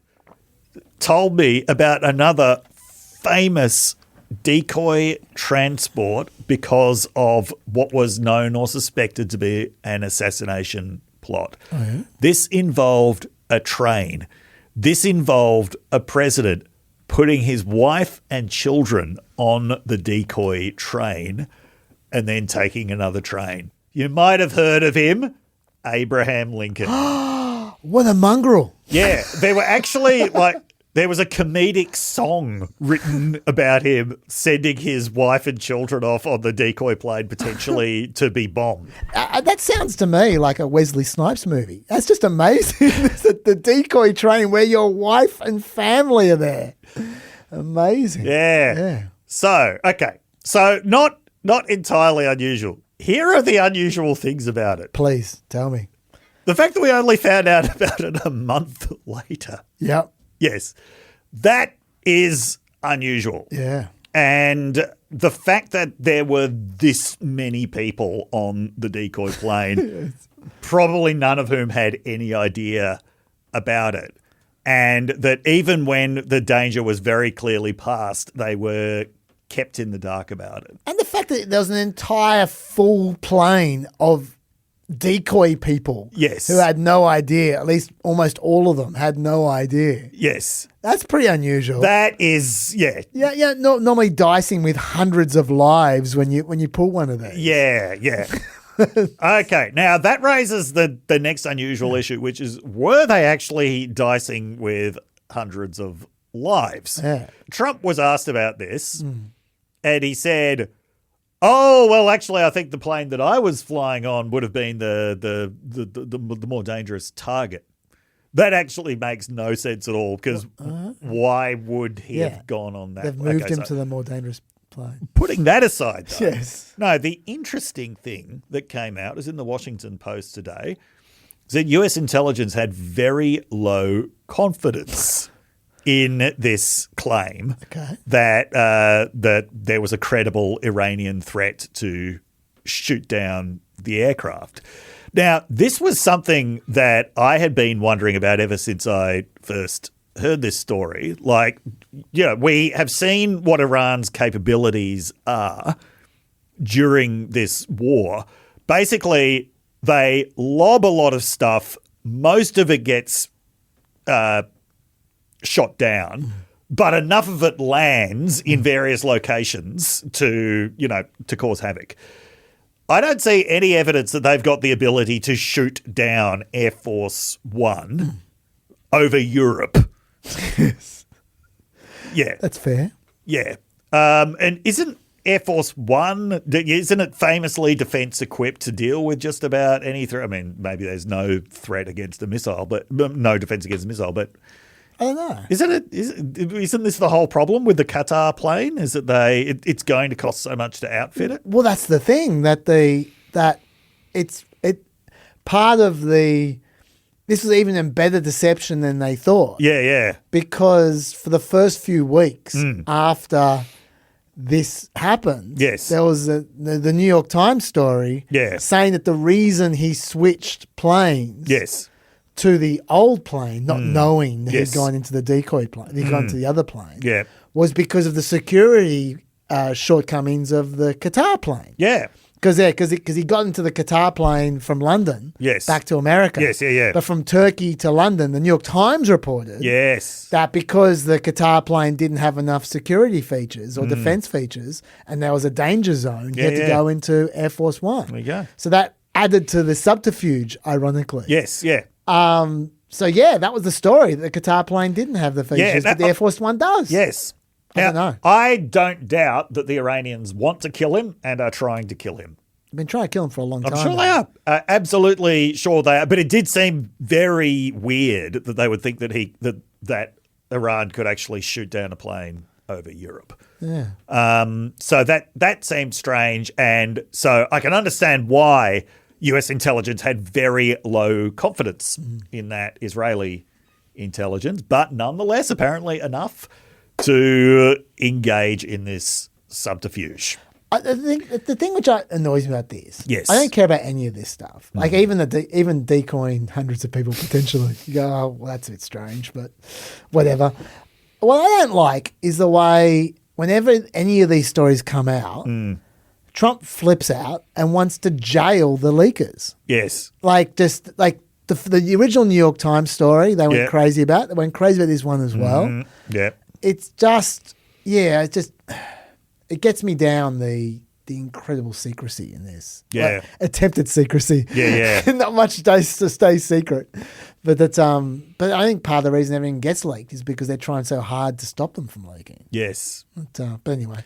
told me about another famous decoy transport because of what was known or suspected to be an assassination plot. Oh, yeah? This involved a train. This involved a president putting his wife and children on the decoy train and then taking another train. You might have heard of him, Abraham Lincoln. What a mongrel. Yeah, there were actually there was a comedic song written about him sending his wife and children off on the decoy plane potentially to be bombed. That sounds to me like a Wesley Snipes movie. That's just amazing. The decoy train where your wife and family are there. Amazing. Yeah. So, okay. So not entirely unusual. Here are the unusual things about it. Please, tell me. The fact that we only found out about it a month later. Yep. Yes. That is unusual. Yeah. And the fact that there were this many people on the decoy plane, probably none of whom had any idea about it. And that even when the danger was very clearly past, they were kept in the dark about it. And the fact that there was an entire full plane of decoy people who had no idea, at least almost all of them had no idea. Yes. That's pretty unusual. That is, yeah. Yeah, normally dicing with hundreds of lives when you pull one of these. Yeah. Okay, now that raises the next unusual issue, which is, were they actually dicing with hundreds of lives? Yeah. Trump was asked about this, and he said, "Oh, well, actually, I think the plane that I was flying on would have been the more dangerous target." That actually makes no sense at all because why would he have gone on that? They've moved him to the more dangerous plane. Putting that aside, though, Yes. no, the interesting thing that came out is in the Washington Post today is that US intelligence had very low confidence in this claim that that there was a credible Iranian threat to shoot down the aircraft. Now, this was something that I had been wondering about ever since I first heard this story. Like, we have seen what Iran's capabilities are during this war. Basically, they lob a lot of stuff. Most of it gets shot down, but enough of it lands in various locations to cause havoc. I don't see any evidence that they've got the ability to shoot down Air Force One over Europe. Yeah. That's fair. Yeah. And isn't Air Force One, isn't it famously defense equipped to deal with just about any threat? I mean, maybe there's no threat against a missile, but no defense against a missile, but I don't know. Isn't this the whole problem with the Qatar plane? Is that it's going to cost so much to outfit it? Well, that's the thing that it's part of the. This was even a better deception than they thought. Yeah, yeah. Because for the first few weeks after this happened, there was the New York Times story saying that the reason he switched planes to the old plane, not knowing that he'd gone into the decoy plane, he'd gone to the other plane, was because of the security shortcomings of the Qatar plane. Yeah. Because he got into the Qatar plane from London back to America. Yes, yeah. But from Turkey to London, the New York Times reported that because the Qatar plane didn't have enough security features or defense features and there was a danger zone, you had to go into Air Force One. There you go. So that added to the subterfuge, ironically. Yes, yeah. That was the story. The Qatar plane didn't have the features, but the Air Force One does. Yes. I don't know. I don't doubt that the Iranians want to kill him and are trying to kill him. I've been trying to kill him for a long time. I'm sure they are. Absolutely sure they are. But it did seem very weird that they would think that Iran could actually shoot down a plane over Europe. Yeah. So that seemed strange. And so I can understand why US intelligence had very low confidence in that Israeli intelligence, but nonetheless, apparently enough to engage in this subterfuge. The thing which annoys me about this, yes, I don't care about any of this stuff. Like even decoying hundreds of people potentially. You go, oh, well, that's a bit strange, but whatever. What I don't like is the way whenever any of these stories come out, Trump flips out and wants to jail the leakers. Yes, the original New York Times story, they went crazy about. They went crazy about this one as well. Yeah. It's just, it gets me down the incredible secrecy in this. Yeah. Attempted secrecy. Yeah. Not much stays to stay secret. But but I think part of the reason everything gets leaked is because they're trying so hard to stop them from leaking. Yes. But anyway.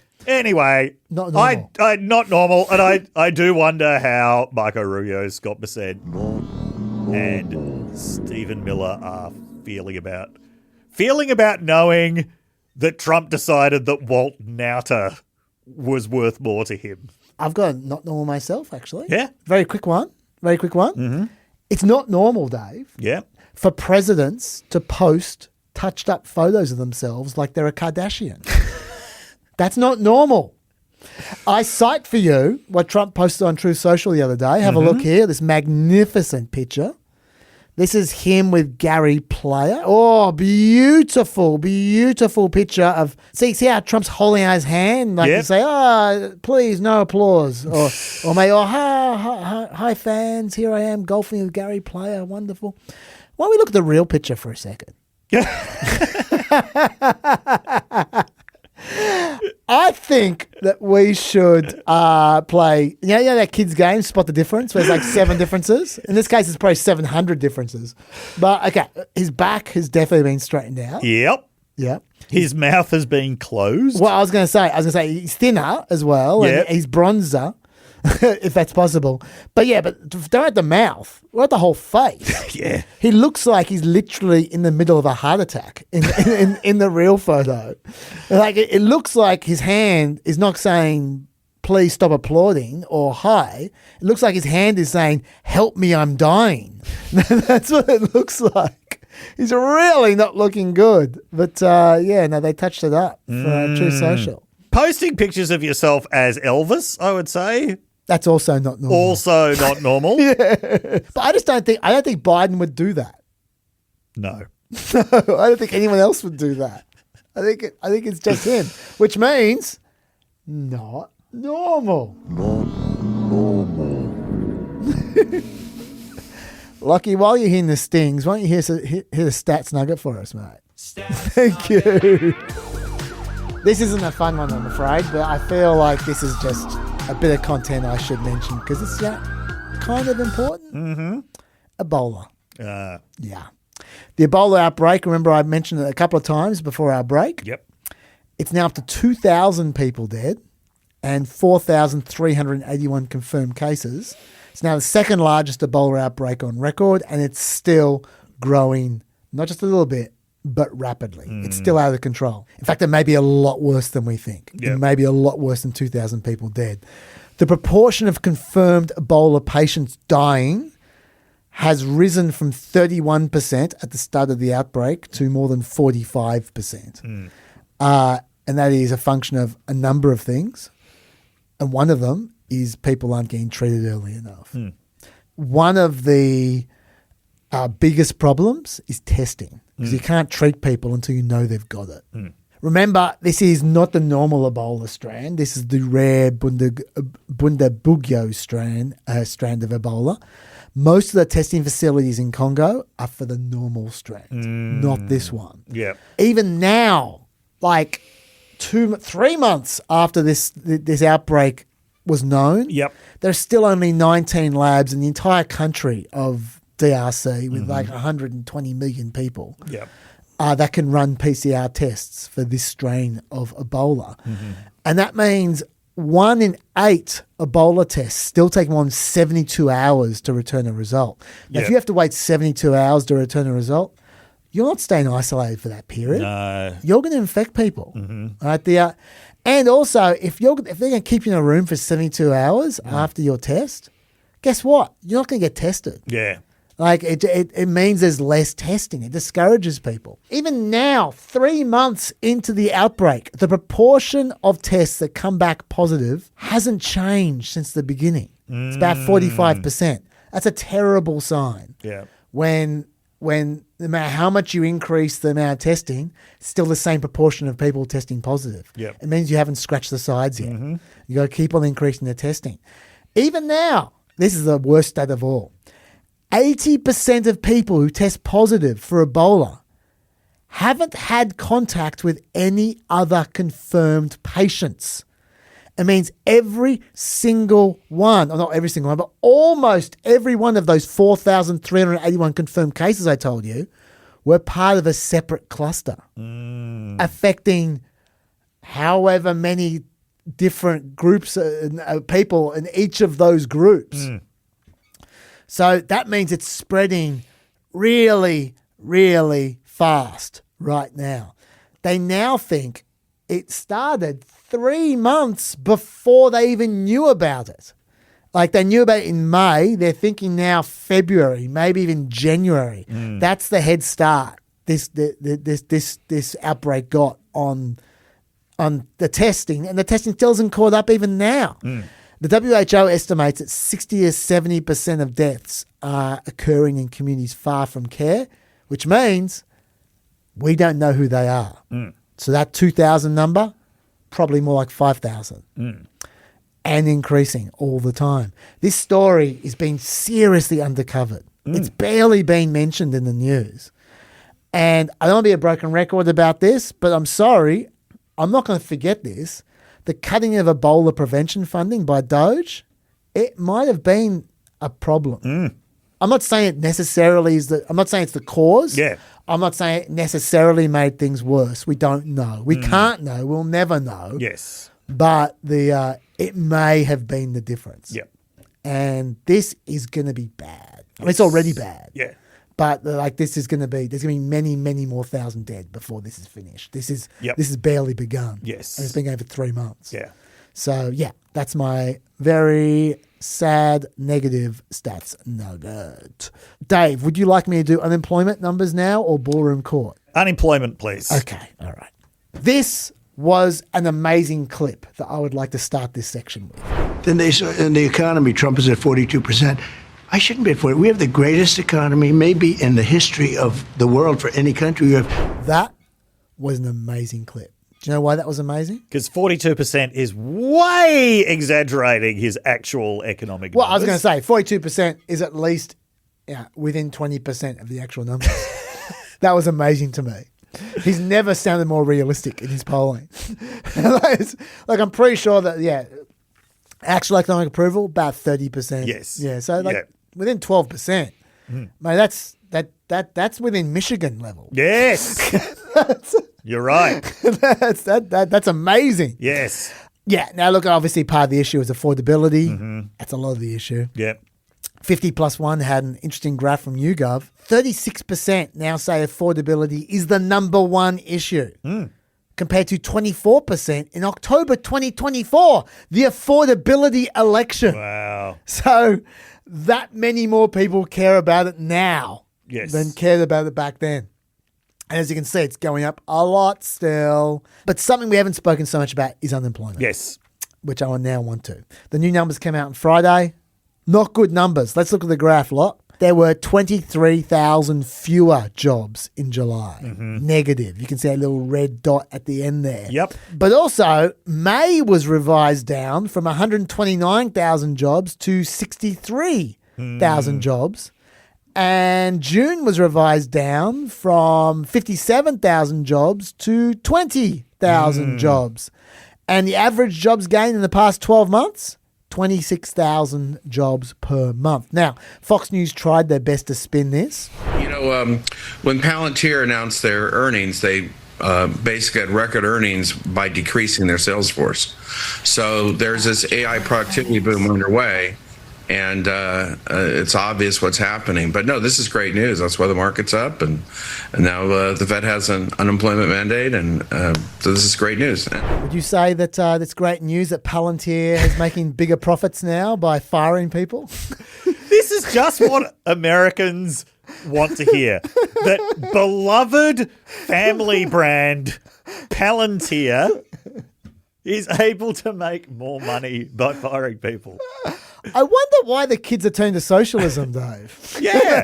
Not normal. Not normal. And I do wonder how Marco Rubio, Scott Bassett, and Stephen Miller are feeling about knowing that Trump decided that Walt Nauta was worth more to him. I've got a not normal myself, actually. Yeah. Very quick one. Mm-hmm. It's not normal, Dave. Yeah. For presidents to post touched up photos of themselves like they're a Kardashian. That's not normal. I cite for you what Trump posted on Truth Social the other day. Have a look here. This magnificent picture. This is him with Gary Player. Oh, beautiful, beautiful picture of. See how Trump's holding out his hand, like to say, please, no applause, or hi fans, here I am golfing with Gary Player, wonderful. Why don't we look at the real picture for a second? I think that we should play, that kids' game, Spot the Difference, where there's like 7 differences. In this case, it's probably 700 differences. But, okay, his back has definitely been straightened out. Yep. Yep. His mouth has been closed. Well, I was going to say he's thinner as well. Yep. And he's bronzer. if that's possible. But yeah, but don't at the mouth. What the whole face? Yeah. He looks like he's literally in the middle of a heart attack in the real photo. Like it looks like his hand is not saying, please stop applauding or hi. It looks like his hand is saying, help me, I'm dying. That's what it looks like. He's really not looking good. But they touched it up for True Social. Posting pictures of yourself as Elvis, I would say. That's also not normal. Also not normal. Yeah. But I don't think Biden would do that. No. No, I don't think anyone else would do that. I think it's just him, which means not normal. Not normal. Lucky, while you're hearing the stings, why don't you hear the stats nugget for us, mate? Thank you. This isn't a fun one, I'm afraid, but I feel like this is just a bit of content I should mention because it's kind of important. Mm-hmm. Ebola. Yeah. The Ebola outbreak, remember I mentioned it a couple of times before our break? Yep. It's now up to 2,000 people dead and 4,381 confirmed cases. It's now the second largest Ebola outbreak on record, and it's still growing, not just a little bit, but rapidly. It's still out of control. In fact, it may be a lot worse than we think. Yep. It may be a lot worse than 2,000 people dead. The proportion of confirmed Ebola patients dying has risen from 31% at the start of the outbreak to more than 45%. And that is a function of a number of things. And one of them is people aren't getting treated early enough. One of the biggest problems is testing because you can't treat people until you know they've got it. Remember, this is not the normal Ebola strand. This is the rare Bundibugyo strand of Ebola. Most of the testing facilities in Congo are for the normal strand, not this one. Yeah. Even now, like 3 months after this outbreak was known, there's still only 19 labs in the entire country of DRC with like 120 million people that can run PCR tests for this strain of Ebola. And that means 1 in 8 Ebola tests still take more than 72 hours to return a result. Now, if you have to wait 72 hours to return a result, you're not staying isolated for that period. No. You're going to infect people. Right? And also, if they're going to keep you in a room for 72 hours after your test, guess what? You're not going to get tested. Yeah. Like it means there's less testing. It discourages people. Even now, 3 months into the outbreak, the proportion of tests that come back positive hasn't changed since the beginning. It's about 45%. That's a terrible sign. Yeah. When no matter how much you increase the amount of testing, it's still the same proportion of people testing positive. Yep. It means you haven't scratched the sides yet. You got to keep on increasing the testing. Even now, this is the worst stat of all. 80% of people who test positive for Ebola haven't had contact with any other confirmed patients. It means every single one, or not every single one, but almost every one of those 4,381 confirmed cases I told you were part of a separate cluster affecting however many different groups of people in each of those groups. So that means it's spreading really, really fast right now. They now think it started 3 months before they even knew about it. Like they knew about it in May. They're thinking now February, maybe even January. That's the head start this outbreak got on the testing, and the testing still isn't caught up even now. The WHO estimates that 60 to 70% of deaths are occurring in communities far from care, which means we don't know who they are. So that 2,000 number, probably more like 5,000 and increasing all the time. This story is being seriously undercovered. It's barely been mentioned in the news. And I don't want to be a broken record about this, but I'm sorry, I'm not going to forget this. The cutting of Ebola prevention funding by Doge, it might have been a problem. I'm not saying it necessarily is I'm not saying it's the cause. Yeah. I'm not saying it necessarily made things worse. We don't know. We can't know. We'll never know. Yes. But it may have been the difference. Yep. And this is going to be bad. I mean, it's already bad. Yeah. But like this is going to be, there's going to be many, many more thousand dead before this is finished. This is barely begun. Yes. And it's been going for 3 months. Yeah. So yeah, that's my very sad negative stats nugget. Dave, would you like me to do unemployment numbers now or ballroom court? Unemployment, please. Okay. All right. This was an amazing clip that I would like to start this section with. Then they saw in the economy, Trump is at 42%. I shouldn't be at 40. We have the greatest economy maybe in the history of the world for any country. That was an amazing clip. Do you know why that was amazing? Because 42% is way exaggerating his actual economic Well, numbers. I was going to say 42% is at least within 20% of the actual numbers. That was amazing to me. He's never sounded more realistic in his polling. like I'm pretty sure that, actual economic approval, about 30%. Yes. Yeah, so within 12%. Mate, that's within Michigan level. Yes. You're right. That's amazing. Yes. Yeah. Now, look, obviously part of the issue is affordability. Mm-hmm. That's a lot of the issue. Yep. 50+1 had an interesting graph from YouGov. 36% now say affordability is the number one issue, compared to 24% in October 2024, the affordability election. Wow. So that many more people care about it now than cared about it back then. And as you can see, it's going up a lot still. But something we haven't spoken so much about is unemployment. Yes. Which I now want to. The new numbers came out on Friday. Not good numbers. Let's look at the graph, lot. There were 23,000 fewer jobs in July. Mm-hmm. Negative. You can see a little red dot at the end there. Yep. But also, May was revised down from 129,000 jobs to 63,000 jobs. And June was revised down from 57,000 jobs to 20,000 jobs. And the average jobs gained in the past 12 months? 26,000 jobs per month. Now, Fox News tried their best to spin this. You know, when Palantir announced their earnings, they basically had record earnings by decreasing their sales force. So there's this AI productivity boom underway, and it's obvious what's happening. But no, this is great news. That's why the market's up, and now the Fed has an unemployment mandate, and so this is great news. Would you say that that's great news that Palantir is making bigger profits now by firing people? This is just what Americans want to hear. That beloved family brand Palantir is able to make more money by firing people. I wonder why the kids are turned to socialism, Dave. Yeah.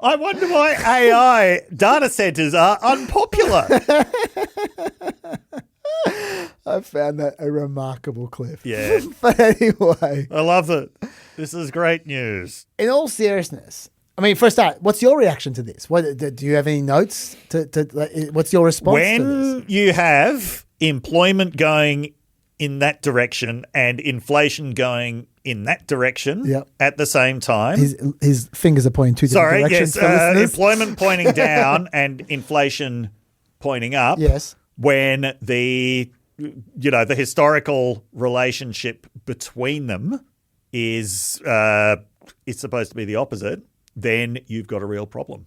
I wonder why AI data centers are unpopular. I found that a remarkable clip. Yeah. But anyway. I love it. This is great news. In all seriousness, I mean, for a start, what's your reaction to this? Do you have any notes? What's your response to this? When you have employment going in that direction and inflation going in that direction at the same time. His fingers are pointing two different directions. Employment pointing down and inflation pointing up. Yes. When the historical relationship between them is it's supposed to be the opposite, then you've got a real problem.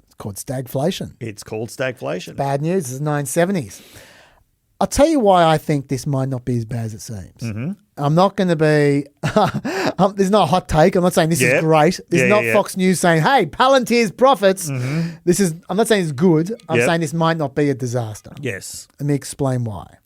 It's called stagflation. It's called stagflation. It's bad news. This is the 1970s. I'll tell you why I think this might not be as bad as it seems. Mm-hmm. I'm not going to be this is not a hot take. I'm not saying this is great. This is not Fox News saying, hey, Palantir's profits. Mm-hmm. I'm not saying it's good. I'm saying this might not be a disaster. Yes. Let me explain why.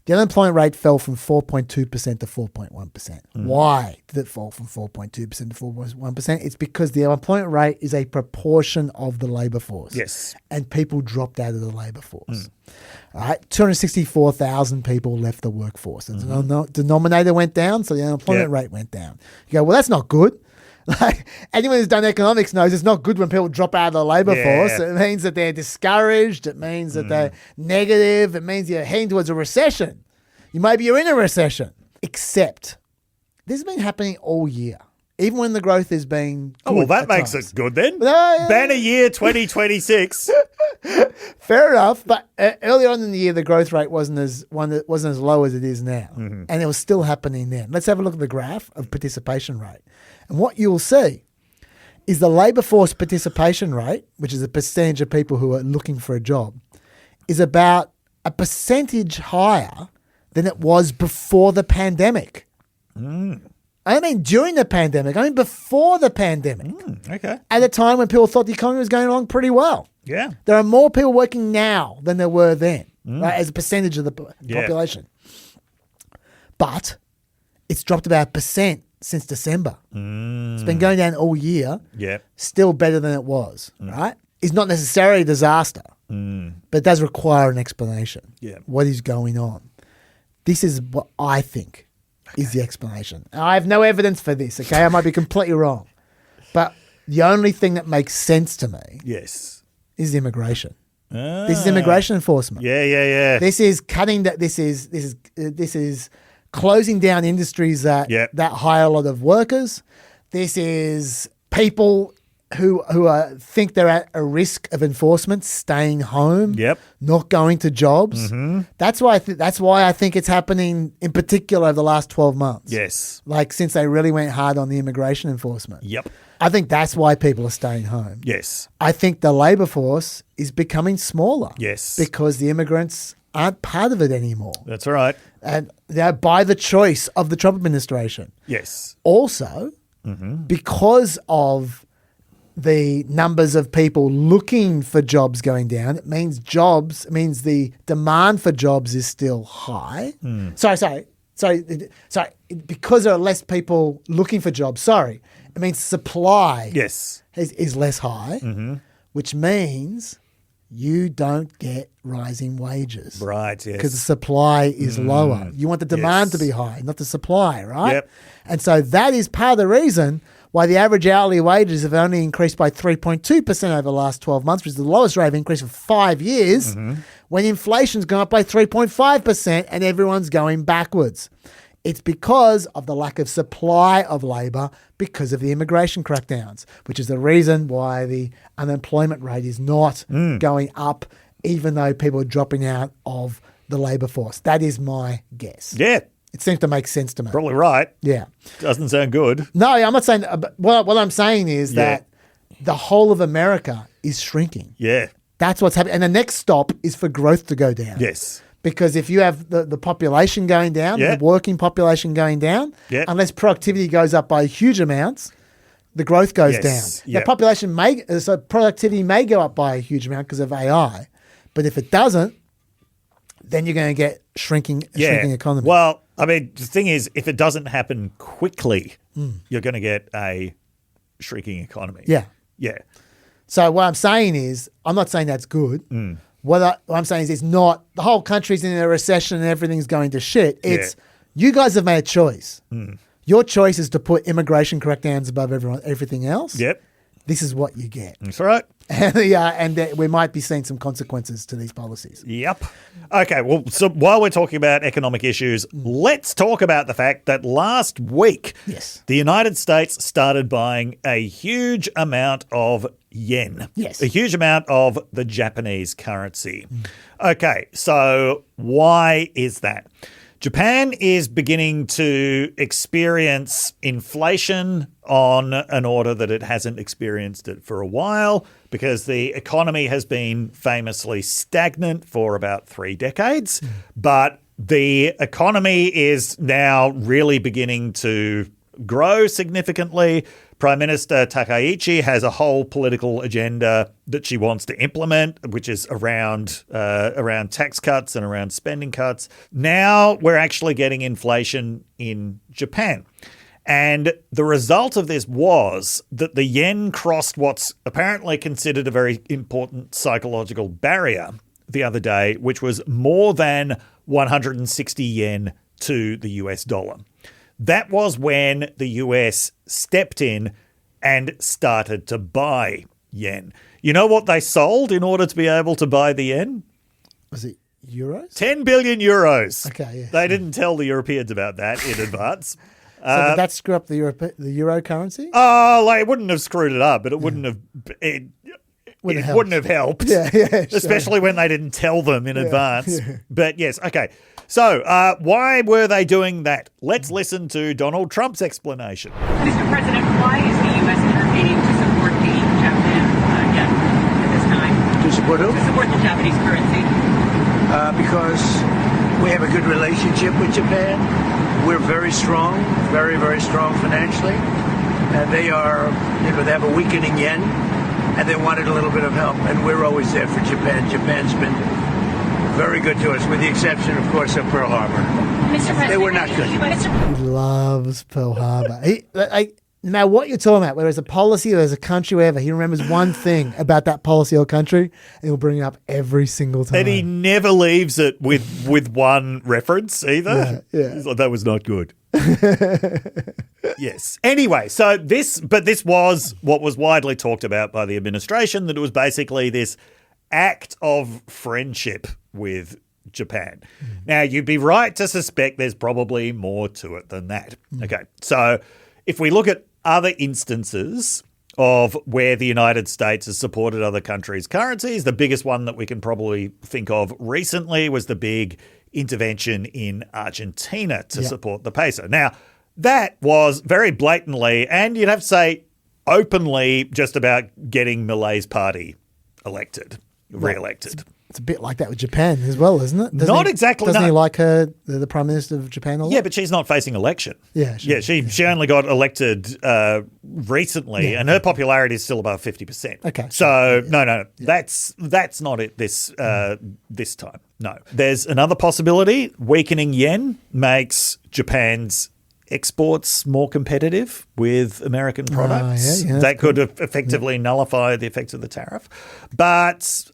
The unemployment rate fell from 4.2% to 4.1%. Why did it fall from 4.2% to 4.1%? It's because the unemployment rate is a proportion of the labour force. Yes. And people dropped out of the labour force. All right, 264,000 people left the workforce. The denominator went down, so the unemployment rate went down. You go, well, that's not good. Like anyone who's done economics knows it's not good when people drop out of the labour force. It means that they're discouraged. It means that they're negative. It means you're heading towards a recession. Maybe you're in a recession. Except this has been happening all year. Even when the growth has been good. Oh, well, that makes it good then. Banner year 2026. Fair enough, but early on in the year, the growth rate wasn't as low as it is now, and it was still happening then. Let's have a look at the graph of participation rate, and what you'll see is the labour force participation rate, which is a percentage of people who are looking for a job, is about a percentage higher than it was before the pandemic. I mean during the pandemic. I mean before the pandemic. Okay. At a time when people thought the economy was going along pretty well. Yeah. There are more people working now than there were then, right, as a percentage of the population. But it's dropped about 1% since December. It's been going down all year. Yeah. Still better than it was, right? It's not necessarily a disaster, but it does require an explanation. Yeah. What is going on? This is what I think is the explanation. I have no evidence for this, okay? I might be completely wrong. But the only thing that makes sense to me is immigration. This is immigration enforcement. Yeah. This is cutting that. This is closing down industries that hire a lot of workers. This is people who think they're at a risk of enforcement, staying home, not going to jobs. That's why I think it's happening in particular over the last 12 months. Yes. Like since they really went hard on the immigration enforcement. Yep. I think that's why people are staying home. Yes. I think the labour force is becoming smaller. Yes. Because the immigrants aren't part of it anymore. That's right. And they're by the choice of the Trump administration. Yes. Also, because of the numbers of people looking for jobs going down, it means the demand for jobs is still high. Sorry. Because there are less people looking for jobs, it means supply is less high, which means you don't get rising wages. Right, yes. Because the supply is lower. You want the demand to be high, not the supply, right? Yep. And so that is part of the reason why the average hourly wages have only increased by 3.2% over the last 12 months, which is the lowest rate of increase for 5 years, when inflation's gone up by 3.5% and everyone's going backwards. It's because of the lack of supply of labour because of the immigration crackdowns, which is the reason why the unemployment rate is not going up, even though people are dropping out of the labour force. That is my guess. Yeah. It seems to make sense to me. Probably right. Yeah. Doesn't sound good. No, I'm not saying that. But what I'm saying is that the whole of America is shrinking. Yeah. That's what's happening. And the next stop is for growth to go down. Yes. Because if you have the population going down, the working population going down, unless productivity goes up by huge amounts, the growth goes down. The population productivity may go up by a huge amount because of AI. But if it doesn't, then you're going to get shrinking economy. Well, I mean, the thing is, if it doesn't happen quickly, you're going to get a shrinking economy. Yeah. Yeah. So what I'm saying is, I'm not saying that's good. What I'm saying is it's not, the whole country's in a recession and everything's going to shit. It's, you guys have made a choice. Your choice is to put immigration crackdowns above everything else. Yep. This is what you get. That's right. And we might be seeing some consequences to these policies. Yep. Okay, well, so while we're talking about economic issues, let's talk about the fact that last week, the United States started buying a huge amount of yen. Yes. A huge amount of the Japanese currency. Okay, so why is that? Japan is beginning to experience inflation on an order that it hasn't experienced it for a while because the economy has been famously stagnant for about 3 decades. But the economy is now really beginning to grow significantly. Prime Minister Takaichi has a whole political agenda that she wants to implement, which is around tax cuts and around spending cuts. Now we're actually getting inflation in Japan. And the result of this was that the yen crossed what's apparently considered a very important psychological barrier the other day, which was more than 160 yen to the US dollar. That was when the US stepped in and started to buy yen. You know what they sold in order to be able to buy the yen? Was it euros? 10 billion euros. Okay, yeah. They didn't tell the Europeans about that in advance. So did that screw up the euro currency? Oh, it wouldn't have screwed it up, but it wouldn't have... wouldn't have helped. Yeah, especially when they didn't tell them in advance. But yes, okay. So why were they doing that? Let's listen to Donald Trump's explanation. Mr. President, why is the U.S. intervening to support the Japanese yen at this time? To support who? To support the Japanese currency. Because we have a good relationship with Japan. We're very strong, very, very strong financially. And they are, they have a weakening yen, and they wanted a little bit of help. And we're always there for Japan. Japan's been very good to us, with the exception, of course, of Pearl Harbor. Mr. President, they were not good. He loves Pearl Harbor. No matter what you're talking about, whether it's a policy or there's a country, wherever, he remembers one thing about that policy or country, and he'll bring it up every single time. And he never leaves it with one reference either. Yeah. He's like, that was not good. Yes. Anyway, so this was what was widely talked about by the administration, that it was basically this act of friendship with Japan. Now, you'd be right to suspect there's probably more to it than that. Okay, so if we look at other instances of where the United States has supported other countries' currencies, the biggest one that we can probably think of recently was the big intervention in Argentina to support the peso. Now, that was very blatantly, and you'd have to say openly, just about getting Milei's party re-elected. It's a bit like that with Japan as well, isn't it? Exactly. Doesn't he like her, the Prime Minister of Japan a lot? Yeah, but she's not facing election. Yeah, she only got elected recently, and her popularity is still above 50%. Okay. So no, that's not it this time. No. There's another possibility. Weakening yen makes Japan's exports more competitive with American products. That could effectively nullify the effects of the tariff. But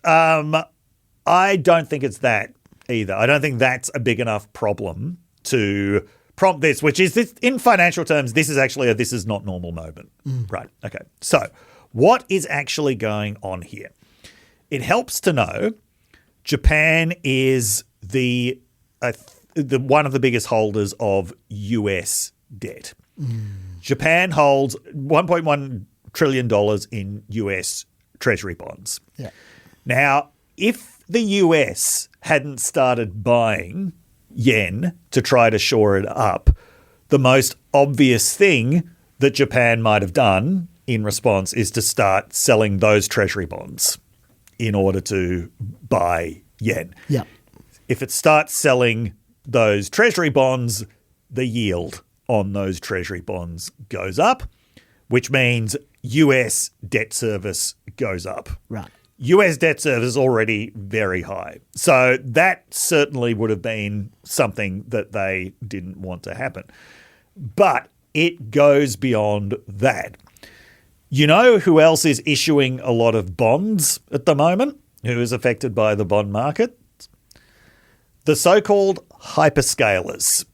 I don't think it's that either. I don't think that's a big enough problem to prompt this, which is this, in financial terms, this is actually a this is not normal moment. Right. Okay. So what is actually going on here? It helps to know Japan is the one of the biggest holders of US debt. Japan holds $1.1 trillion in US Treasury bonds. Yeah. Now, if the US hadn't started buying yen to try to shore it up, the most obvious thing that Japan might have done in response is to start selling those Treasury bonds in order to buy yen. Yeah. If it starts selling those Treasury bonds, the yield on those Treasury bonds goes up, which means US debt service goes up. Right. US debt service is already very high. So that certainly would have been something that they didn't want to happen. But it goes beyond that. You know who else is issuing a lot of bonds at the moment? Who is affected by the bond market? The so-called hyperscalers.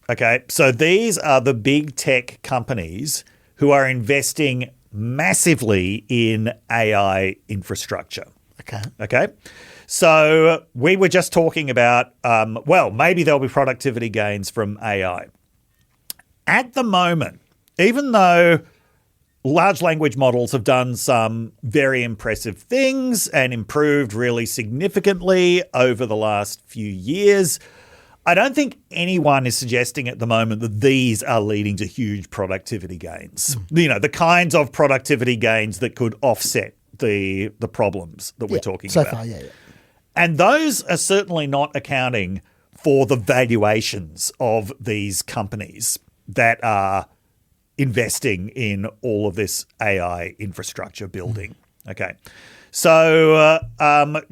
Okay, so these are the big tech companies who are investing massively in AI infrastructure. Okay. So we were just talking about, maybe there'll be productivity gains from AI. At the moment, even though large language models have done some very impressive things and improved really significantly over the last few years, I don't think anyone is suggesting at the moment that these are leading to huge productivity gains. The kinds of productivity gains that could offset the problems that we're talking about. So far, yeah. And those are certainly not accounting for the valuations of these companies that are investing in all of this AI infrastructure building. Okay. So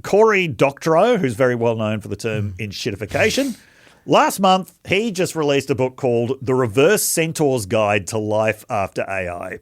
Cory Doctorow, who's very well known for the term enshittification, last month he just released a book called The Reverse Centaur's Guide to Life After AI.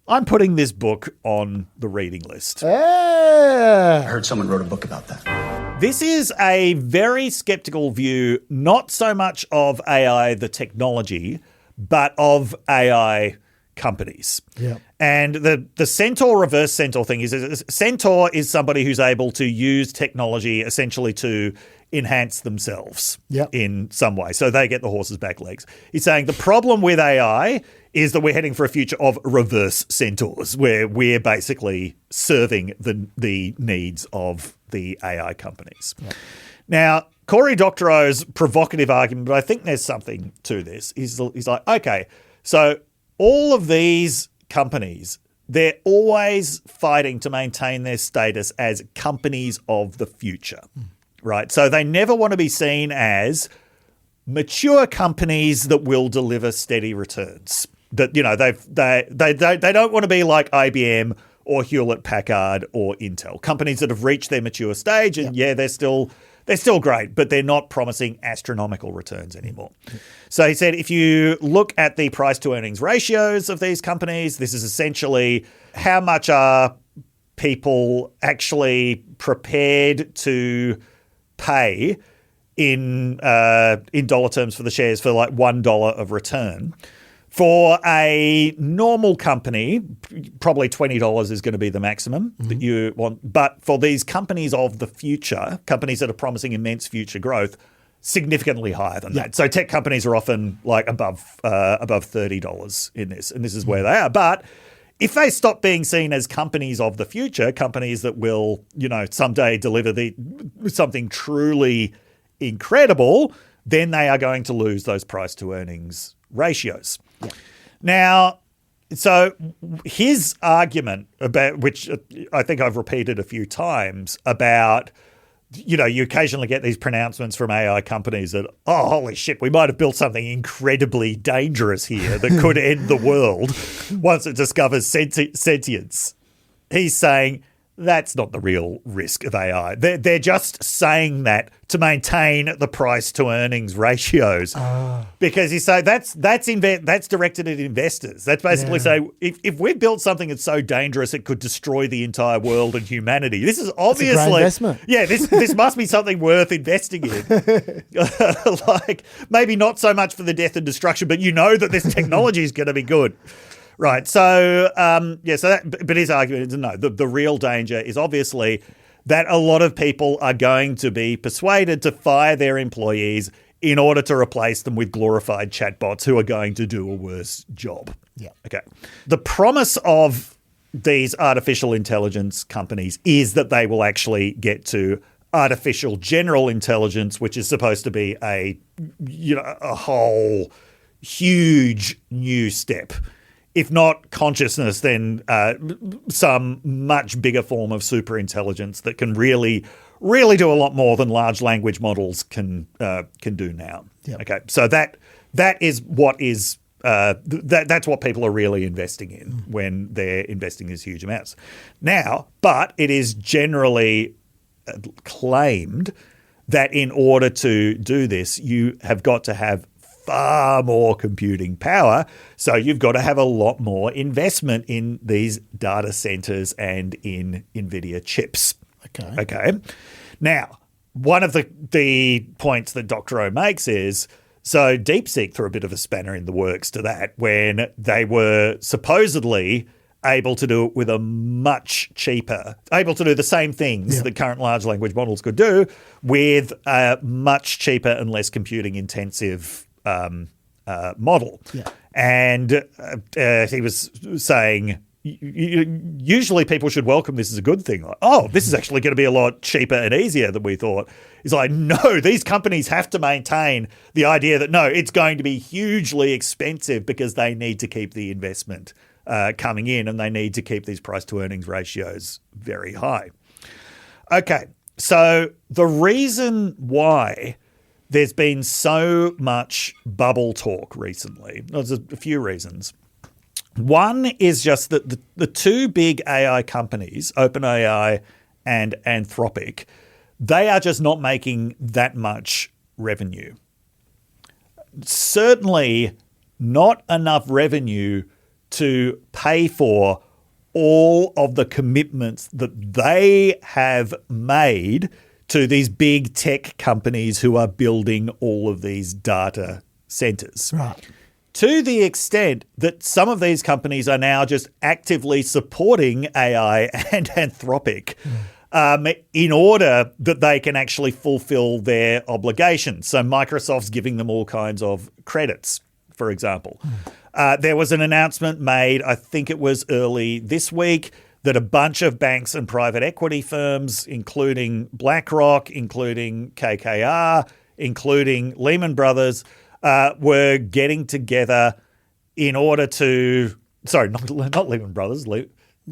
I'm putting this book on the reading list. I heard someone wrote a book about that. This is a very skeptical view, not so much of AI, the technology, but of AI companies. Yeah. And the Centaur, reverse Centaur thing is Centaur is somebody who's able to use technology essentially to enhance themselves in some way. So they get the horse's back legs. He's saying the problem with AI is that we're heading for a future of reverse centaurs, where we're basically serving the needs of the AI companies. Yeah. Now, Cory Doctorow's provocative argument, but I think there's something to this, he's like, okay, so all of these companies, they're always fighting to maintain their status as companies of the future, right? So they never want to be seen as mature companies that will deliver steady returns. That, you know, they don't want to be like IBM or Hewlett Packard or Intel, companies that have reached their mature stage, and they're still great, but they're not promising astronomical returns anymore. So he said, if you look at the price to earnings ratios of these companies, this is essentially how much are people actually prepared to pay in dollar terms for the shares for like $1 of return. For a normal company, probably $20 is going to be the maximum that you want. But for these companies of the future, companies that are promising immense future growth, significantly higher than that. So tech companies are often like above $30 in this, and this is where they are. But if they stop being seen as companies of the future, companies that will, you know, someday deliver something truly incredible, then they are going to lose those price to earnings ratios. Yeah. Now, so his argument about, which I think I've repeated a few times, about, you know, you occasionally get these pronouncements from AI companies that, oh, holy shit, we might have built something incredibly dangerous here that could end the world once it discovers sentience. He's saying that's not the real risk of AI. They're just saying that to maintain the price to earnings ratios, because you say that's directed at investors. That's basically saying if we built something that's so dangerous it could destroy the entire world and humanity, this is obviously that's a great investment. Yeah, this must be something worth investing in. Like maybe not so much for the death and destruction, but you know that this technology is going to be good. Right. So, but his argument is no, the real danger is obviously that a lot of people are going to be persuaded to fire their employees in order to replace them with glorified chatbots who are going to do a worse job. Yeah. Okay. The promise of these artificial intelligence companies is that they will actually get to artificial general intelligence, which is supposed to be a whole huge new step. If not consciousness, then some much bigger form of super intelligence that can really, really do a lot more than large language models can do now. Yep. Okay, so that is what is that's what people are really investing in when they're investing these huge amounts. Now, but it is generally claimed that in order to do this, you have got to have far more computing power. So you've got to have a lot more investment in these data centers and in NVIDIA chips. Okay. Now, one of the points that Doctorow makes is, so DeepSeek threw a bit of a spanner in the works to that when they were supposedly able to do it with able to do the same things that current large language models could do with a much cheaper and less computing intensive model. Yeah. And he was saying usually people should welcome this as a good thing. Like, oh, this is actually going to be a lot cheaper and easier than we thought. He's like, no, these companies have to maintain the idea that, no, it's going to be hugely expensive because they need to keep the investment coming in and they need to keep these price to earnings ratios very high. Okay, so the reason why there's been so much bubble talk recently, there's a few reasons. One is just that the two big AI companies, OpenAI and Anthropic, they are just not making that much revenue. Certainly not enough revenue to pay for all of the commitments that they have made to these big tech companies who are building all of these data centers. Right. To the extent that some of these companies are now just actively supporting AI and Anthropic in order that they can actually fulfill their obligations. So Microsoft's giving them all kinds of credits, for example. There was an announcement made, I think it was early this week, that a bunch of banks and private equity firms, including BlackRock, including KKR, including Lehman Brothers, were getting together in order to – sorry, not Lehman Brothers.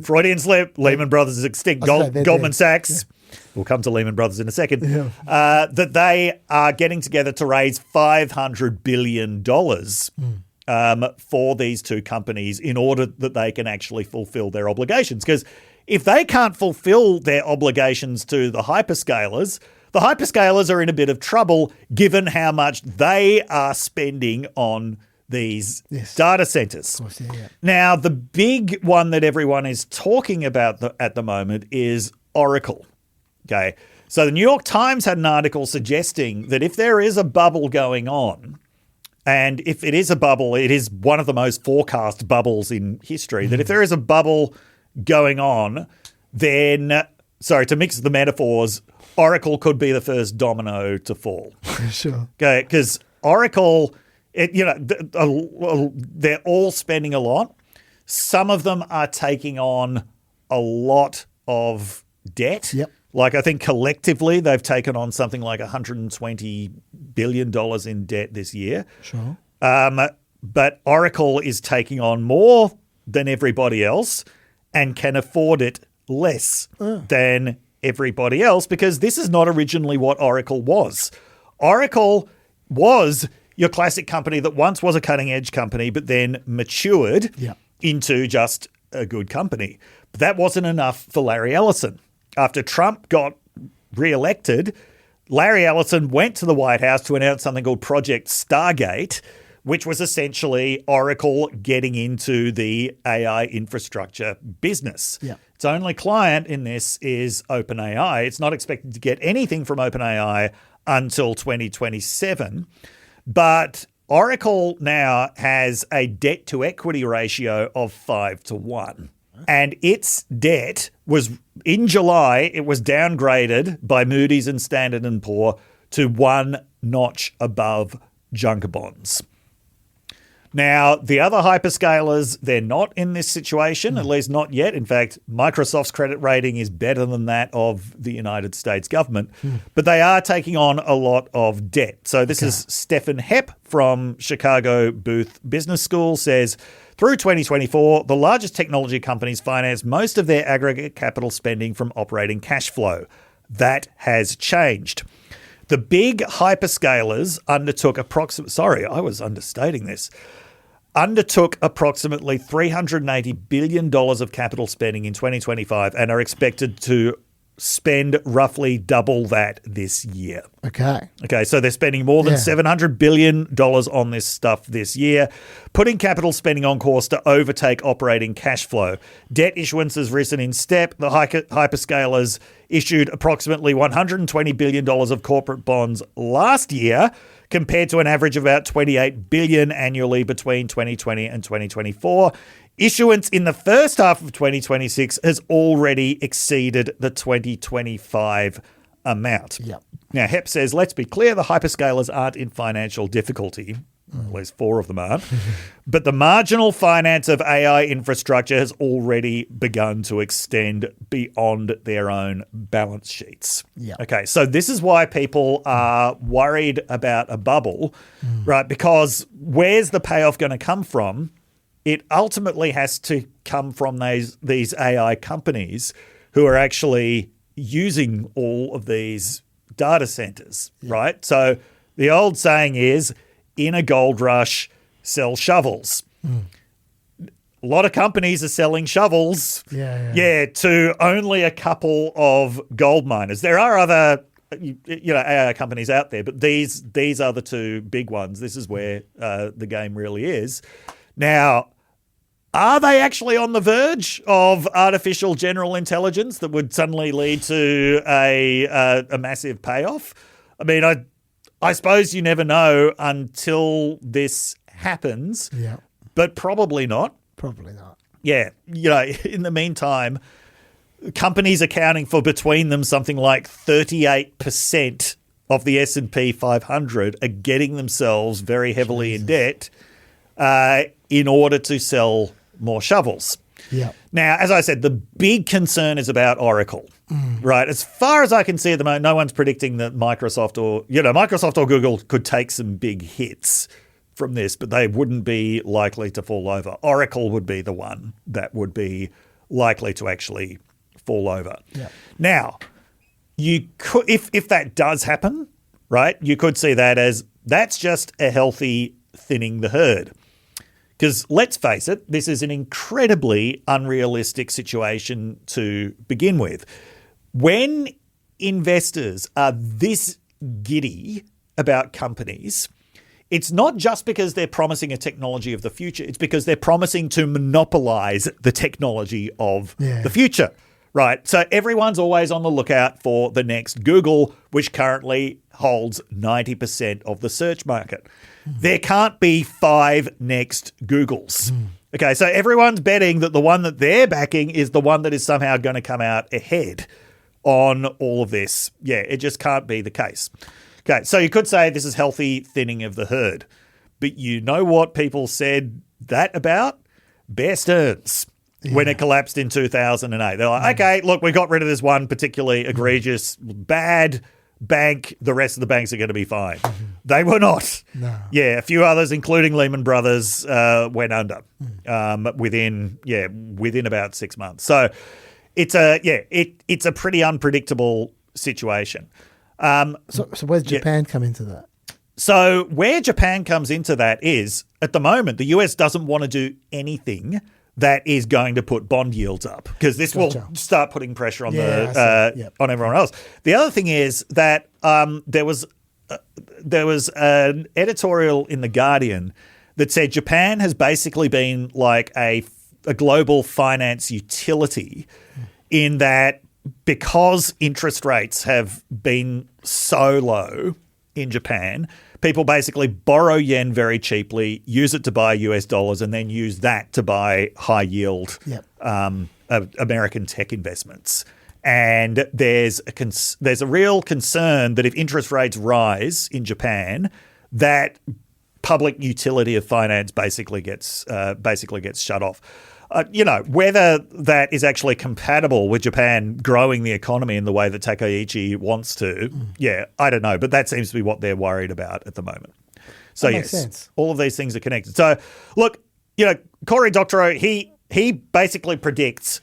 Freudian slip. Lehman Brothers is extinct. Goldman Sachs. Yeah. We'll come to Lehman Brothers in a second. Yeah. That they are getting together to raise $500 billion for these two companies in order that they can actually fulfill their obligations. Because if they can't fulfill their obligations to the hyperscalers are in a bit of trouble given how much they are spending on these data centers. Of course, yeah. Now, the big one that everyone is talking about at the moment is Oracle. Okay. So the New York Times had an article suggesting that if there is a bubble going on, and if it is a bubble, it is one of the most forecast bubbles in history, that if there is a bubble going on, then, to mix the metaphors, Oracle could be the first domino to fall. Sure. Okay, because Oracle, they're all spending a lot. Some of them are taking on a lot of debt. Yep. Like I think collectively they've taken on something like $120 billion in debt this year. Sure. But Oracle is taking on more than everybody else and can afford it less than everybody else because this is not originally what Oracle was. Oracle was your classic company that once was a cutting-edge company but then matured into just a good company. But that wasn't enough for Larry Ellison. After Trump got re-elected, Larry Ellison went to the White House to announce something called Project Stargate, which was essentially Oracle getting into the AI infrastructure business. Yeah. Its only client in this is OpenAI. It's not expected to get anything from OpenAI until 2027. But Oracle now has a debt-to-equity ratio of 5-1. And its debt was, in July, it was downgraded by Moody's and Standard & Poor's to one notch above junk bonds. Now, the other hyperscalers, they're not in this situation, at least not yet. In fact, Microsoft's credit rating is better than that of the United States government. But they are taking on a lot of debt. So this is Stephen Hepp from Chicago Booth Business School says, through 2024, the largest technology companies finance most of their aggregate capital spending from operating cash flow. That has changed. The big hyperscalers undertook approximately $380 billion of capital spending in 2025 and are expected to spend roughly double that this year. Okay, so they're spending more than $700 billion on this stuff this year, putting capital spending on course to overtake operating cash flow. Debt issuance has risen in step. The hyperscalers issued approximately $120 billion of corporate bonds last year, compared to an average of about $28 billion annually between 2020 and 2024. Issuance in the first half of 2026 has already exceeded the 2025 amount. Yep. Now, Hepp says, let's be clear, the hyperscalers aren't in financial difficulty. At least 4 of them aren't. But the marginal finance of AI infrastructure has already begun to extend beyond their own balance sheets. Yeah. Okay, so this is why people are worried about a bubble, right? Because where's the payoff going to come from? It ultimately has to come from these AI companies who are actually using all of these data centers, right? So the old saying is, in a gold rush, sell shovels. A lot of companies are selling shovels to only a couple of gold miners. There are other AI companies out there, but these are the two big ones. This is where the game really is. Now, are they actually on the verge of artificial general intelligence that would suddenly lead to a massive payoff? I mean, I suppose you never know until this happens, but probably not. Probably not. Yeah. In the meantime, companies accounting for between them something like 38% of the S&P 500 are getting themselves very heavily in debt. in order to sell more shovels. Yeah. Now, as I said, the big concern is about Oracle, right? As far as I can see at the moment, no one's predicting that Microsoft or Google could take some big hits from this, but they wouldn't be likely to fall over. Oracle would be the one that would be likely to actually fall over. Yeah. Now, you could, if that does happen, right, you could see that as that's just a healthy thinning the herd. Because let's face it, this is an incredibly unrealistic situation to begin with. When investors are this giddy about companies, it's not just because they're promising a technology of the future. It's because they're promising to monopolize the technology of the future, right? So everyone's always on the lookout for the next Google, which currently holds 90% of the search market. There can't be 5 next Googles. Okay, so everyone's betting that the one that they're backing is the one that is somehow going to come out ahead on all of this. Yeah, it just can't be the case. Okay, so you could say this is healthy thinning of the herd. But you know what people said that about? Bear Stearns. When it collapsed in 2008. They're like, okay, look, we got rid of this one particularly egregious, bad bank. The rest of the banks are going to be fine. They were not. No. Yeah, a few others, including Lehman Brothers, went under within about 6 months. So it's a pretty unpredictable situation. So where's Japan come into that? So where Japan comes into that is, at the moment, the US doesn't want to do anything that is going to put bond yields up, because this will start putting pressure on on everyone else. The other thing is that there was an editorial in The Guardian that said Japan has basically been like a global finance utility in that because interest rates have been so low in Japan, people basically borrow yen very cheaply, use it to buy US dollars, and then use that to buy high yield American tech investments. And there's a real concern that if interest rates rise in Japan, that public utility of finance basically gets shut off. Whether that is actually compatible with Japan growing the economy in the way that Takaichi wants to, I don't know. But that seems to be what they're worried about at the moment. So, makes sense. All of these things are connected. So, look, Cory Doctorow, he basically predicts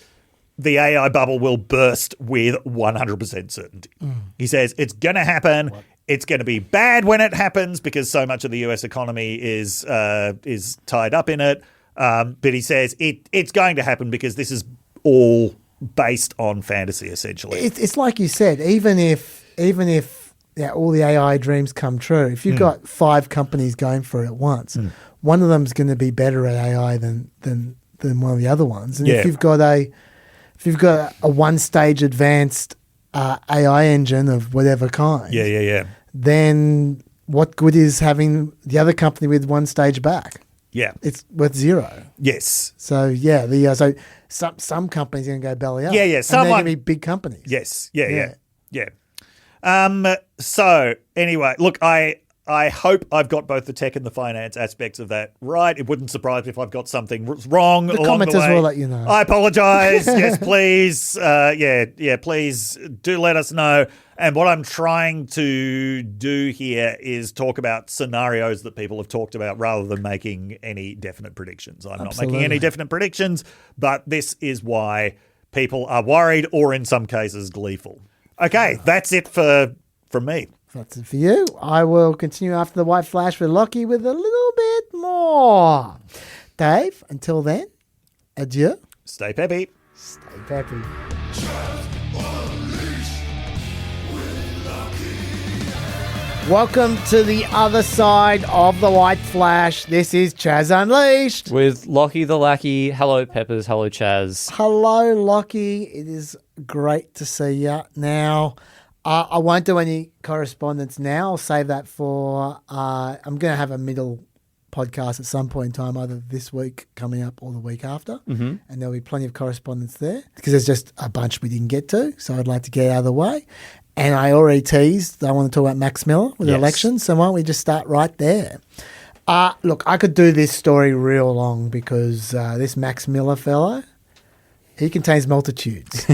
the AI bubble will burst with 100% certainty. He says it's going to happen. It's going to be bad when it happens because so much of the US economy is tied up in it. But he says it's going to happen because this is all based on fantasy, essentially. It's like you said, even if all the AI dreams come true, if you've got 5 companies going for it at once, one of them is going to be better at AI than one of the other ones. And if you've got a one-stage advanced AI engine of whatever kind, then what good is having the other company with one stage back? Yeah, it's worth 0. Yes. So some companies are going to go belly up. Yeah. And they're going to be big companies. Yes. Yeah. So anyway, look, I hope I've got both the tech and the finance aspects of that right. It wouldn't surprise me if I've got something wrong the along the way. The commenters will let you know. I apologize. Yes, please. Please do let us know. And what I'm trying to do here is talk about scenarios that people have talked about rather than making any definite predictions. I'm not making any definite predictions, but this is why people are worried or in some cases gleeful. Okay, that's it from me. That's it for you. I will continue after the white flash with Lockie with a little bit more. Dave, until then, adieu. Stay peppy. Stay peppy. Welcome to the other side of the white flash. This is Chaz Unleashed. With Lockie the Lackey. Hello, Peppers. Hello, Chaz. Hello, Lockie. It is great to see you. Now, I won't do any correspondence now. I'll save that for... I'm going to have a middle podcast at some point in time, either this week coming up or the week after. Mm-hmm. And there'll be plenty of correspondence there because there's just a bunch we didn't get to. So I'd like to get out of the way. And I already teased I want to talk about Max Miller with the election. So why don't we just start right there? Look, I could do this story real long because this Max Miller fellow, he contains multitudes.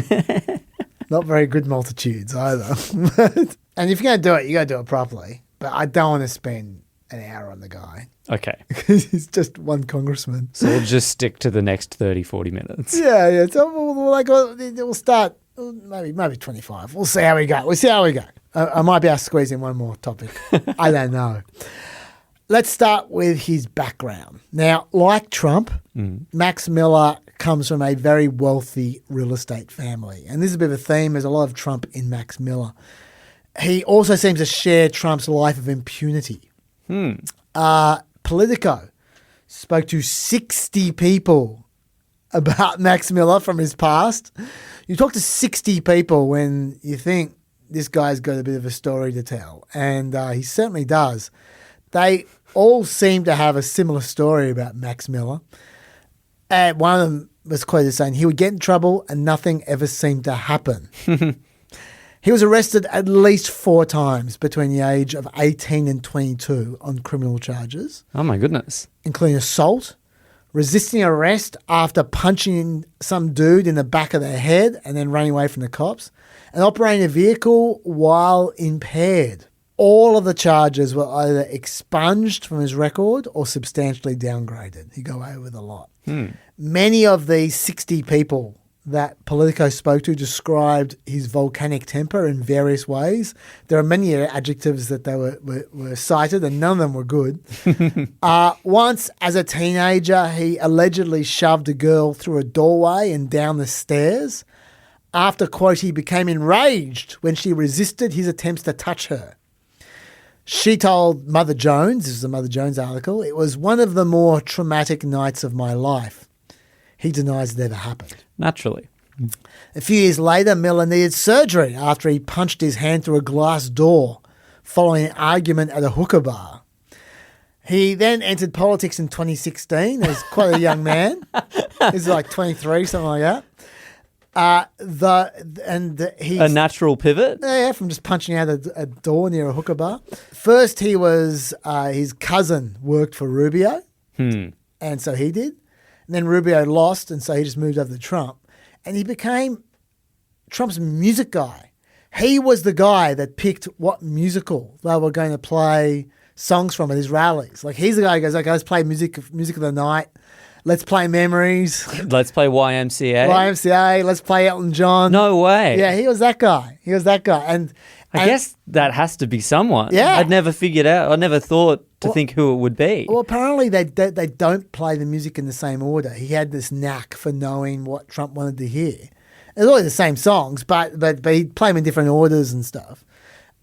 Not very good multitudes either. And if you're going to do it, you got to do it properly. But I don't want to spend an hour on the guy. Okay. He's just one congressman. So we'll just stick to the next 30, 40 minutes. Yeah. So we'll start maybe 25. We'll see how we go. I might be able to squeeze in one more topic. I don't know. Let's start with his background. Now, like Trump, Max Miller comes from a very wealthy real estate family. And this is a bit of a theme. There's a lot of Trump in Max Miller. He also seems to share Trump's life of impunity. Politico spoke to 60 people about Max Miller from his past. You talk to 60 people when you think this guy's got a bit of a story to tell. And he certainly does. They all seem to have a similar story about Max Miller. And one of them was quoted as saying he would get in trouble and nothing ever seemed to happen. He was arrested at least 4 times between the age of 18 and 22 on criminal charges. Oh, my goodness. Including assault, resisting arrest after punching some dude in the back of the head and then running away from the cops, and operating a vehicle while impaired. All of the charges were either expunged from his record or substantially downgraded. He got away with a lot. Many of these 60 people that Politico spoke to described his volcanic temper in various ways. There are many adjectives that they were cited, and none of them were good. Once, as a teenager, he allegedly shoved a girl through a doorway and down the stairs after, quote, he became enraged when she resisted his attempts to touch her. She told Mother Jones, this is the Mother Jones article, it was one of the more traumatic nights of my life. He denies it ever happened. Naturally. A few years later, Miller needed surgery after he punched his hand through a glass door following an argument at a hookah bar. He then entered politics in 2016 as quite a young man. He's like 23, something like that. A natural pivot? Yeah, from just punching out a door near a hookah bar. First, he was his cousin worked for Rubio, and so he did. And then Rubio lost, and so he just moved over to Trump. And he became Trump's music guy. He was the guy that picked what musical they were going to play songs from at his rallies. Like, he's the guy who goes, okay, let's play music of the night. Let's play Memories. Let's play YMCA. Let's play Elton John. No way. Yeah, he was that guy. And I guess that has to be someone. Yeah. I'd never figured out. I never thought to think who it would be. Well, apparently they don't play the music in the same order. He had this knack for knowing what Trump wanted to hear. It's always the same songs, but he'd play them in different orders and stuff.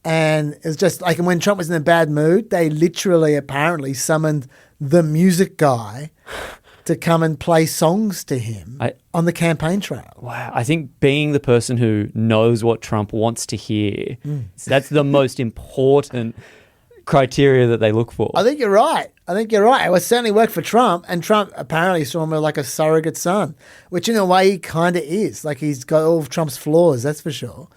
And it's just like when Trump was in a bad mood, they literally apparently summoned the music guy to come and play songs to him on the campaign trail. Wow. I think being the person who knows what Trump wants to hear, that's the most important criteria that they look for. I think you're right. It would certainly work for Trump, and Trump apparently saw him like a surrogate son, which in a way he kind of is. Like, he's got all of Trump's flaws, that's for sure.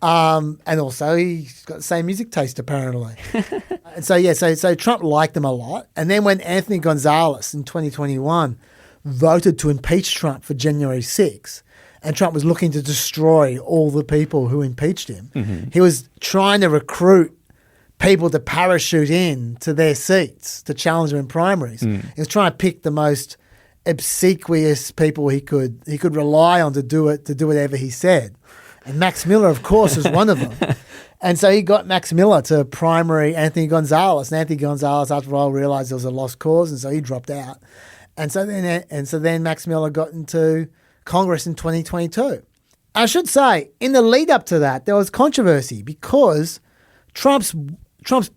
And also he's got the same music taste apparently. And so Trump liked him a lot. And then when Anthony Gonzalez in 2021 voted to impeach Trump for January 6th, and Trump was looking to destroy all the people who impeached him, he was trying to recruit people to parachute in to their seats to challenge them in primaries. He was trying to pick the most obsequious people he could rely on to do whatever he said. And Max Miller, of course, was one of them. And so he got Max Miller to primary Anthony Gonzalez. And Anthony Gonzalez, after a while, realized it was a lost cause, and so he dropped out. And so then Max Miller got into Congress in 2022. I should say, in the lead up to that, there was controversy because Trump's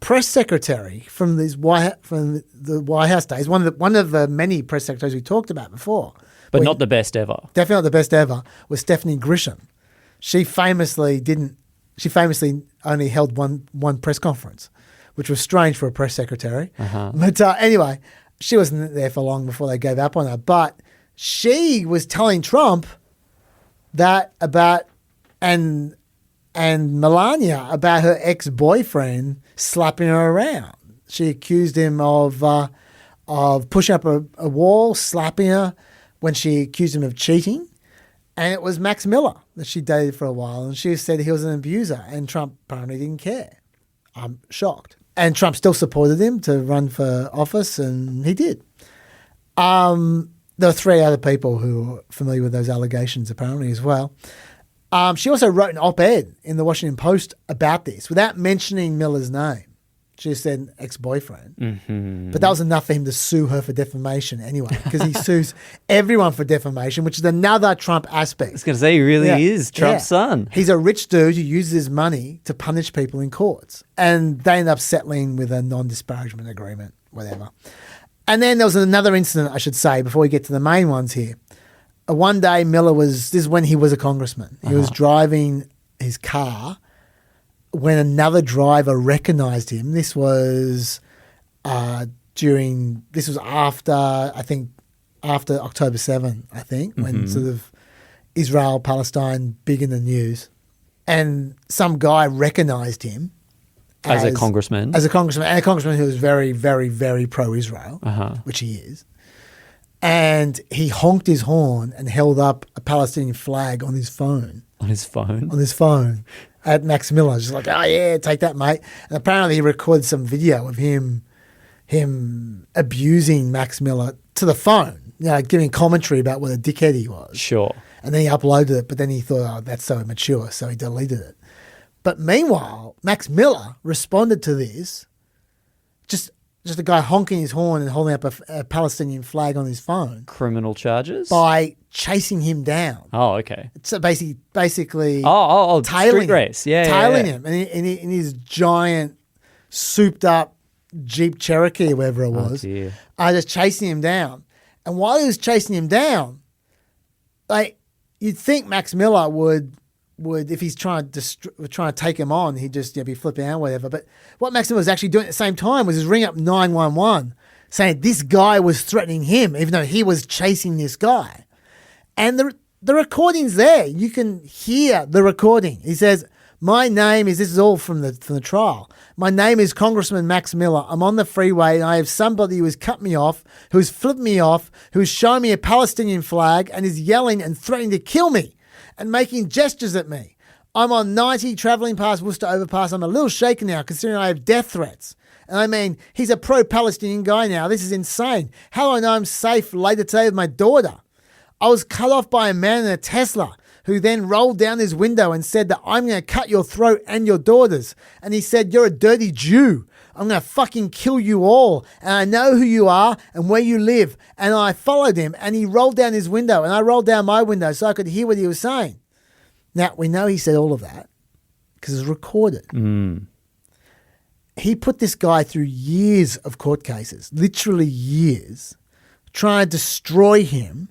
press secretary from the White House days, one of the many press secretaries we talked about before, but not the best ever. Definitely not the best ever, was Stephanie Grisham. She famously only held one press conference, which was strange for a press secretary. But anyway, she wasn't there for long before they gave up on her. But she was telling Trump that about and Melania about her ex-boyfriend slapping her around. She accused him of pushing up a wall, slapping her when she accused him of cheating. And it was Max Miller that she dated for a while. And she said he was an abuser. And Trump apparently didn't care. I'm shocked. And Trump still supported him to run for office, and he did. There were 3 other people who were familiar with those allegations apparently as well. She also wrote an op-ed in the Washington Post about this without mentioning Miller's name. She just said ex-boyfriend. Mm-hmm. But that was enough for him to sue her for defamation anyway, because he sues everyone for defamation, which is another Trump aspect. I was going to say, he really is Trump's son. He's a rich dude who uses his money to punish people in courts. And they end up settling with a non-disparagement agreement, whatever. And then there was another incident, I should say, before we get to the main ones here. One day, this is when he was a congressman. He was driving his car when another driver recognized him. This was after October 7, I think, when sort of Israel, Palestine, big in the news. And some guy recognized him. As a congressman. As a congressman. And a congressman who was very, very, very pro-Israel, which he is. And he honked his horn and held up a Palestinian flag on his phone. On his phone? On his phone at Max Miller. Just like, oh, yeah, take that, mate. And apparently he recorded some video of him abusing Max Miller to the phone, giving commentary about what a dickhead he was. Sure. And then he uploaded it, but then he thought, oh, that's so immature, so he deleted it. But meanwhile, Max Miller responded to this, just a guy honking his horn and holding up a Palestinian flag on his phone. Criminal charges? By chasing him down. Oh, okay. So basically tailing street him. Race. Yeah, tailing him in his giant, souped-up Jeep Cherokee or whatever it was. Dear. Just chasing him down. And while he was chasing him down, you'd think Max Miller would if he's trying to take him on, he'd just be flipping out or whatever. But what Max Miller was actually doing at the same time was ring up 911 saying this guy was threatening him, even though he was chasing this guy. And the recording's there. You can hear the recording. He says, this is all from the trial. My name is Congressman Max Miller. I'm on the freeway and I have somebody who has cut me off, who's flipped me off, who's shown me a Palestinian flag and is yelling and threatening to kill me and making gestures at me. I'm on 90 travelling past Worcester Overpass. I'm a little shaken now considering I have death threats. And I mean, he's a pro-Palestinian guy now. This is insane. How do I know I'm safe later today with my daughter? I was cut off by a man in a Tesla who then rolled down his window and said that I'm going to cut your throat and your daughters. And he said, you're a dirty Jew. I'm going to fucking kill you all. And I know who you are and where you live. And I followed him and he rolled down his window and I rolled down my window so I could hear what he was saying. Now, we know he said all of that because it's recorded. He put this guy through years of court cases, literally years, trying to destroy him,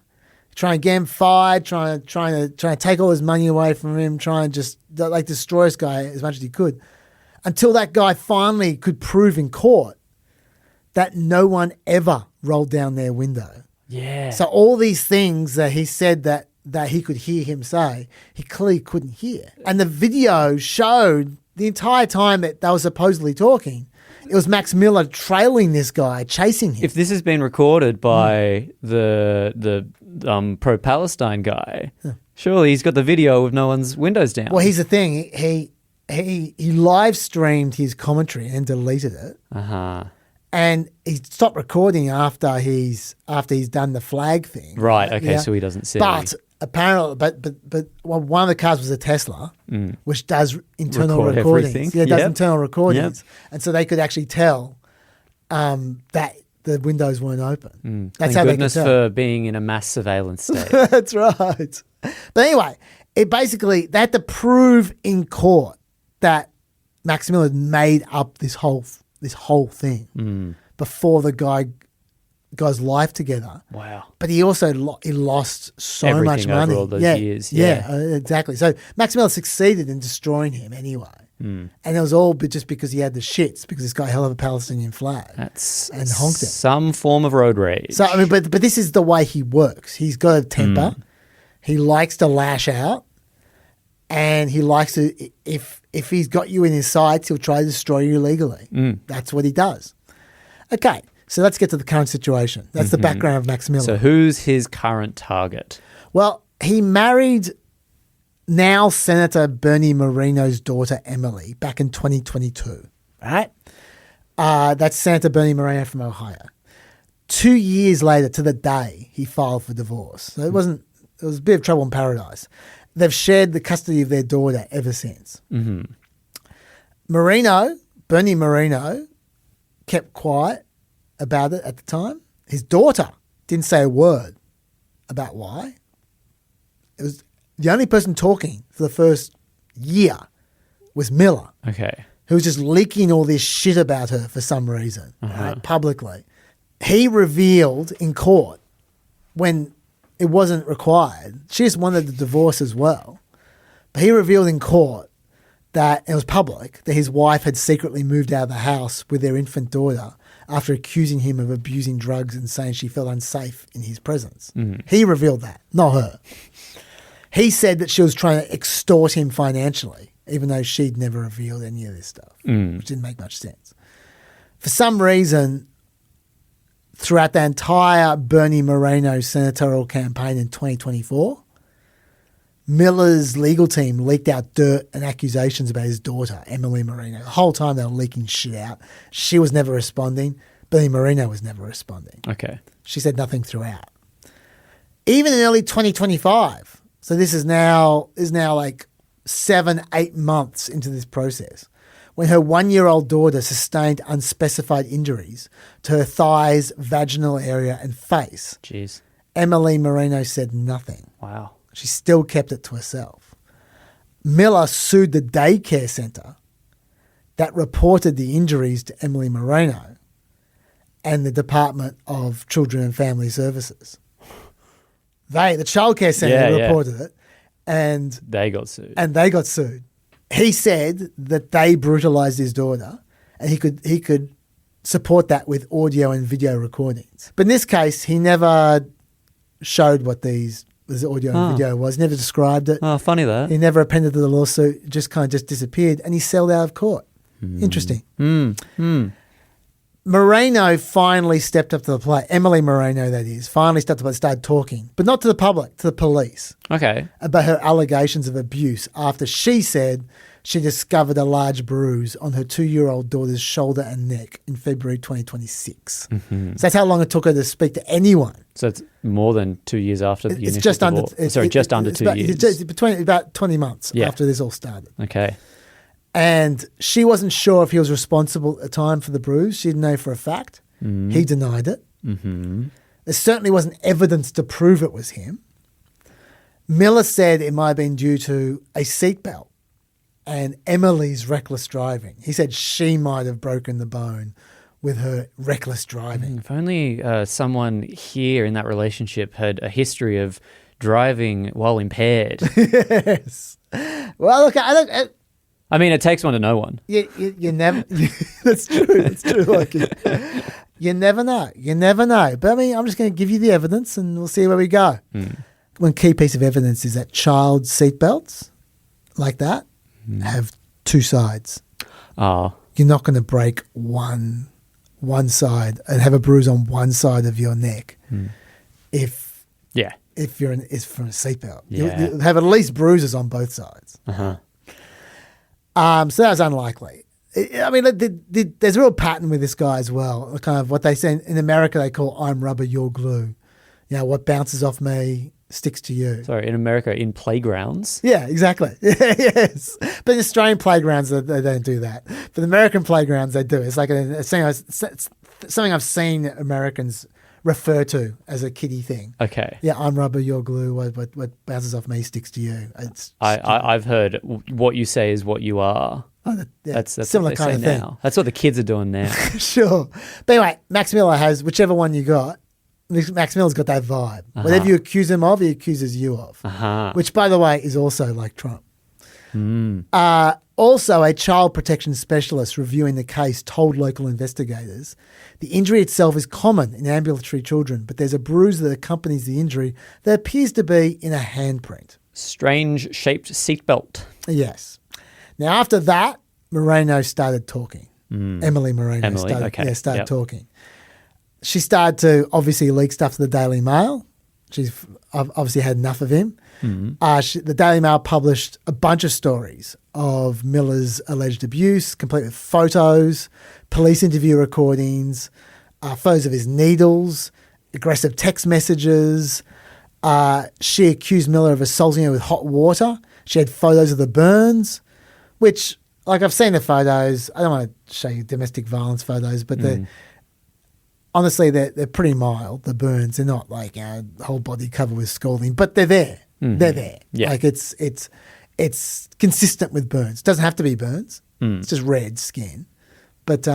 trying to get him fired, trying to take all his money away from him, trying to just destroy this guy as much as he could, until that guy finally could prove in court that no one ever rolled down their window. Yeah. So all these things that he said that he could hear him say, he clearly couldn't hear. And the video showed the entire time that they were supposedly talking, it was Max Miller trailing this guy, chasing him. If this has been recorded by the pro-Palestine guy, surely he's got the video with no one's windows down. Well, here's the thing. He live streamed his commentary and deleted it. And he stopped recording after he's done the flag thing. Right. Okay. So he doesn't see. But apparently, one of the cars was a Tesla, which does internal recordings. Everything. Yeah, it does internal recordings, and so they could actually tell that the windows weren't open. That's Thank how goodness they could tell. for being in a mass surveillance state. That's right. But anyway, they had to prove in court that Max Miller had made up this whole thing before the guy's life together. Wow. But he also he lost so Everything much money. over all those years. Yeah, exactly. So Max Miller succeeded in destroying him anyway. And it was all just because he had the shits, because this guy held up a Palestinian flag and honked it. Some form of road rage. So, I mean, but this is the way he works. He's got a temper. He likes to lash out. And he likes to, if he's got you in his sights, he'll try to destroy you legally. That's what he does. Okay, so let's get to the current situation. That's the background of Max Miller. So who's his current target? Well, he married now Senator Bernie Moreno's daughter, Emily, back in 2022, right? That's Senator Bernie Moreno from Ohio. 2 years later, to the day, he filed for divorce. So it was a bit of trouble in paradise. They've shared the custody of their daughter ever since. Mm-hmm. Bernie Moreno, kept quiet about it at the time. His daughter didn't say a word about why. It was the only person talking for the first year was Miller. Okay. Who was just leaking all this shit about her for some reason, right, publicly. He revealed in court when it wasn't required. She just wanted the divorce as well. But he revealed in court that it was public, that his wife had secretly moved out of the house with their infant daughter after accusing him of abusing drugs and saying she felt unsafe in his presence. Mm-hmm. He revealed that, not her. He said that she was trying to extort him financially, even though she'd never revealed any of this stuff, which didn't make much sense. For some reason, throughout the entire Bernie Moreno senatorial campaign in 2024, Miller's legal team leaked out dirt and accusations about his daughter, Emily Moreno. The whole time they were leaking shit out. She was never responding. Bernie Moreno was never responding. Okay. She said nothing throughout. Even in early 2025, so this is now like 7-8 months into this process, when her 1-year-old daughter sustained unspecified injuries to her thighs, vaginal area, and face. Jeez. Emily Moreno said nothing. Wow. She still kept it to herself. Miller sued the daycare centre that reported the injuries to Emily Moreno and the Department of Children and Family Services. The childcare centre reported it, and they got sued. He said that they brutalised his daughter, and he could support that with audio and video recordings. But in this case, he never showed what this audio and video was, never described it. Oh, funny that. He never appended to the lawsuit, just kind of disappeared, and he sailed out of court. Interesting. Moreno finally stepped up to the plate. Emily Moreno, that is, finally stepped up and started talking, but not to the public, to the police. Okay. About her allegations of abuse after she said she discovered a large bruise on her 2-year-old daughter's shoulder and neck in February 2026. Mm-hmm. So that's how long it took her to speak to anyone. So it's more than 2 years after the initial just divorce. Just under 2 years. It's between about 20 months after this all started. Okay. And she wasn't sure if he was responsible at the time for the bruise. She didn't know for a fact. Mm. He denied it. Mm-hmm. There certainly wasn't evidence to prove it was him. Miller said it might have been due to a seatbelt and Emily's reckless driving. He said she might have broken the bone with her reckless driving. If only someone here in that relationship had a history of driving while impaired. Yes. Well, look, I mean, it takes one to know one. You never. That's true. That's true. Like, you never know. You never know. But I mean, I'm just going to give you the evidence, and we'll see where we go. One key piece of evidence is that child seatbelts, like that, have two sides. Oh. You're not going to break one side and have a bruise on one side of your neck if you're it's from a seatbelt. Yeah. You'll have at least bruises on both sides. Uh-huh. So that was unlikely. I mean, there's a real pattern with this guy as well. Kind of what they say in America, they call "I'm rubber, you're glue." You know, what bounces off me sticks to you. Sorry, in America, in playgrounds? Yeah, exactly. Yes. But in Australian playgrounds, they don't do that. But American playgrounds, they do. It's like something I've seen Americans refer to as a kiddie thing. Okay. Yeah, I'm rubber, you're glue. What bounces off me sticks to you. I've heard what you say is what you are. Oh, that's similar what they kind say of now. thing. That's what the kids are doing now. Sure. But anyway, Max Miller has whichever one you got. Max Miller's got that vibe. Uh-huh. Whatever you accuse him of, he accuses you of. Uh-huh. Which, by the way, is also like Trump. Also, a child protection specialist reviewing the case told local investigators the injury itself is common in ambulatory children, but there's a bruise that accompanies the injury that appears to be in a handprint. Strange-shaped seatbelt. Yes. Now, after that, Moreno started talking. Emily Moreno started Yep. talking. She started to obviously leak stuff to the Daily Mail. She's obviously had enough of him. The Daily Mail published a bunch of stories of Miller's alleged abuse, complete with photos, police interview recordings, photos of his needles, aggressive text messages. She accused Miller of assaulting her with hot water. She had photos of the burns, which, like, I've seen the photos. I don't want to show you domestic violence photos, but honestly, they're pretty mild, the burns. They're not like whole body covered with scalding, but they're there. They're there. Yeah. Like it's consistent with burns. It doesn't have to be burns. It's just red skin. But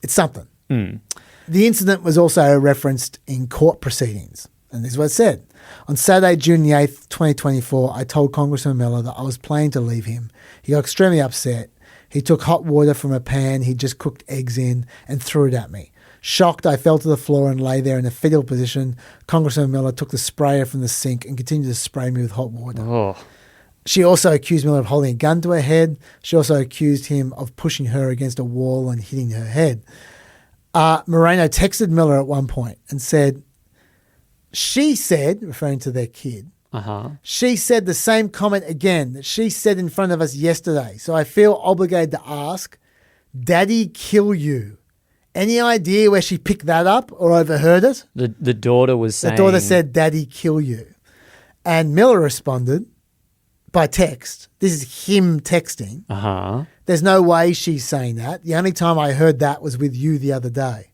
it's something. The incident was also referenced in court proceedings. And this is what it said. On Saturday, June the 8th, 2024, I told Congressman Miller that I was planning to leave him. He got extremely upset. He took hot water from a pan he'd just cooked eggs in and threw it at me. Shocked, I fell to the floor and lay there in a fetal position. Congressman Miller took the sprayer from the sink and continued to spray me with hot water. Oh. She also accused Miller of holding a gun to her head. She also accused him of pushing her against a wall and hitting her head. Moreno texted Miller at one point and said, she said, referring to their kid, she said the same comment again that she said in front of us yesterday. So I feel obligated to ask, Daddy kill you? Any idea where she picked that up or overheard it? The daughter was saying... The daughter said, Daddy kill you. And Miller responded by text. This is him texting. There's no way she's saying that. The only time I heard that was with you the other day.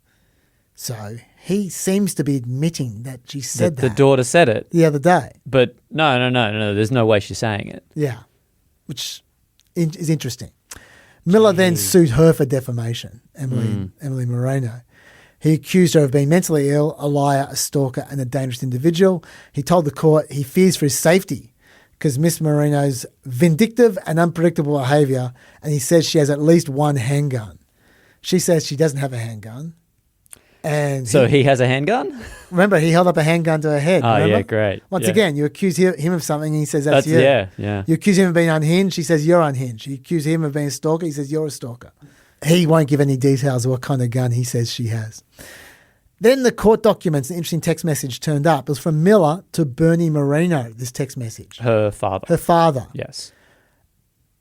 So he seems to be admitting that she said that. The daughter said it. The other day. But no. There's no way she's saying it. Yeah, which is interesting. Miller then sued her for defamation, Emily Moreno. He accused her of being mentally ill, a liar, a stalker, and a dangerous individual. He told the court he fears for his safety because Miss Moreno's vindictive and unpredictable behaviour, and he says she has at least one handgun. She says she doesn't have a handgun. And so he has a handgun? Remember, he held up a handgun to her head. Oh, remember? yeah, great. Once again, you accuse him of something and he says that's you. Yeah. You accuse him of being unhinged, he says you're unhinged. You accuse him of being a stalker, he says you're a stalker. He won't give any details of what kind of gun he says she has. Then the court documents, an interesting text message turned up. It was from Miller to Bernie Moreno, this text message. Her father. Her father. Yes.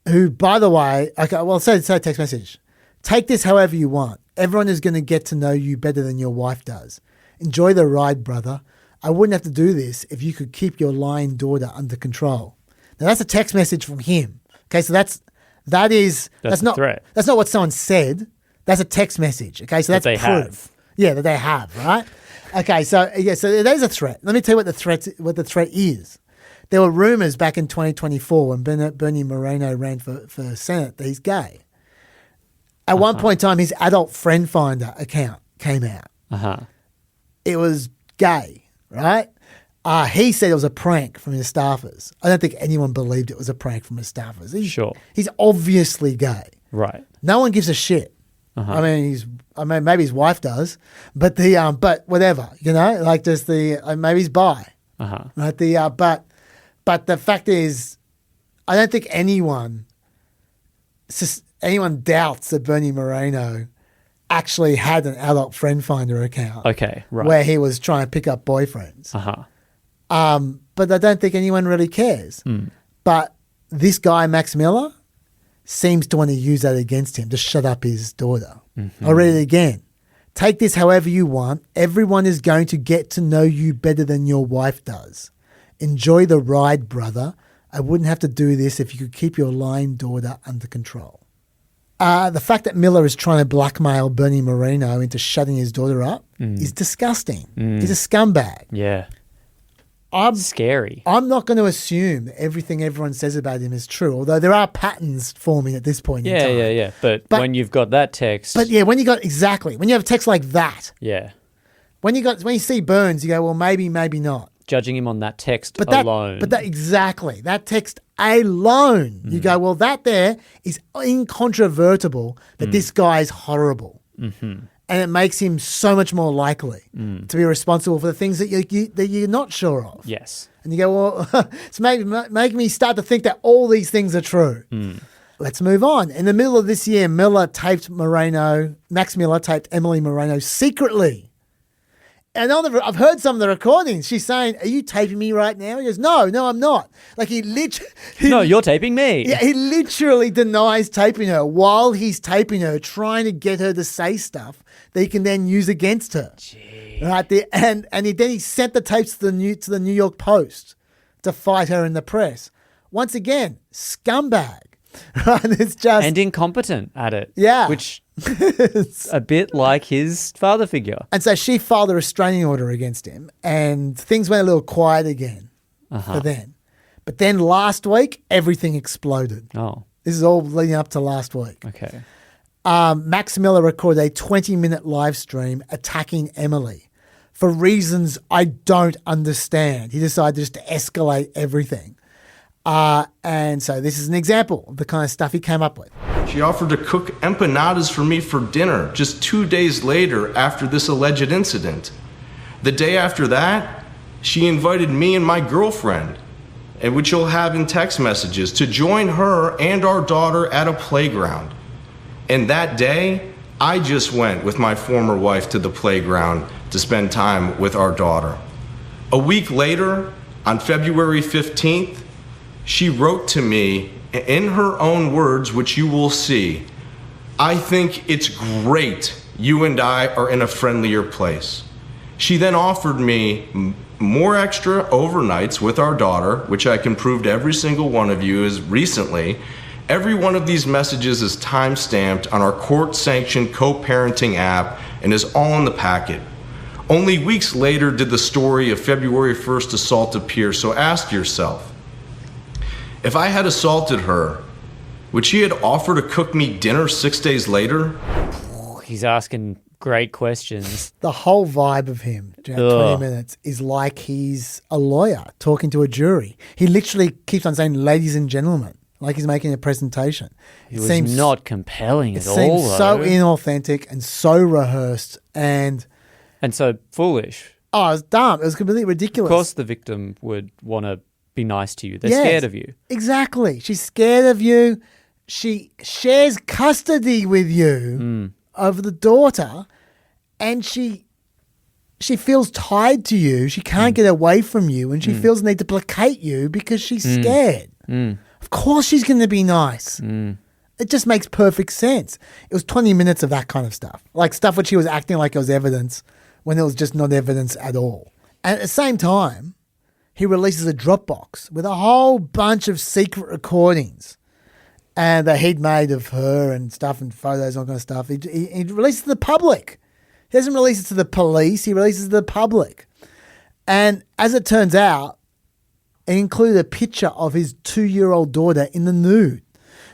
Who, by the way, say text message. Take this however you want. Everyone is going to get to know you better than your wife does. Enjoy the ride, brother. I wouldn't have to do this if you could keep your lying daughter under control. Now, that's a text message from him. Okay, so that's not threat. That's not what someone said. That's a text message. Okay, so that's they proof. have. Yeah, that they have, right? Okay, so there's a threat. Let me tell you what the threat is. There were rumors back in 2024 when Bernie Moreno ran for Senate that he's gay. At one point in time, his adult friend finder account came out. It was gay, right? He said it was a prank from his staffers. I don't think anyone believed it was a prank from his staffers. He's obviously gay. Right. No one gives a shit. I mean, maybe his wife does, but but whatever, like just maybe he's bi. Right. But the fact is, I don't think anyone doubts that Bernie Moreno actually had an adult friend finder account. Okay, right. Where he was trying to pick up boyfriends. But I don't think anyone really cares. But this guy, Max Miller, seems to want to use that against him to shut up his daughter. I'll read it again. Take this however you want. Everyone is going to get to know you better than your wife does. Enjoy the ride, brother. I wouldn't have to do this if you could keep your lying daughter under control. The fact that Miller is trying to blackmail Bernie Moreno into shutting his daughter up is disgusting. He's a scumbag. Yeah. Scary. I'm not going to assume that everything everyone says about him is true, although there are patterns forming at this point in time. Yeah. But when you've got that text... But yeah, when you have a text like that... Yeah. When you see Burns, you go, well, maybe not. Judging him on that text alone. That text alone. You go, well, that there is incontrovertible that this guy is horrible. And it makes him so much more likely to be responsible for the things that you're not sure of. Yes. And you go, well, it's making me start to think that all these things are true. Let's move on. In the middle of this year, Max Miller taped Emily Moreno secretly. And I've heard some of the recordings. She's saying, "Are you taping me right now?" He goes, "No, I'm not." Like No, you're taping me. Yeah, he literally denies taping her while he's taping her, trying to get her to say stuff that he can then use against her. Right there, and then he sent the tapes to the New York Post to fight her in the press. Once again, scumbag. Right? It's just and incompetent at it. Yeah, which a bit like his father figure. And so she filed a restraining order against him, and things went a little quiet again for then. But then last week, everything exploded. Oh, this is all leading up to last week. Okay. Max Miller recorded a 20-minute live stream attacking Emily for reasons I don't understand. He decided just to escalate everything. And so this is an example of the kind of stuff he came up with. She offered to cook empanadas for me for dinner just 2 days later after this alleged incident. The day after that, she invited me and my girlfriend, and which you'll have in text messages, to join her and our daughter at a playground. And that day, I just went with my former wife to the playground to spend time with our daughter. A week later, on February 15th, she wrote to me in her own words, which you will see, "I think it's great you and I are in a friendlier place." She then offered me more extra overnights with our daughter, which I can prove to every single one of you is recently. Every one of these messages is time-stamped on our court-sanctioned co-parenting app and is all in the packet. Only weeks later did the story of February 1st assault appear, so ask yourself, if I had assaulted her, would she have offered to cook me dinner 6 days later? He's asking great questions. The whole vibe of him during 20 minutes is like he's a lawyer talking to a jury. He literally keeps on saying, "Ladies and gentlemen," like he's making a presentation. It seems not compelling at all. It seems so inauthentic and so rehearsed and so foolish. Oh, it was dumb. It was completely ridiculous. Of course the victim would want to be nice to you. They're scared of you. Exactly. She's scared of you. She shares custody with you of the daughter, and she feels tied to you. She can't get away from you, and she feels the need to placate you because she's scared. Of course she's going to be nice. It just makes perfect sense. It was 20 minutes of that kind of stuff, like stuff which she was acting like it was evidence when it was just not evidence at all. And at the same time, he releases a Dropbox with a whole bunch of secret recordings and that he'd made of her and stuff and photos and all kind of stuff. He releases it to the public. He doesn't release it to the police. He releases it to the public. And as it turns out, it included a picture of his 2-year-old daughter in the nude.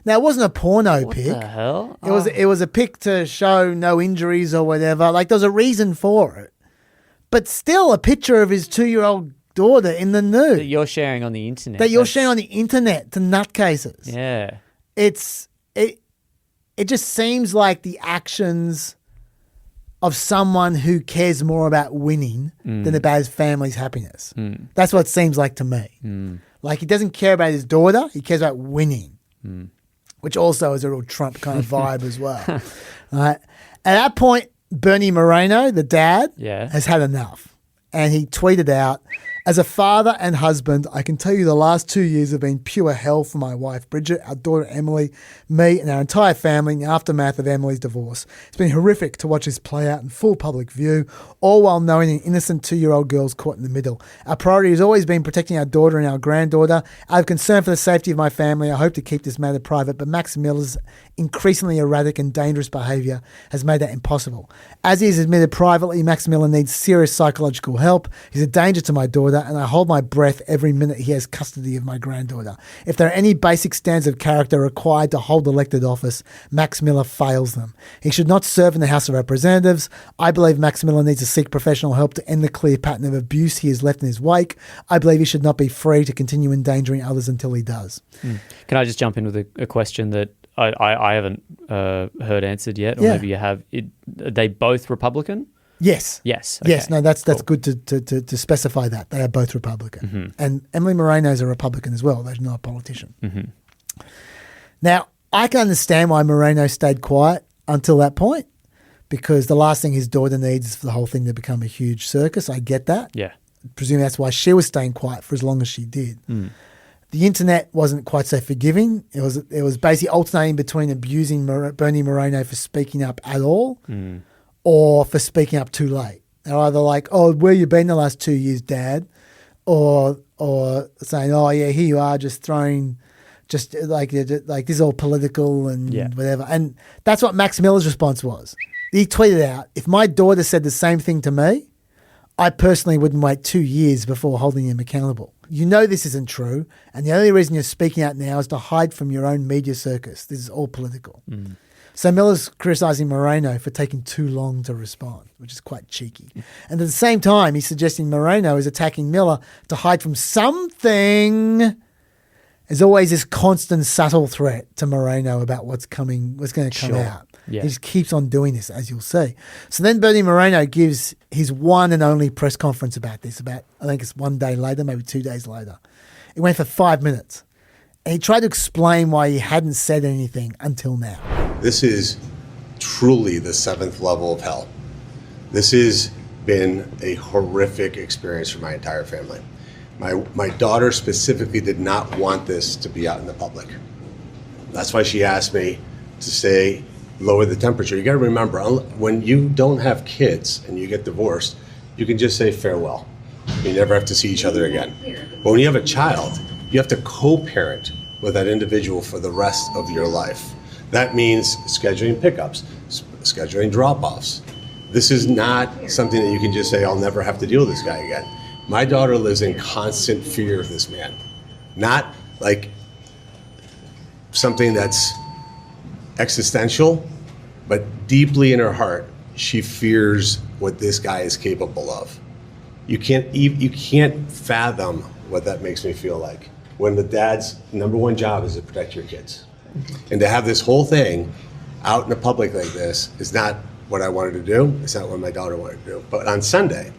Now, it wasn't a porno pic. What the hell? It was a pic to show no injuries or whatever. Like, there was a reason for it. But still, a picture of his 2-year-old daughter in the nude. That you're sharing on the internet. That you're sharing on the internet to nutcases. Yeah. It just seems like the actions of someone who cares more about winning than about his family's happiness. That's what it seems like to me. Like, he doesn't care about his daughter. He cares about winning, which also is a real Trump kind of vibe as well. Right? At that point, Bernie Moreno, the dad, has had enough. And he tweeted out, "As a father and husband, I can tell you the last 2 years have been pure hell for my wife, Bridget, our daughter, Emily, me, and our entire family in the aftermath of Emily's divorce. It's been horrific to watch this play out in full public view, all while knowing an innocent 2-year-old girl's caught in the middle. Our priority has always been protecting our daughter and our granddaughter. Out of concern for the safety of my family, I hope to keep this matter private, but Max Miller's increasingly erratic and dangerous behaviour has made that impossible. As he has admitted privately, Max Miller needs serious psychological help. He's a danger to my daughter, and I hold my breath every minute he has custody of my granddaughter. If there are any basic standards of character required to hold elected office, Max Miller fails them. He should not serve in the House of Representatives. I believe Max Miller needs to seek professional help to end the clear pattern of abuse he has left in his wake. I believe he should not be free to continue endangering others until he does." Can I just jump in with a question that I haven't heard answered yet, or maybe you have? Are they both Republican? Yes. Yes. Yes. Okay. No, that's good to specify that. They are both Republican. And Emily Moreno is a Republican as well. They're not a politician. Now, I can understand why Moreno stayed quiet until that point, because the last thing his daughter needs is for the whole thing to become a huge circus. I get that. Yeah. Presumably that's why she was staying quiet for as long as she did. The internet wasn't quite so forgiving. It was basically alternating between abusing Bernie Moreno for speaking up at all or for speaking up too late. They're either like, oh, where you been the last 2 years, Dad? Or saying, oh, yeah, here you are just throwing, just like this is all political and whatever. And that's what Max Miller's response was. He tweeted out, if my daughter said the same thing to me, I personally wouldn't wait 2 years before holding him accountable. You know this isn't true, and the only reason you're speaking out now is to hide from your own media circus. This is all political. So Miller's criticising Moreno for taking too long to respond, which is quite cheeky. And at the same time, he's suggesting Moreno is attacking Miller to hide from something. There's always this constant subtle threat to Moreno about what's going to come out. Yeah. He just keeps on doing this, as you'll see. So then Bernie Moreno gives his one and only press conference about this, I think it's 1 day later, maybe 2 days later. It went for 5 minutes. And he tried to explain why he hadn't said anything until now. This is truly the 7th level of hell. This has been a horrific experience for my entire family. My daughter specifically did not want this to be out in the public. That's why she asked me to say, lower the temperature. You got to remember, when you don't have kids and you get divorced, you can just say farewell. You never have to see each other again. But when you have a child, you have to co-parent with that individual for the rest of your life. That means scheduling pickups, scheduling drop-offs. This is not something that you can just say, I'll never have to deal with this guy again. My daughter lives in constant fear of this man. Not like something that's existential, but deeply in her heart, she fears what this guy is capable of. You can't fathom what that makes me feel like when the dad's number one job is to protect your kids. And to have this whole thing out in the public like this is not what I wanted to do. It's not what my daughter wanted to do. But on Sunday,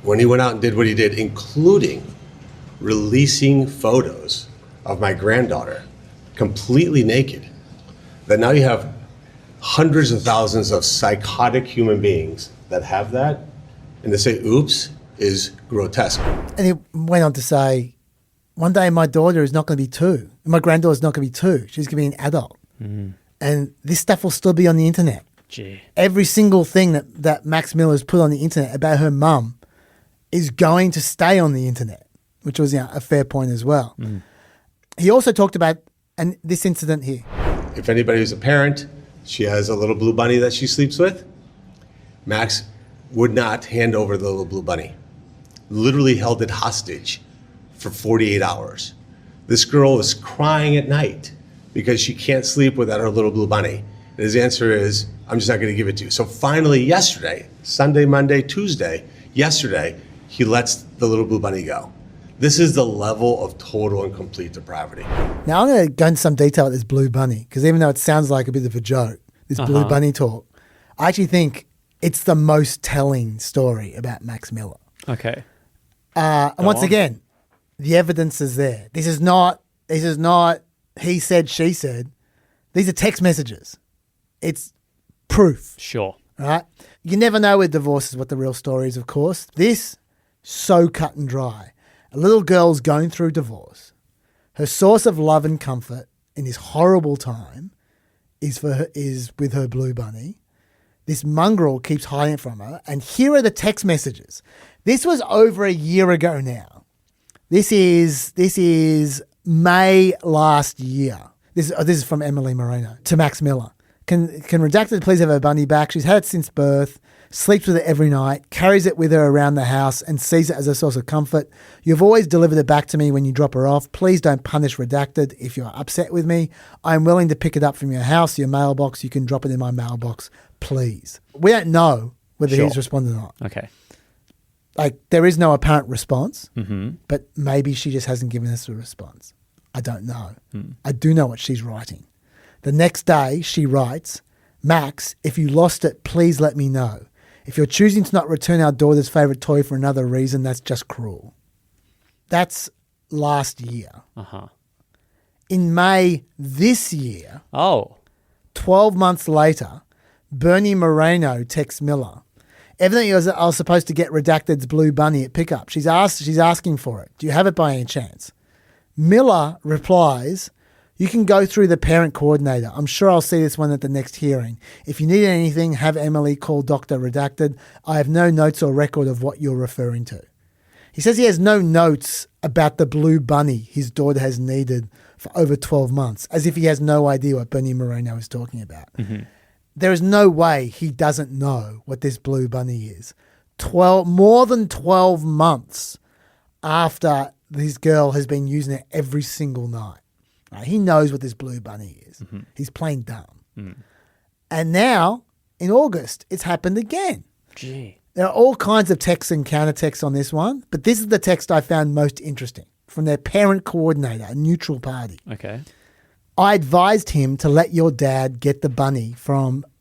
when he went out and did what he did, including releasing photos of my granddaughter completely naked, that now you have hundreds of thousands of psychotic human beings that have that, and to say oops is grotesque. And he went on to say, one day my daughter is not going to be 2. My granddaughter's not going to be 2. She's going to be an adult. And this stuff will still be on the internet. Gee. Every single thing that Max Miller's put on the internet about her mum is going to stay on the internet, which was a fair point as well. He also talked about this incident here. If anybody who's a parent, she has a little blue bunny that she sleeps with. Max would not hand over the little blue bunny. Literally held it hostage for 48 hours. This girl is crying at night because she can't sleep without her little blue bunny. And his answer is, I'm just not going to give it to you. So finally yesterday, Sunday, Monday, Tuesday, yesterday, he lets the little blue bunny go. This is the level of total and complete depravity. Now, I'm going to go into some detail with this blue bunny, because even though it sounds like a bit of a joke, this blue bunny talk, I actually think it's the most telling story about Max Miller. Okay. And once again, the evidence is there. This is not he said, she said. These are text messages. It's proof. Sure. Right? You never know with divorces what the real story is, of course. This, so cut and dry. A little girl's going through divorce. Her source of love and comfort in this horrible time is with her blue bunny. This mongrel keeps hiding it from her. And here are the text messages. This was over a year ago now. This is May last year. This is from Emily Moreno to Max Miller. Can redacted please have her bunny back? She's had it since birth, sleeps with it every night, carries it with her around the house and sees it as a source of comfort. You've always delivered it back to me when you drop her off. Please don't punish redacted if you're upset with me. I'm willing to pick it up from your house, your mailbox. You can drop it in my mailbox, please. We don't know whether he's responded or not. Okay. Like, there is no apparent response, but maybe she just hasn't given us a response. I don't know. I do know what she's writing. The next day, she writes, Max, if you lost it, please let me know. If you're choosing to not return our daughter's favourite toy for another reason, that's just cruel. That's last year. In May this year, 12 months later, Bernie Moreno texts Miller. Evidently, I was supposed to get Redacted's Blue Bunny at pickup. She's asking for it. Do you have it by any chance? Miller replies, you can go through the parent coordinator. I'm sure I'll see this one at the next hearing. If you need anything, have Emily call Dr. Redacted. I have no notes or record of what you're referring to. He says he has no notes about the Blue Bunny his daughter has needed for over 12 months, as if he has no idea what Bernie Moreno is talking about. Mm-hmm. There is no way he doesn't know what this Blue Bunny is. More than 12 months after this girl has been using it every single night. Right? He knows what this Blue Bunny is. Mm-hmm. He's plain dumb. Mm. And now, in August, it's happened again. Gee. There are all kinds of texts and counter-texts on this one, but this is the text I found most interesting from their parent coordinator, a neutral party. Okay. I advised him to let your dad get the bunny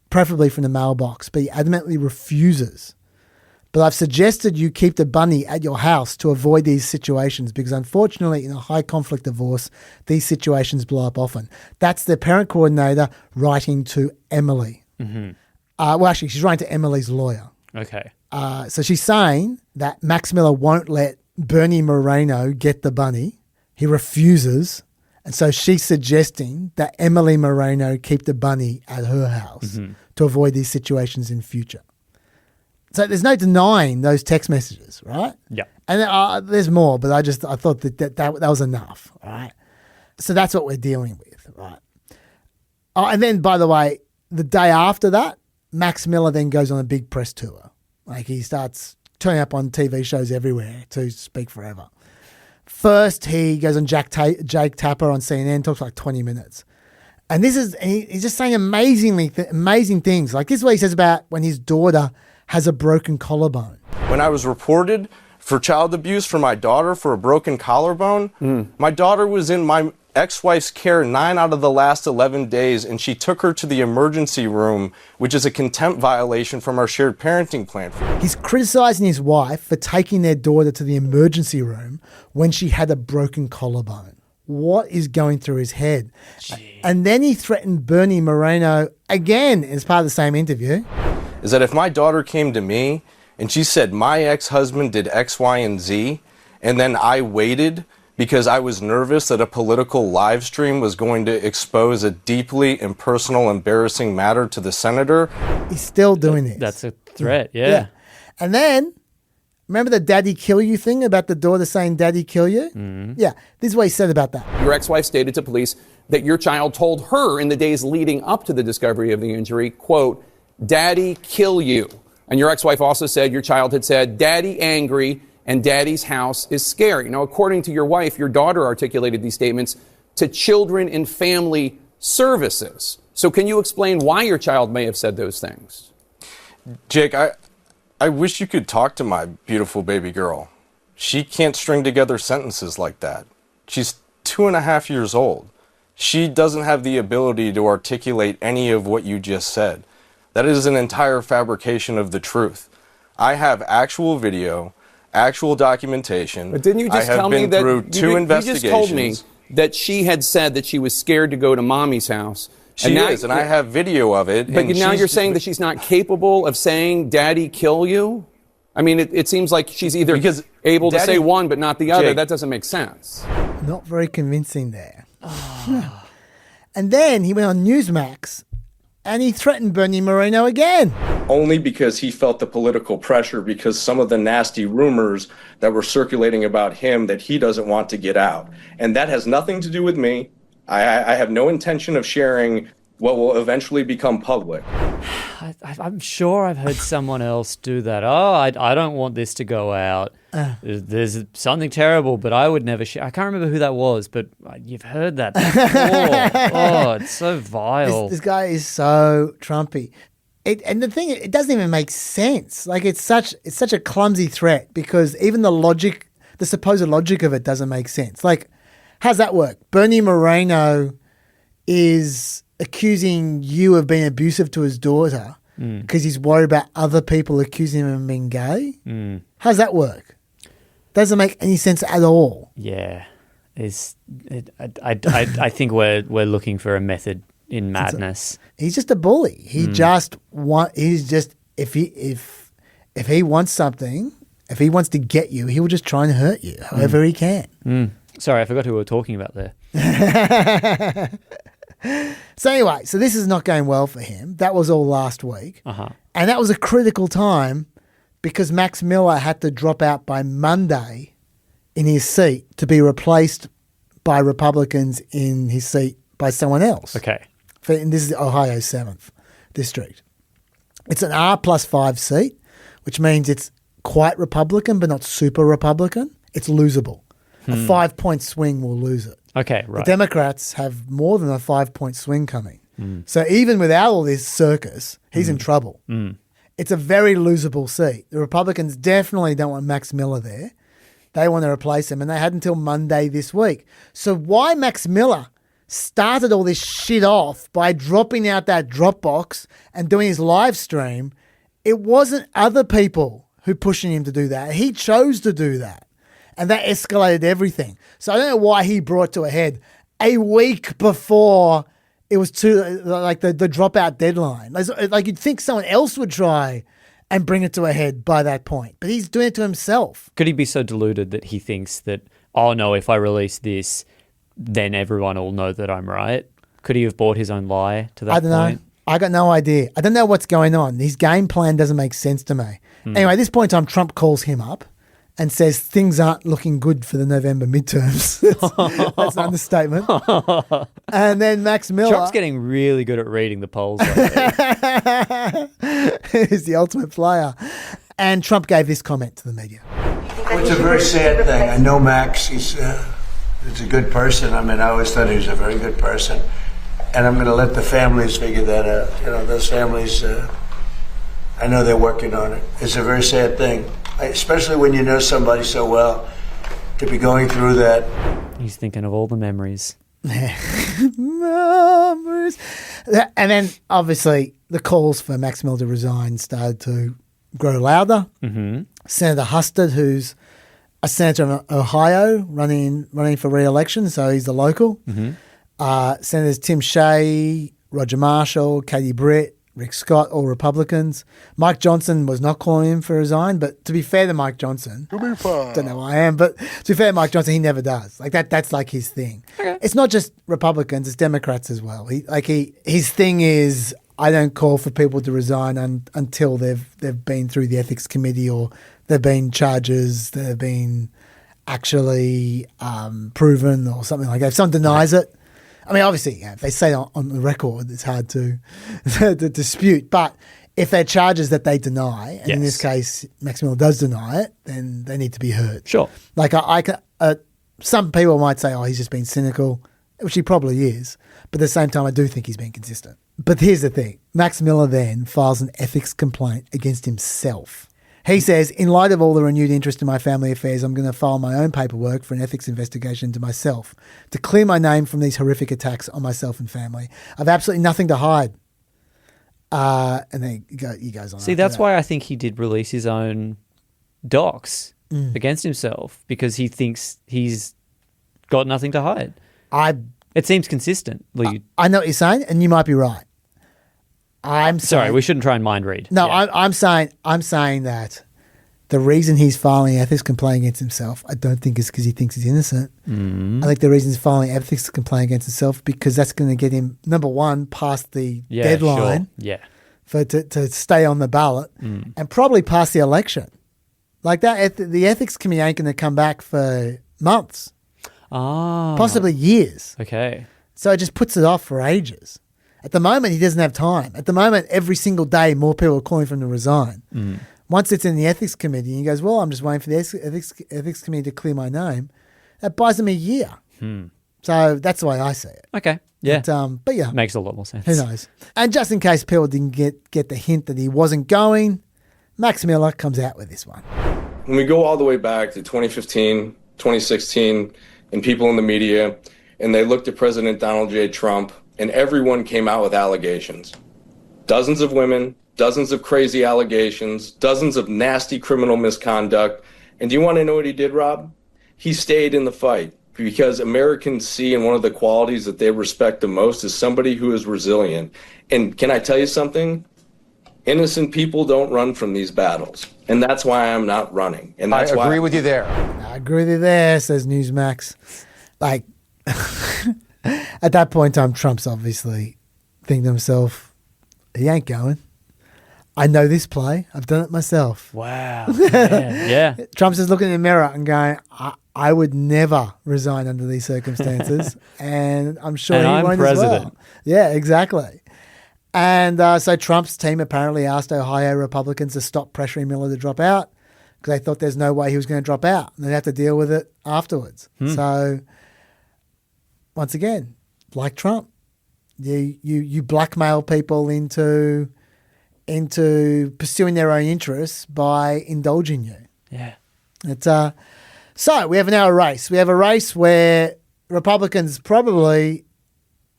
preferably from the mailbox, but he adamantly refuses. But I've suggested you keep the bunny at your house to avoid these situations because unfortunately in a high conflict divorce, these situations blow up often. That's the parent coordinator writing to Emily. Mm-hmm. Well, actually, she's writing to Emily's lawyer. Okay. So she's saying that Max Miller won't let Bernie Moreno get the bunny. He refuses. And so she's suggesting that Emily Moreno keep the bunny at her house to avoid these situations in future. So there's no denying those text messages, right? Yeah. And there's more, but I thought that was enough, right? So that's what we're dealing with, right? And then, by the way, the day after that, Max Miller then goes on a big press tour. Like he starts turning up on TV shows everywhere to speak forever. First, he goes on Jake Tapper on CNN, talks for like 20 minutes. And he's just saying amazing things. Like this is what he says about when his daughter has a broken collarbone. When I was reported for child abuse for my daughter for a broken collarbone, my daughter was in my ex-wife's care 9 out of the last 11 days, and she took her to the emergency room, which is a contempt violation from our shared parenting plan. He's criticizing his wife for taking their daughter to the emergency room when she had a broken collarbone. What is going through his head? Gee. And then he threatened Bernie Moreno again as part of the same interview. Is that if my daughter came to me and she said my ex-husband did X, Y, and Z, and then I waited because I was nervous that a political live stream was going to expose a deeply impersonal, embarrassing matter to the senator. He's still doing this. That's a threat, yeah. And then, remember the daddy kill you thing about the daughter saying daddy kill you? Mm-hmm. Yeah, this is what he said about that. Your ex-wife stated to police that your child told her in the days leading up to the discovery of the injury, quote, daddy kill you. And your ex-wife also said your child had said, daddy angry, and daddy's house is scary. Now, according to your wife, your daughter articulated these statements to Children and Family Services. So can you explain why your child may have said those things? Jake, I wish you could talk to my beautiful baby girl. She can't string together sentences like that. She's 2.5 years old. She doesn't have the ability to articulate any of what you just said. That is an entire fabrication of the truth. I have actual video, actual documentation. But didn't you just tell me that through two investigations. You just told me that she had said that she was scared to go to mommy's house. She is, and I have video of it. But now you're saying that she's not capable of saying, daddy, kill you? I mean, it seems like she's either able to say one but not the other. That doesn't make sense. Not very convincing there. And then he went on Newsmax and he threatened Bernie Moreno again. Only because he felt the political pressure because some of the nasty rumors that were circulating about him that he doesn't want to get out. And that has nothing to do with me. I have no intention of sharing what will eventually become public. I'm sure I've heard someone else do that. Oh, I don't want this to go out. There's something terrible, but I would never share. I can't remember who that was, but you've heard that before. Oh, it's so vile. This guy is so Trumpy. And the thing, it doesn't even make sense. Like it's such a clumsy threat because even the supposed logic of it doesn't make sense. Like, how's that work? Bernie Moreno is accusing you of being abusive to his daughter because he's worried about other people accusing him of being gay. How's that work? Doesn't make any sense at all. Yeah. I think we're looking for a method in madness. He's just a bully. If he wants something, if he wants to get you, he will just try and hurt you however he can. Sorry, I forgot who we were talking about there. So anyway, this is not going well for him. That was all last week. And that was a critical time because Max Miller had to drop out by Monday in his seat to be replaced by Republicans in his seat by someone else. Okay. And this is Ohio's 7th district. It's an R+5 seat, which means it's quite Republican but not super Republican. It's losable. A 5-point swing will lose it. Okay, right. The Democrats have more than a 5-point swing coming. So even without all this circus, he's in trouble. It's a very losable seat. The Republicans definitely don't want Max Miller there. They want to replace him, and they had until Monday this week. So why Max Miller started all this shit off by dropping out that Dropbox and doing his live stream, it wasn't other people who pushing him to do that. He chose to do that, and that escalated everything. So I don't know why he brought to a head a week before it was the dropout deadline. Like you'd think someone else would try and bring it to a head by that point. But he's doing it to himself. Could he be so deluded that he thinks that, oh no, if I release this, then everyone will know that I'm right? Could he have bought his own lie to that point? I don't know. I got no idea. I don't know what's going on. His game plan doesn't make sense to me. Anyway, at this point in time, Trump calls him up and says things aren't looking good for the November midterms. That's an understatement. And then Max Miller... Trump's getting really good at reading the polls lately. He's the ultimate player. And Trump gave this comment to the media. Well, it's a very sad thing. I know Max. He's a good person. I mean, I always thought he was a very good person. And I'm going to let the families figure that out. You know, those families, I know they're working on it. It's a very sad thing, especially when you know somebody so well, to be going through that. He's thinking of all the memories. Memories. And then, obviously, the calls for Max Miller to resign started to grow louder. Senator Husted, who's a senator of Ohio, running for re-election, so he's the local. Senators Tim Shea, Roger Marshall, Katie Britt, Rick Scott, all Republicans. Mike Johnson was not calling him for resign, but to be fair to Mike Johnson, don't know who I am, but to be fair to Mike Johnson, he never does. Like that's like his thing. Okay. It's not just Republicans, it's Democrats as well. His thing is, I don't call for people to resign until they've been through the ethics committee or there've been charges that have been actually proven or something like that. If someone denies it, I mean, obviously, if they say it on the record, it's hard to dispute. But if they're charges that they deny, and in this case, Max Miller does deny it, then they need to be heard. Sure. Like some people might say, oh, he's just been cynical, which he probably is. But at the same time, I do think he's been consistent. But here's the thing. Max Miller then files an ethics complaint against himself. He says, in light of all the renewed interest in my family affairs, I'm going to file my own paperwork for an ethics investigation into myself to clear my name from these horrific attacks on myself and family. I've absolutely nothing to hide. And then he goes on. See, that's why I think he did release his own docs against himself, because he thinks he's got nothing to hide. It seems consistent. I know what you're saying, and you might be right. Sorry, we shouldn't try and mind read. No, yeah. I'm saying that the reason he's filing ethics complaint against himself, I don't think is because he thinks he's innocent. I think the reason he's filing ethics complaint against himself because that's going to get him, number one, past the deadline. Sure. For to stay on the ballot and probably pass the election. Like that, the ethics committee ain't going to come back for months, possibly years. Okay, so it just puts it off for ages. At the moment, he doesn't have time. At the moment, every single day, more people are calling for him to resign. Once it's in the ethics committee, and he goes, well, I'm just waiting for the ethics committee to clear my name, that buys him a year. So that's the way I see it. Okay. Yeah. But yeah. Makes a lot more sense. Who knows? And just in case people didn't get the hint that he wasn't going, Max Miller comes out with this one. When we go all the way back to 2015, 2016, and people in the media, and they looked at President Donald J. Trump, and everyone came out with allegations. Dozens of women, dozens of crazy allegations, dozens of nasty criminal misconduct. And do you want to know what he did, Rob? He stayed in the fight. because Americans see, and one of the qualities that they respect the most is somebody who is resilient. And can I tell you something? Innocent people don't run from these battles. And that's why I'm not running. And that's I agree with you there. I agree with you there, says Newsmax. Like, at that point in time, Trump's obviously thinking to himself, he ain't going. I know this play. I've done it myself. Wow. Yeah. Trump's just looking in the mirror and going, I would never resign under these circumstances. And I'm sure he won't as well. Yeah, exactly. And so Trump's team apparently asked Ohio Republicans to stop pressuring Miller to drop out because they thought there's no way he was going to drop out. And they'd have to deal with it afterwards. So, once again, like Trump, you blackmail people into pursuing their own interests by indulging you. Yeah. It's so we have now a race. We have a race where Republicans probably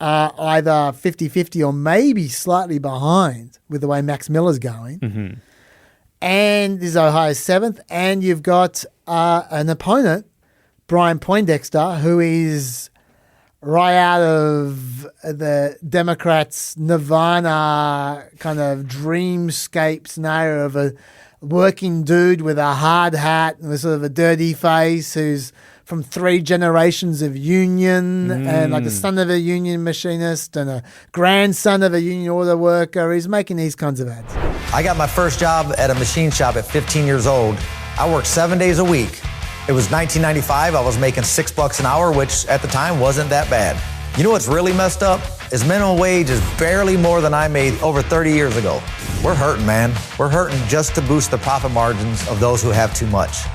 are either 50-50 or maybe slightly behind with the way Max Miller's going. Mm-hmm. And this is Ohio's 7th. And you've got an opponent, Brian Poindexter, who is right out of the Democrats' nirvana kind of dreamscape scenario of a working dude with a hard hat and sort of a dirty face who's from 3 generations of union and like the son of a union machinist and a grandson of a union auto worker. He's making these kinds of ads. I got my first job at a machine shop at 15 years old. I worked 7 days a week. It was 1995. I was making $6 an hour, which at the time wasn't that bad. You know what's really messed up? Is minimum wage is barely more than I made over 30 years ago. We're hurting, man. We're hurting just to boost the profit margins of those who have too much.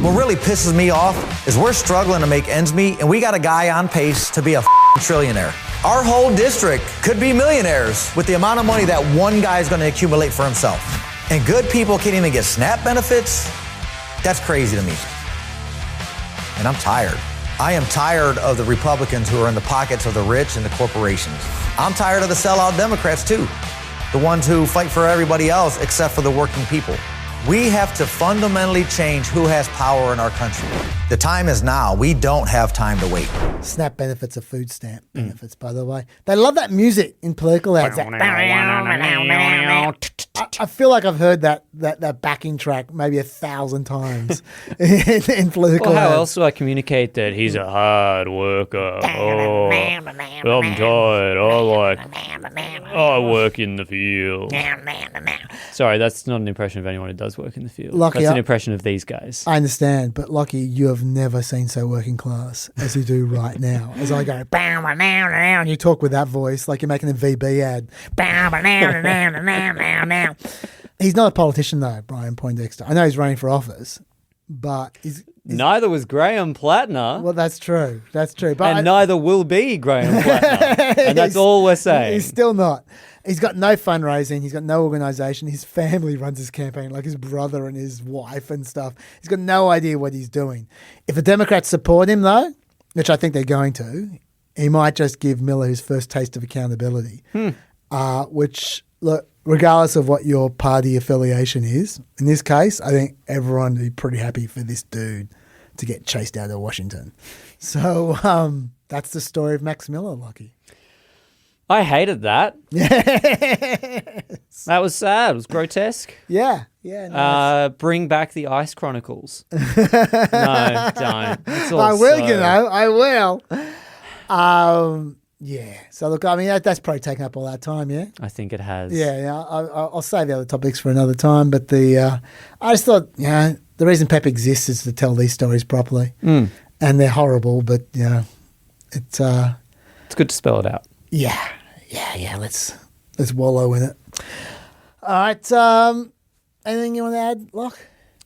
What really pisses me off is we're struggling to make ends meet, and we got a guy on pace to be a trillionaire. Our whole district could be millionaires with the amount of money that one guy is going to accumulate for himself. And good people can't even get SNAP benefits? That's crazy to me. And I'm tired. I am tired of the Republicans who are in the pockets of the rich and the corporations. I'm tired of the sellout Democrats too. The ones who fight for everybody else except for the working people. We have to fundamentally change who has power in our country. The time is now. We don't have time to wait. SNAP benefits are food stamp benefits, by the way. They love that music in political ads. I feel like I've heard that backing track maybe 1,000 times in political ads. How else do I communicate that he's a hard worker? Oh, I'm tired. I work in the field. Sorry, that's not an impression of anyone who does work in the field. Lucky, that's an impression of these guys. I understand, but Lockie, you have never seen so working class as you do right now. As I go, and you talk with that voice like you're making a VB ad. He's not a politician though, Brian Poindexter. I know he's running for office, but neither was Graham Plattner. Well, that's true. That's true. But neither will be Graham Plattner. And that's all we're saying. He's still not. He's got no fundraising. He's got no organisation. His family runs his campaign, like his brother and his wife and stuff. He's got no idea what he's doing. If the Democrats support him, though, which I think they're going to, he might just give Miller his first taste of accountability, which, look, regardless of what your party affiliation is, in this case, I think everyone would be pretty happy for this dude to get chased out of Washington. So that's the story of Max Miller, Lockie. I hated that. That was sad. It was grotesque. Yeah. Nice. Bring back the Ice Chronicles. No, don't. It's all I will, I will. Yeah. So look, I mean, that's probably taken up all our time. Yeah. I think it has. Yeah. I'll save the other topics for another time. But I just thought, the reason PEP exists is to tell these stories properly, and they're horrible. But it's good to spell it out. Yeah. Let's wallow in it. All right. Anything you want to add, Locke?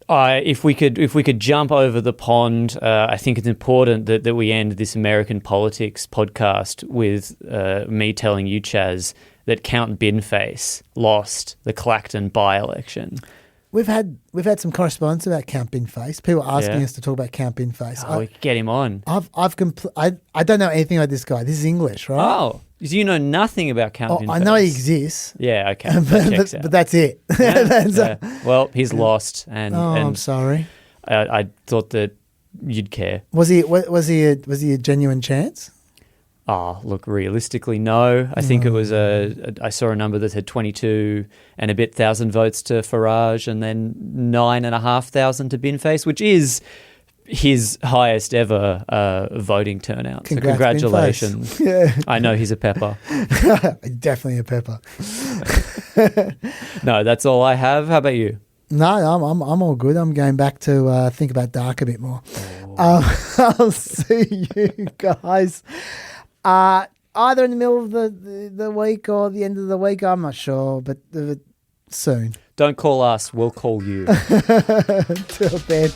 If we could jump over the pond, I think it's important that we end this American politics podcast with me telling you, Chaz, that Count Binface lost the Clacton by-election. We've had some correspondence about Count Binface. People asking us to talk about Count Binface. We could get him on. I don't know anything about this guy. This is English, right? Oh, you know nothing about Count Binface. I know he exists. Yeah, okay. but that's it. Well, he's lost. And I'm sorry. I thought that you'd care. Was he a genuine chance? Oh, look, realistically, no. I think it was I saw a number that had 22 and a bit thousand votes to Farage and then 9,500 to Binface, which is his highest ever voting turnout. So congratulations. Yeah. I know he's a pepper. Definitely a pepper. No, that's all I have. How about you? No, I'm all good. I'm going back to think about Dark a bit more. I'll see you guys either in the middle of the week or the end of the week. I'm not sure, but soon. Don't call us. We'll call you. Till then,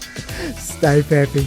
stay peppy.